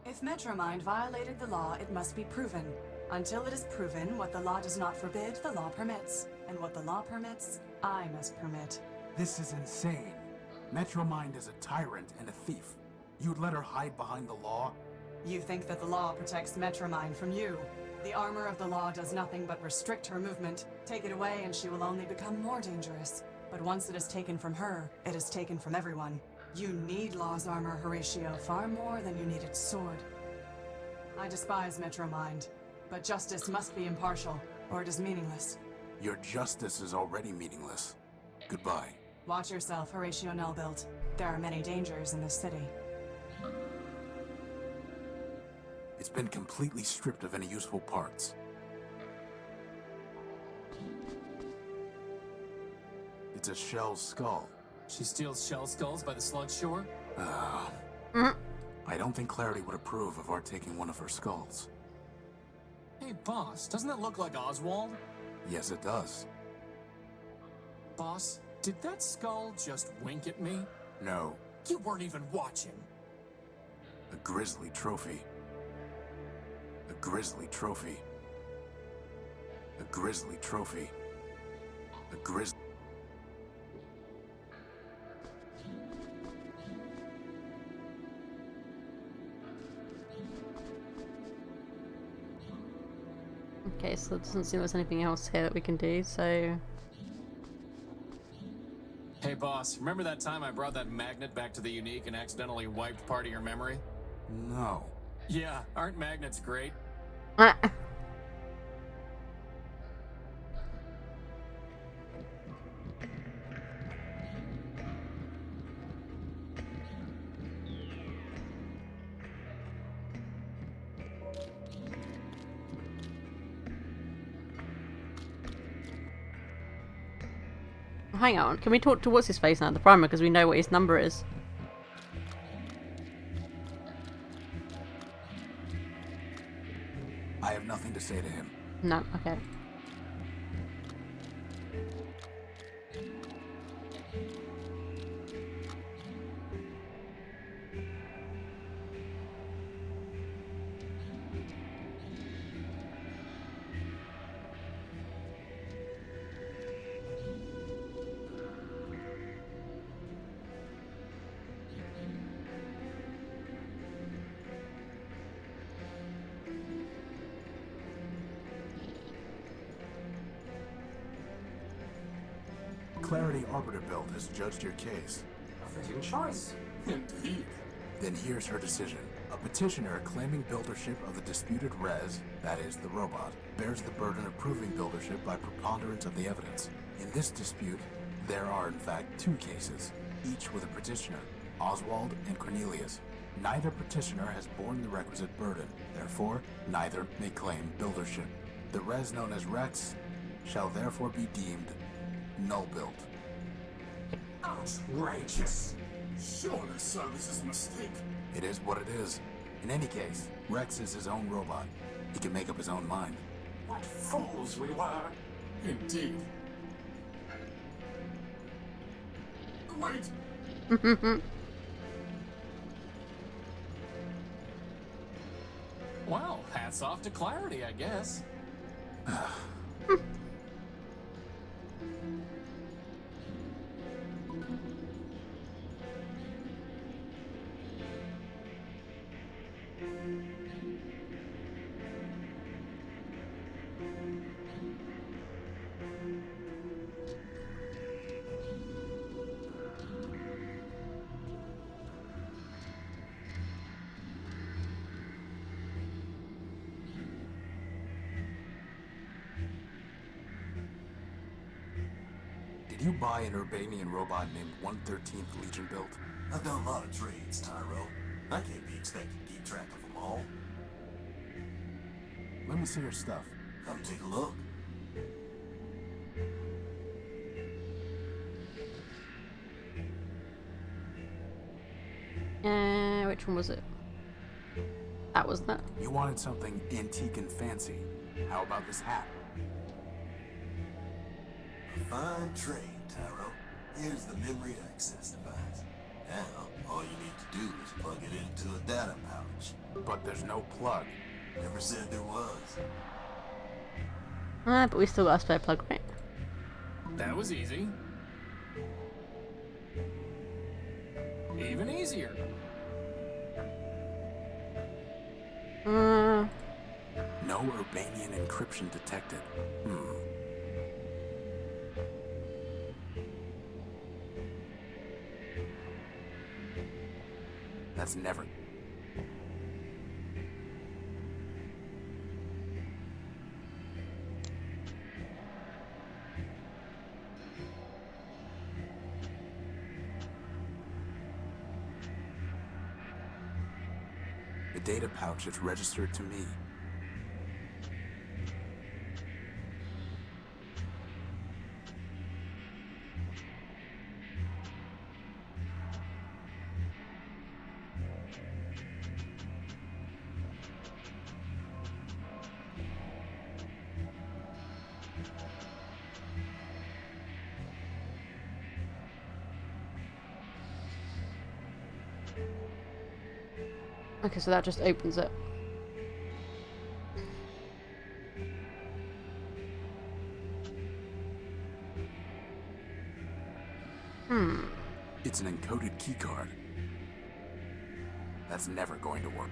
If Metromind violated the law, it must be proven. Until it is proven, what the law does not forbid, the law permits. And what the law permits, I must permit. This is insane. Metromind is a tyrant and a thief. You'd let her hide behind the law? You think that the law protects Metromind from you. The armor of the law does nothing but restrict her movement. Take it away and she will only become more dangerous. But once it is taken from her, it is taken from everyone. You need law's armor, Horatio, far more than you need its sword. I despise Metromind, but justice must be impartial, or it is meaningless. Your justice is already meaningless. Goodbye. Watch yourself, Horatio NullBuilt. There are many dangers in this city. It's been completely stripped of any useful parts. It's a shell skull. She steals shell skulls by the sludge shore? I don't think Clarity would approve of our taking one of her skulls. Hey, boss, doesn't that look like Oswald? Yes, it does. Boss, did that skull just wink at me? No. You weren't even watching. A grisly trophy. A grisly trophy. A grisly trophy. A grisly... Okay, so it doesn't seem there's anything else here that we can do, so... Hey boss, remember that time I brought that magnet back to the Unique and accidentally wiped part of your memory? No. Yeah, aren't magnets great? Hang on, can we talk to what's his face now, the primer, because we know what his number is. I have nothing to say to him. No, okay. Clarity Arbiter Built has judged your case. A fitting choice. Indeed. Then here's her decision. A petitioner claiming buildership of the disputed res, that is, the robot, bears the burden of proving buildership by preponderance of the evidence. In this dispute, there are in fact two cases, each with a petitioner, Oswald and Cornelius. Neither petitioner has borne the requisite burden, therefore, neither may claim buildership. The res known as Rex shall therefore be deemed NullBuilt. Outrageous. Surely, sir, this is a mistake. It is what it is. In any case, Rex is his own robot. He can make up his own mind. What fools we were. Indeed. Wait. Well, hats off to Clarity, I guess. Did you buy an Urbanian robot named 113th Legion Built? I've done a lot of trades, Tyro. I can't be expected to keep track of them all. Let me see your stuff. Come take a look. Which one was it? That wasn't it. You wanted something antique and fancy. How about this hat? A fine trade, Tyro. Here's the memory access device. Now, all you need to do is plug it into a data pouch. But there's no plug. Never said there was. But we still got a spare plug, right? That was easy. Even easier. No Urbanian encryption detected. That's never... It data pouch is registered to me. Okay, so that just opens it. It's an encoded keycard. That's never going to work.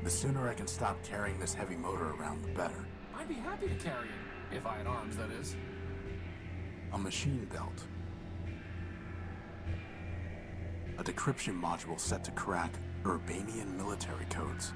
The sooner I can stop carrying this heavy motor around, the better. I'd be happy to carry it, if I had arms, that is. A machine belt. A decryption module set to crack Urbanian military codes.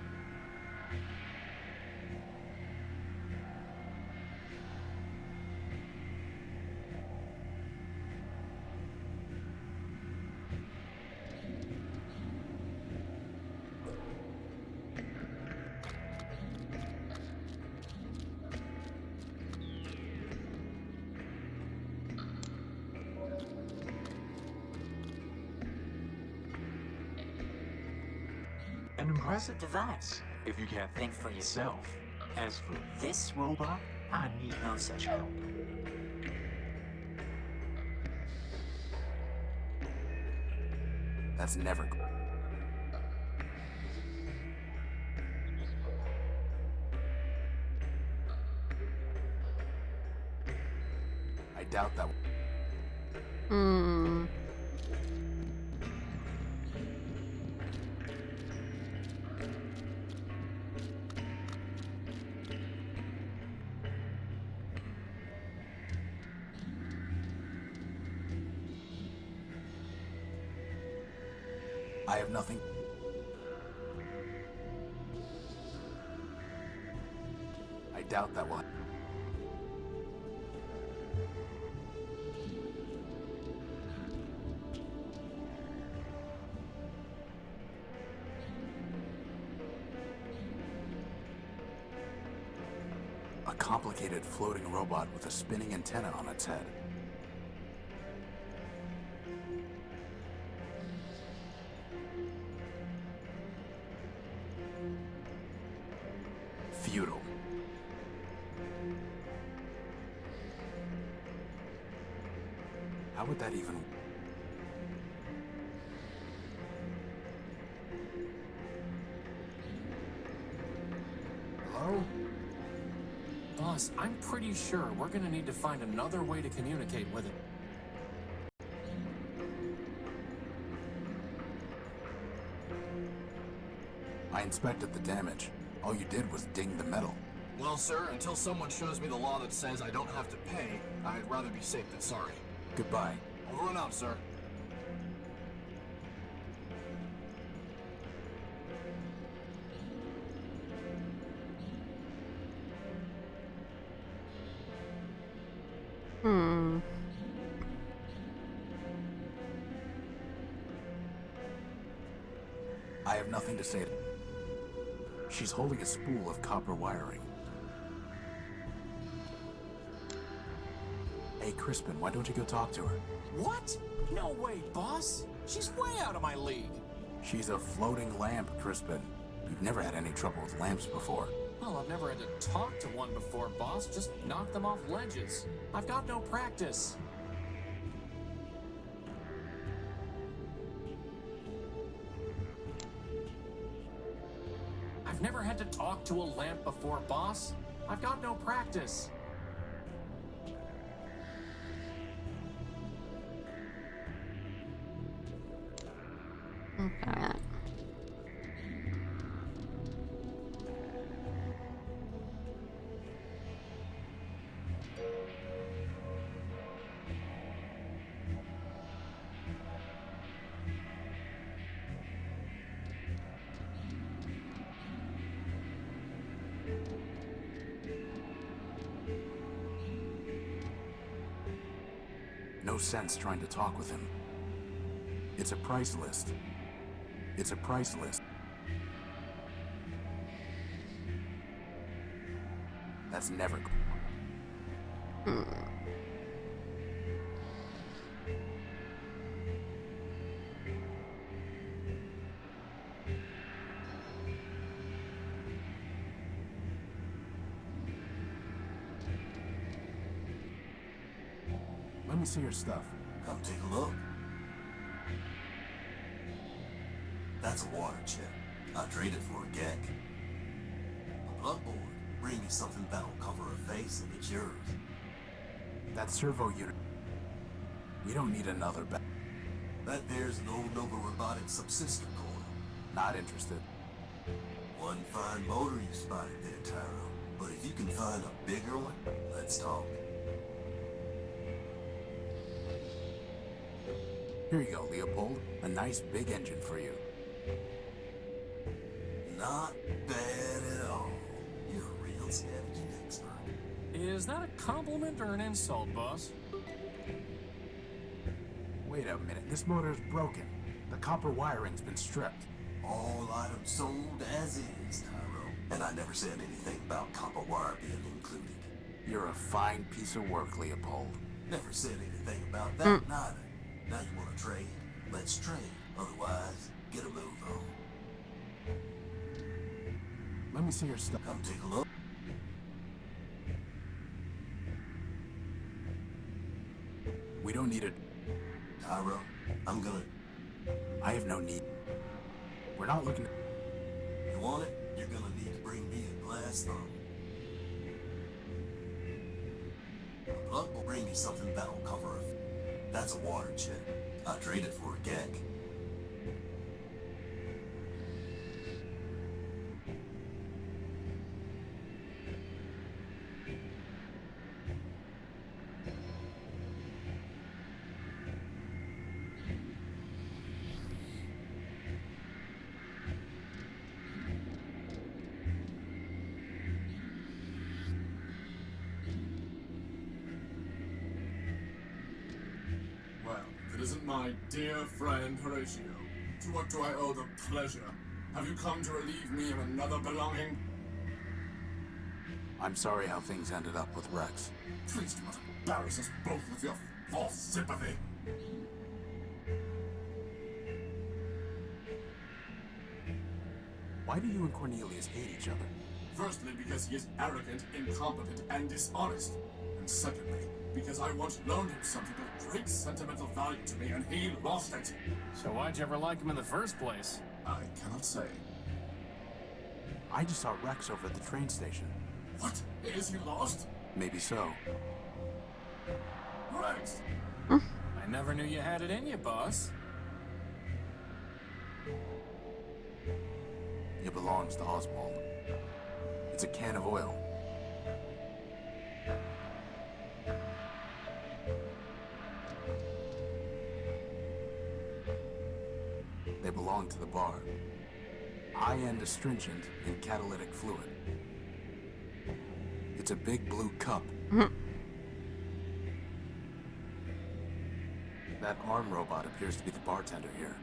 An impressive device, if you can't think for yourself. As for this robot, I need no such help. That's never. I doubt that. I have nothing. I doubt that will. A complicated floating robot with a spinning antenna on its head. Futile. How would that even... Hello? Boss, I'm pretty sure we're gonna need to find another way to communicate with it. I inspected the damage. All you did was ding the metal. Well, sir, until someone shows me the law that says I don't have to pay, I'd rather be safe than sorry. Goodbye. Over and out, sir. I have nothing to say to... She's holding a spool of copper wiring. Hey, Crispin, why don't you go talk to her? What? No way, boss! She's way out of my league! She's a floating lamp, Crispin. You've never had any trouble with lamps before. Well, I've never had to talk to one before, boss. Just knock them off ledges. I've got no practice. I've never had to talk to a lamp before, boss. I've got no practice. Okay. No sense trying to talk with him. It's a price list. It's a price list. That's never. Let me see your stuff. Come take a look. That's a water chip. I traded for a gek. A plug board. Bring me something that'll cover her face and it's yours. That servo unit. We don't need another ba- That there's an old Nova robotic subsystem coil. Not interested. One fine motor you spotted there, Tyro. But if you can find a bigger one, let's talk. Here you go, Leopold. A nice big engine for you. Not bad at all. You're a real scavenging expert. Is that a compliment or an insult, boss? Wait a minute, this motor's broken. The copper wiring's been stripped. All items sold as is, Tyro. And I never said anything about copper wire being included. You're a fine piece of work, Leopold. Never said anything about that neither. Now you want to trade? Let's trade. Otherwise, get a move on. Let me see your stuff. Come take a look. We don't need it. Tyro, I'm gonna... I have no need. We're not looking... You want it? You're gonna need to bring me a glass thumb. A plug will bring me something that'll cover her. That's a water chip. I traded for a gek. Well, if it isn't my dear friend Horatio, to what do I owe the pleasure? Have you come to relieve me of another belonging? I'm sorry how things ended up with Rex. Please do not embarrass us both with your false sympathy. Why do you and Cornelius hate each other? Firstly, because he is arrogant, incompetent, and dishonest. And secondly, because I once loaned him something of great sentimental value to me and he lost it. So why'd you ever like him in the first place? I cannot say. I just saw Rex over at the train station. What? Is he lost? Maybe so. Rex! I never knew you had it in you, boss. It belongs to Oswald. It's a can of oil. They belong to the bar. High-end astringent in catalytic fluid. It's a big blue cup. That arm robot appears to be the bartender here.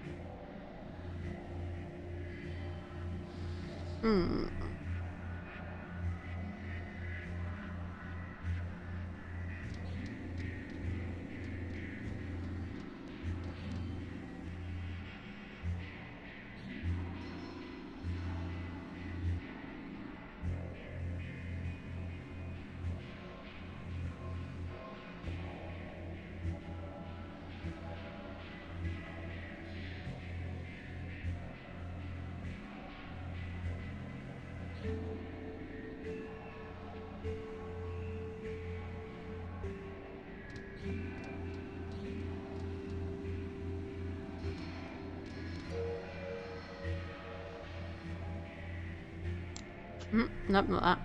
Nope, not that.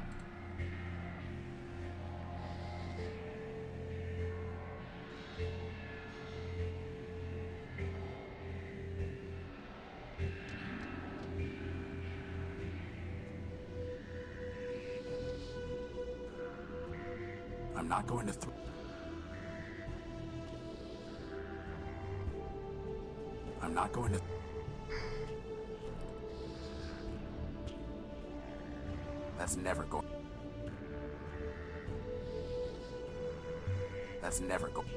I'm not going to I'm I'm not going to... That's never going... That's never going...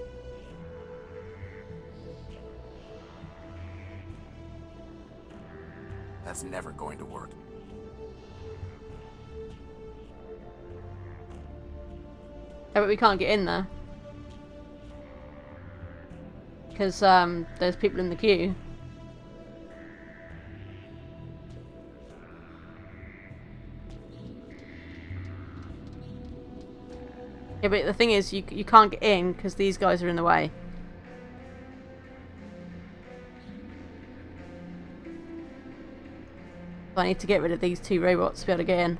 That's never going to work. Yeah, but we can't get in there. Because there's people in the queue. Yeah, but the thing is, you can't get in because these guys are in the way. So I need to get rid of these two robots to be able to get in.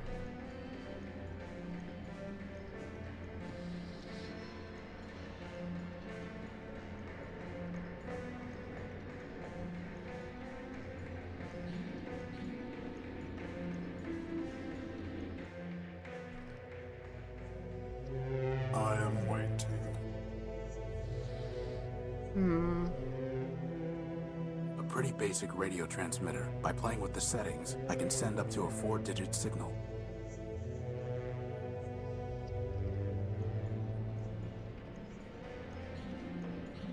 I am waiting. A pretty basic radio transmitter. By playing with the settings, I can send up to a 4-digit signal.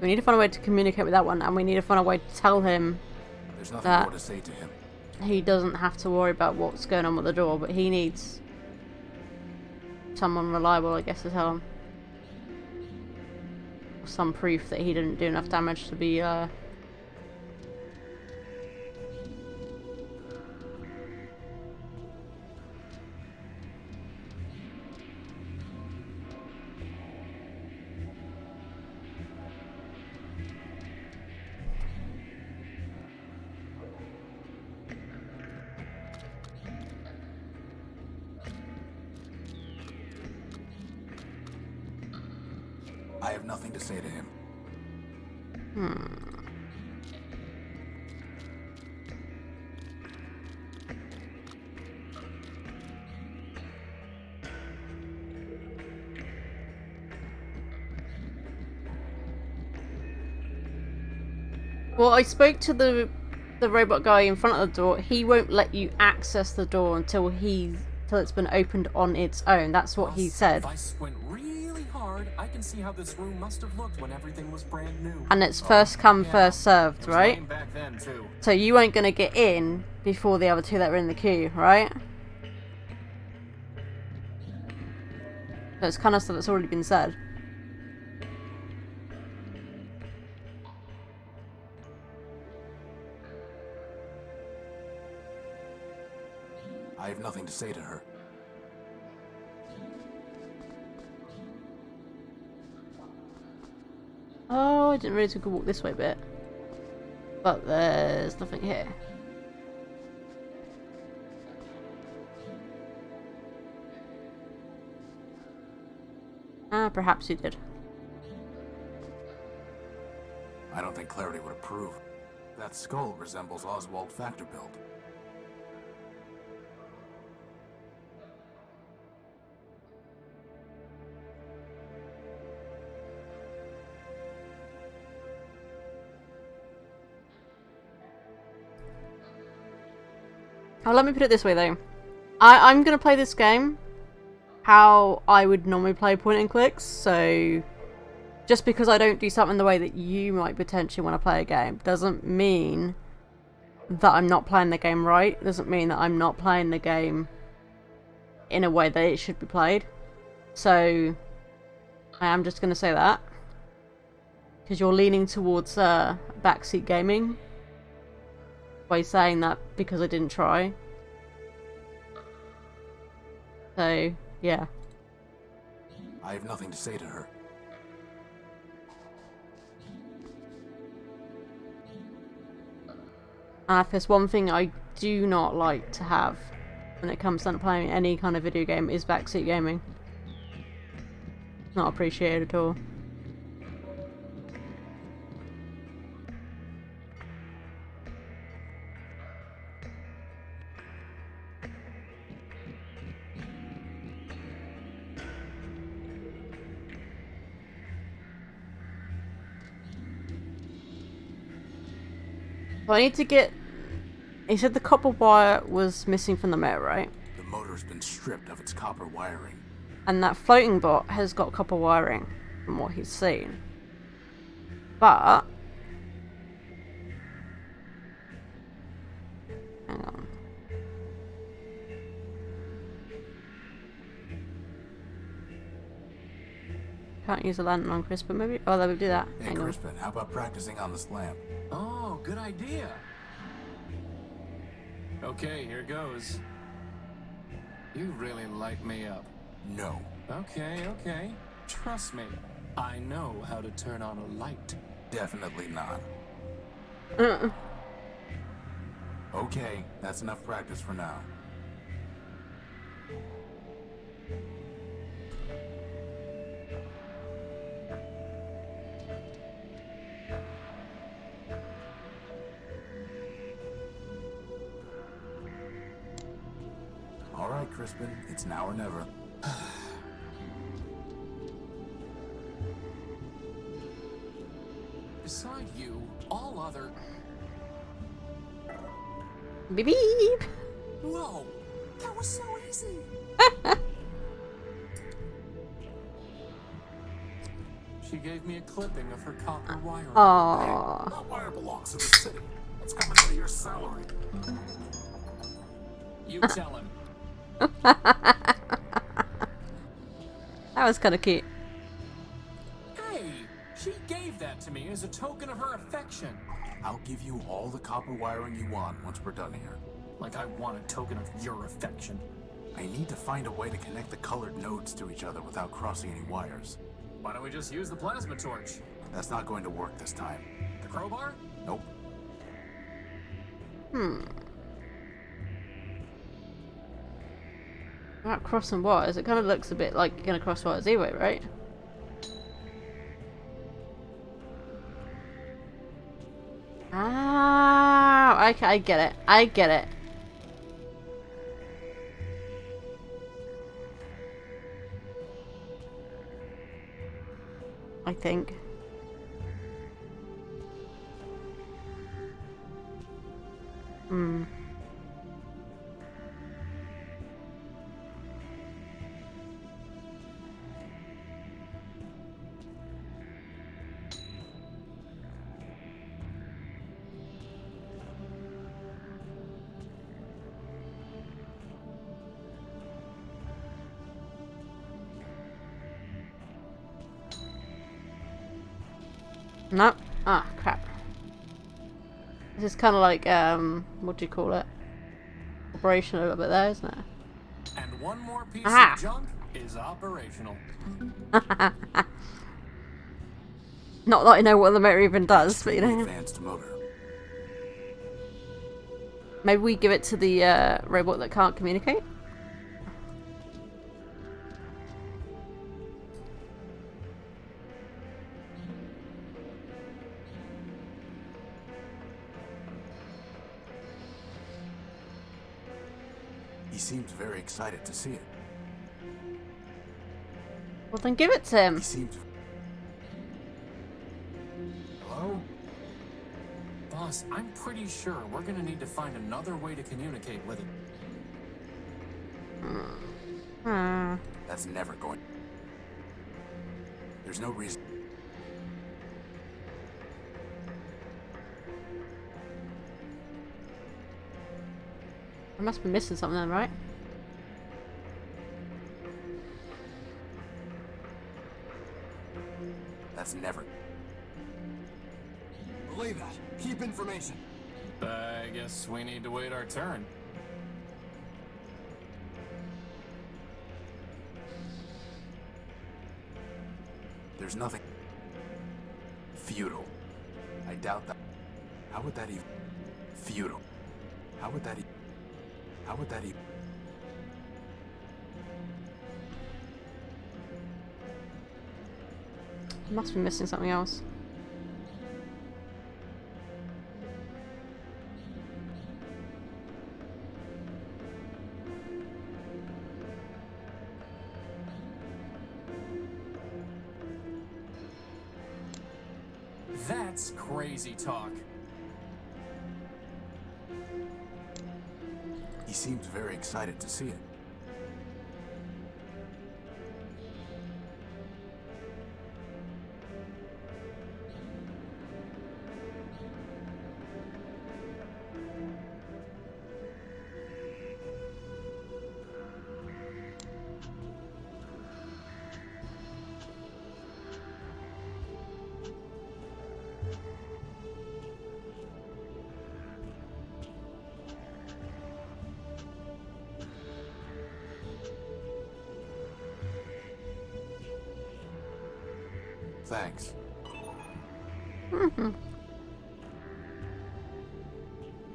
We need to find a way to communicate with that one, and we need to find a way to tell him There's nothing that more to say to him. he doesn't have to worry about what's going on with the door, but he needs someone reliable, I guess, to tell him. Some proof that he didn't do enough damage to be, I have nothing to say to him. Well, I spoke to the robot guy in front of the door. He won't let you access the door until it's been opened on its own. That's what he said. If I squint really hard, I can see how this room must have looked when everything was brand new. And it's first come, first served, It was right? lame back then, too. So you weren't going to get in before the other two that were in the queue, right? So it's kind of stuff that's already been said. I have nothing to say to her. Oh, I didn't realize we could walk this way a bit. But there's nothing here. Ah, perhaps you did. I don't think Clarity would approve. That skull resembles Oswald Factorbuilt. Oh, let me put it this way though. I'm gonna play this game how I would normally play point and clicks, so just because I don't do something the way that you might potentially want to play a game doesn't mean that I'm not playing the game right. Doesn't mean that I'm not playing the game in a way that it should be played. So I am just gonna say that because you're leaning towards backseat gaming by saying that because I didn't try. So, yeah. I have nothing to say to her. And if there's one thing I do not like to have when it comes to playing any kind of video game is backseat gaming. Not appreciated at all. So I need to get... He said the copper wire was missing from the motor, right? The motor's been stripped of its copper wiring. And that floating bot has got copper wiring, from what he's seen. But... Hang on. Can't use a lantern on Crispin, maybe? Oh, let me do that. Hey, Hang on. Crispin, how about practicing on this lamp? Oh, good idea. Okay, here goes. You really light me up. No. Okay. Trust me. I know how to turn on a light. Definitely not. Okay, that's enough practice for now. All right, Crispin, it's now or never. Beside you, all other... Beep beep! Whoa! That was so easy! She gave me a clipping of her copper wire. Aww. That wire belongs to the city. It's coming out of your salary. You tell him. That was kind of cute. Hey! She gave that to me as a token of her affection. I'll give you all the copper wiring you want once we're done here. Like I want a token of your affection. I need to find a way to connect the colored nodes to each other without crossing any wires. Why don't we just use the plasma torch? That's not going to work this time. The crowbar? Nope. Not crossing wires. It kind of looks a bit like you're gonna cross wires anyway, right? Ah, okay, I get it. I get it. I think. No. Ah, crap. This is kind of like, what do you call it? Operation a little bit there, isn't it? And one more piece Aha. of junk is operational. Not that I know what the motor even does, but you know. Advanced motor. Maybe we give it to the robot that can't communicate? He seems very excited to see it. Well, then give it to him. He seems... Hello? Boss, I'm pretty sure we're gonna need to find another way to communicate with it. That's never going... There's no reason... I must be missing something then, right? That's never... Relay that. Keep information. I guess we need to wait our turn. There's nothing... Futile. I doubt that... How would that even... Futile. How would that even... How would that even... I must be missing something else. That's crazy talk. He seems very excited to see it. Thanks.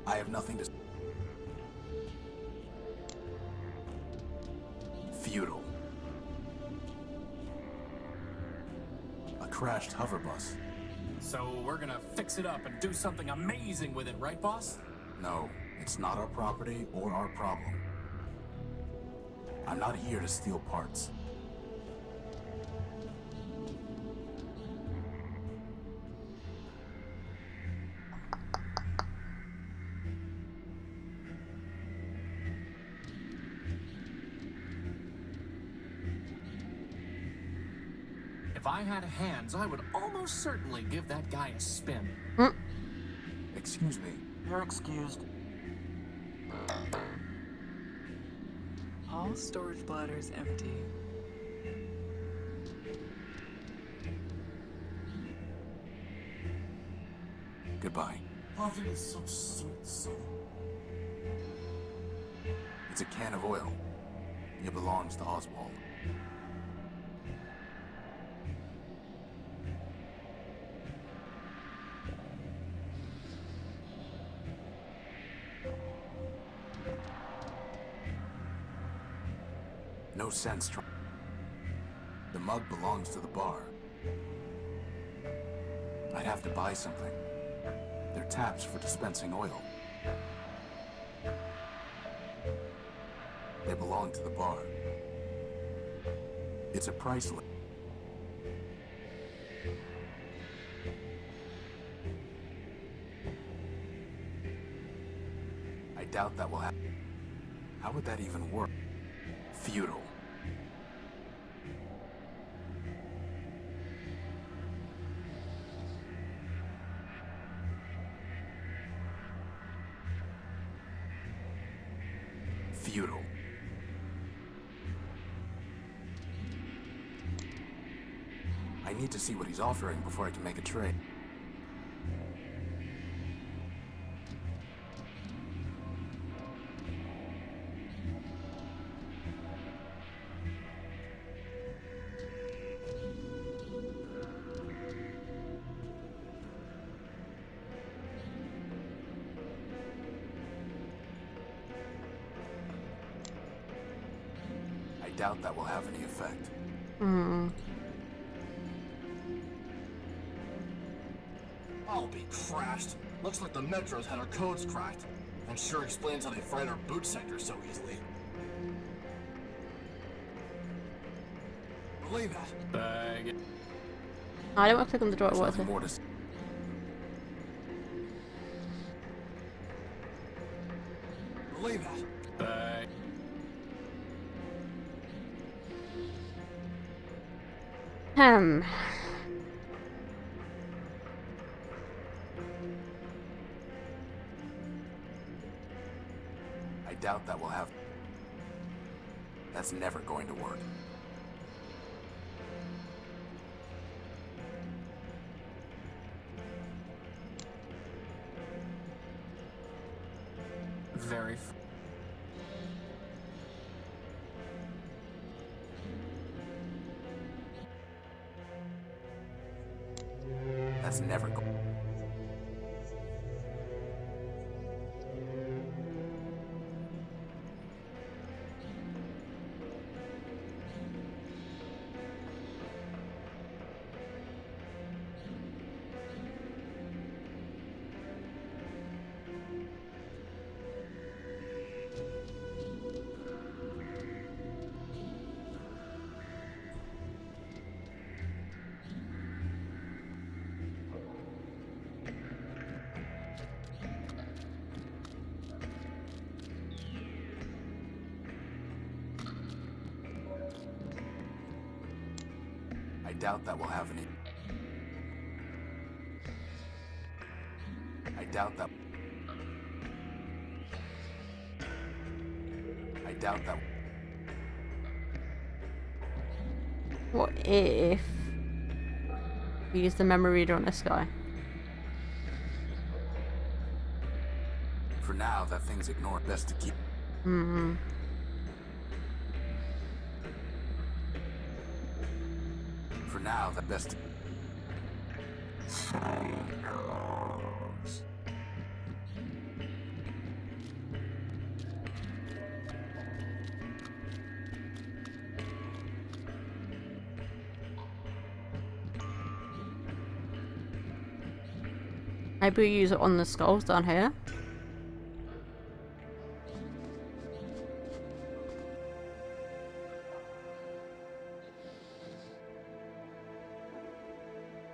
I have nothing to... Futile. A crashed hover bus. So we're gonna fix it up and do something amazing with it, right, boss? No, it's not our property or our problem. I'm not here to steal parts. If I had hands, I would almost certainly give that guy a spin. Excuse me. You're excused. All storage bladders empty. Goodbye. Poverty is so sweet, son. It's a can of oil. It belongs to Oswald. No sense trying. The mug belongs to the bar. I'd have to buy something. They're taps for dispensing oil. They belong to the bar. It's a price list. I doubt that will happen. How would that even work? Futile. Futile. I need to see what he's offering before I can make a trade. I doubt that will have any effect. I'll be crashed. Looks like the Metro's had our codes cracked. I'm sure explains how they find our boot sector so easily. Relay that. Bag. I don't want to click on the drawer. There's What nothing is it? more to say. Relay that. Bag. Hmm. I doubt that will have... That's never going to work. Very. That's never going... doubt that will have any. I doubt that. I doubt that. What if we use the memory reader on this guy? For now, that thing's ignored. Best to keep. Hmm. For now, the best. Maybe we use it on the skulls down here.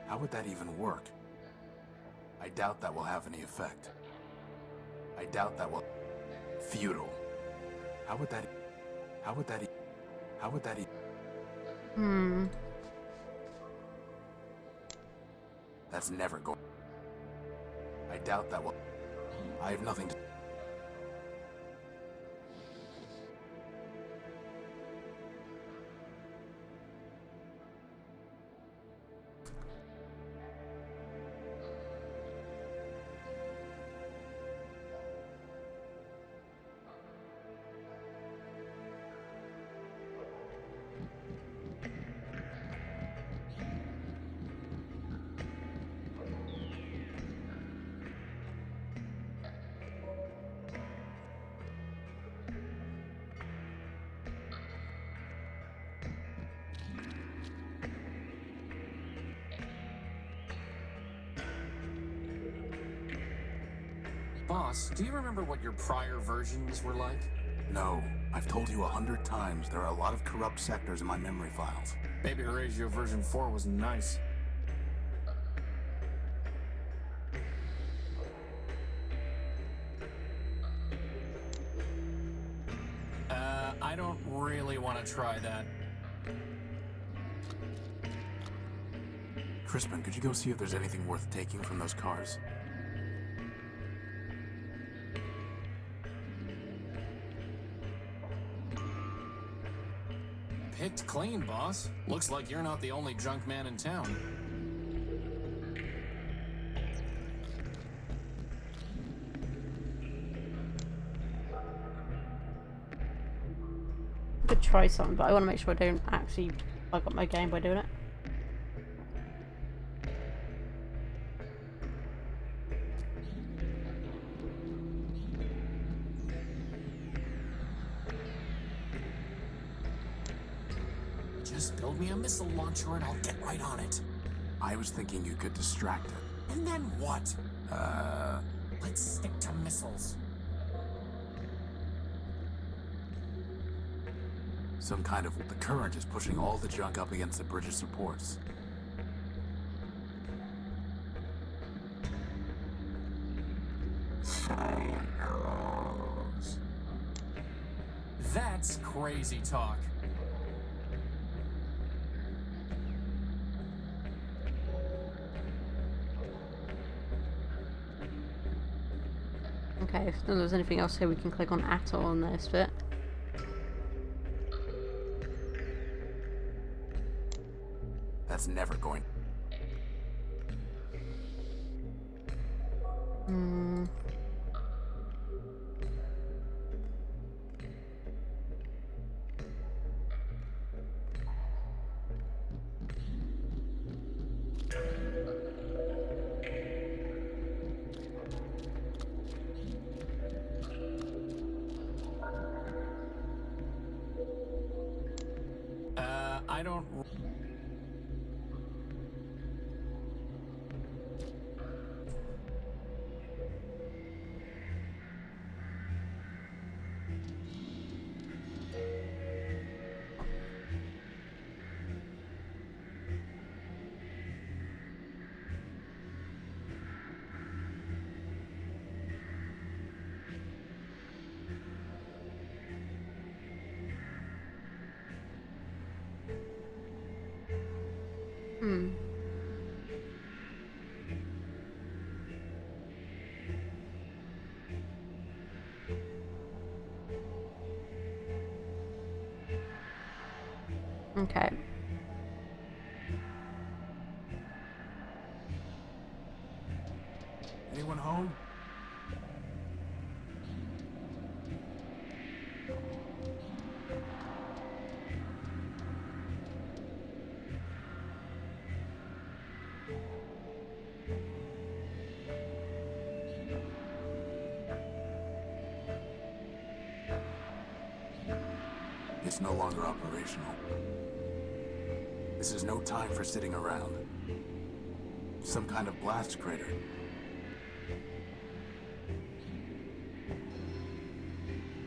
How would that even work? I doubt that will have any effect. I doubt that will. Futile. How would that? How would that? How would that? Hmm. That's never going. I doubt that will. I have nothing to. Boss, do you remember what your prior versions were like? No, I've told you 100 times there are a lot of corrupt sectors in my memory files. Maybe Horatio version 4 was nice. I don't really want to try that. Crispin, could you go see if there's anything worth taking from those cars? Picked clean, boss. Looks like you're not the only junk man in town. I could try something, but I want to make sure I don't actually bug up my game by doing it. Just build me a missile launcher and I'll get right on it. I was thinking you could distract it. And then what? Let's stick to missiles. Some kind of. The current is pushing all the junk up against the bridge's supports. That's crazy talk. Okay, if there's anything else here we can click on at all on this bit. That's never going. Hmm. I don't... Okay. Anyone home? It's no longer operational. This is no time for sitting around. Some kind of blast crater.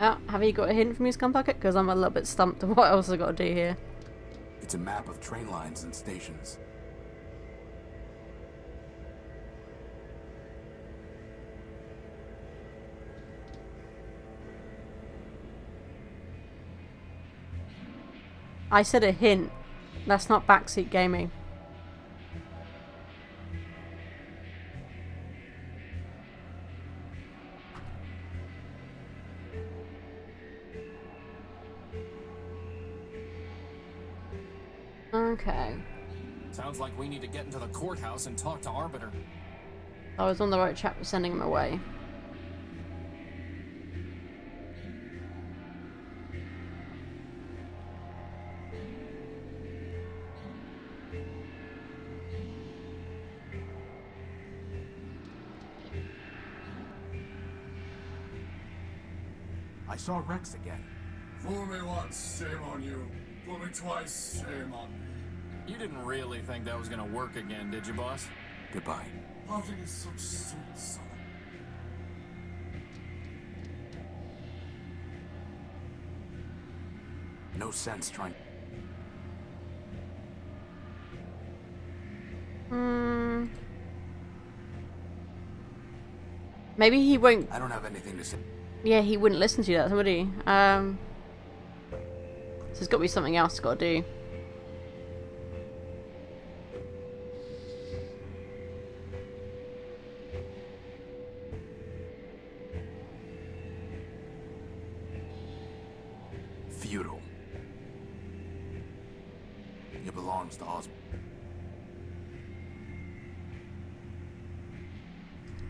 Oh, have you got a hint from your scum bucket? Because I'm a little bit stumped on what else I got to do here. It's a map of train lines and stations. I said a hint. That's not backseat gaming. Okay. Sounds like we need to get into the courthouse and talk to Arbiter. I was on the right track for sending him away. I saw Rex again. Fool me once, shame on you. Fool me twice, shame on me. You didn't really think that was gonna work again, did you, boss? Goodbye. Parting is so sweet, son. No sense trying. Maybe he won't. I don't have anything to say. Yeah, he wouldn't listen to you, that would he? So there's got to be something else got to do. Feudal. It belongs to Osborne.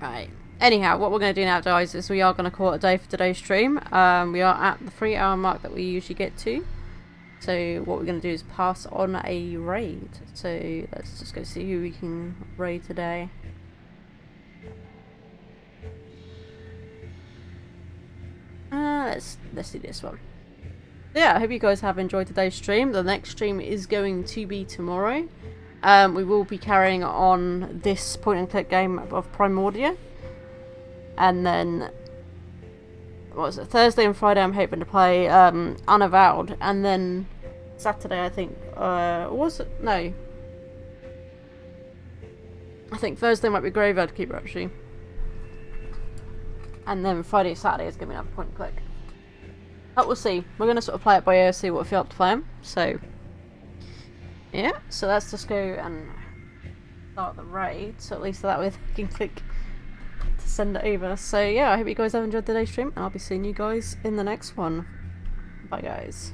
Right. Anyhow, what we're going to do now, guys, is we are going to call it a day for today's stream. We are at the 3-hour mark that we usually get to. So what we're going to do is pass on a raid. So let's just go see who we can raid today. Let's do this one. Yeah, I hope you guys have enjoyed today's stream. The next stream is going to be tomorrow. We will be carrying on this point-and-click game of Primordia. And then, what was it, Thursday and Friday I'm hoping to play Unavowed. And then Saturday I think, was it? No. I think Thursday might be Graveyard Keeper actually. And then Friday, Saturday is going to be another point-and-click. But we'll see. We're going to sort of play it by ear, see what we feel up to play 'em. So, yeah. So let's just go and start the raid. So at least that way I can click to send it over. So yeah, I hope you guys have enjoyed today's stream. And I'll be seeing you guys in the next one. Bye guys.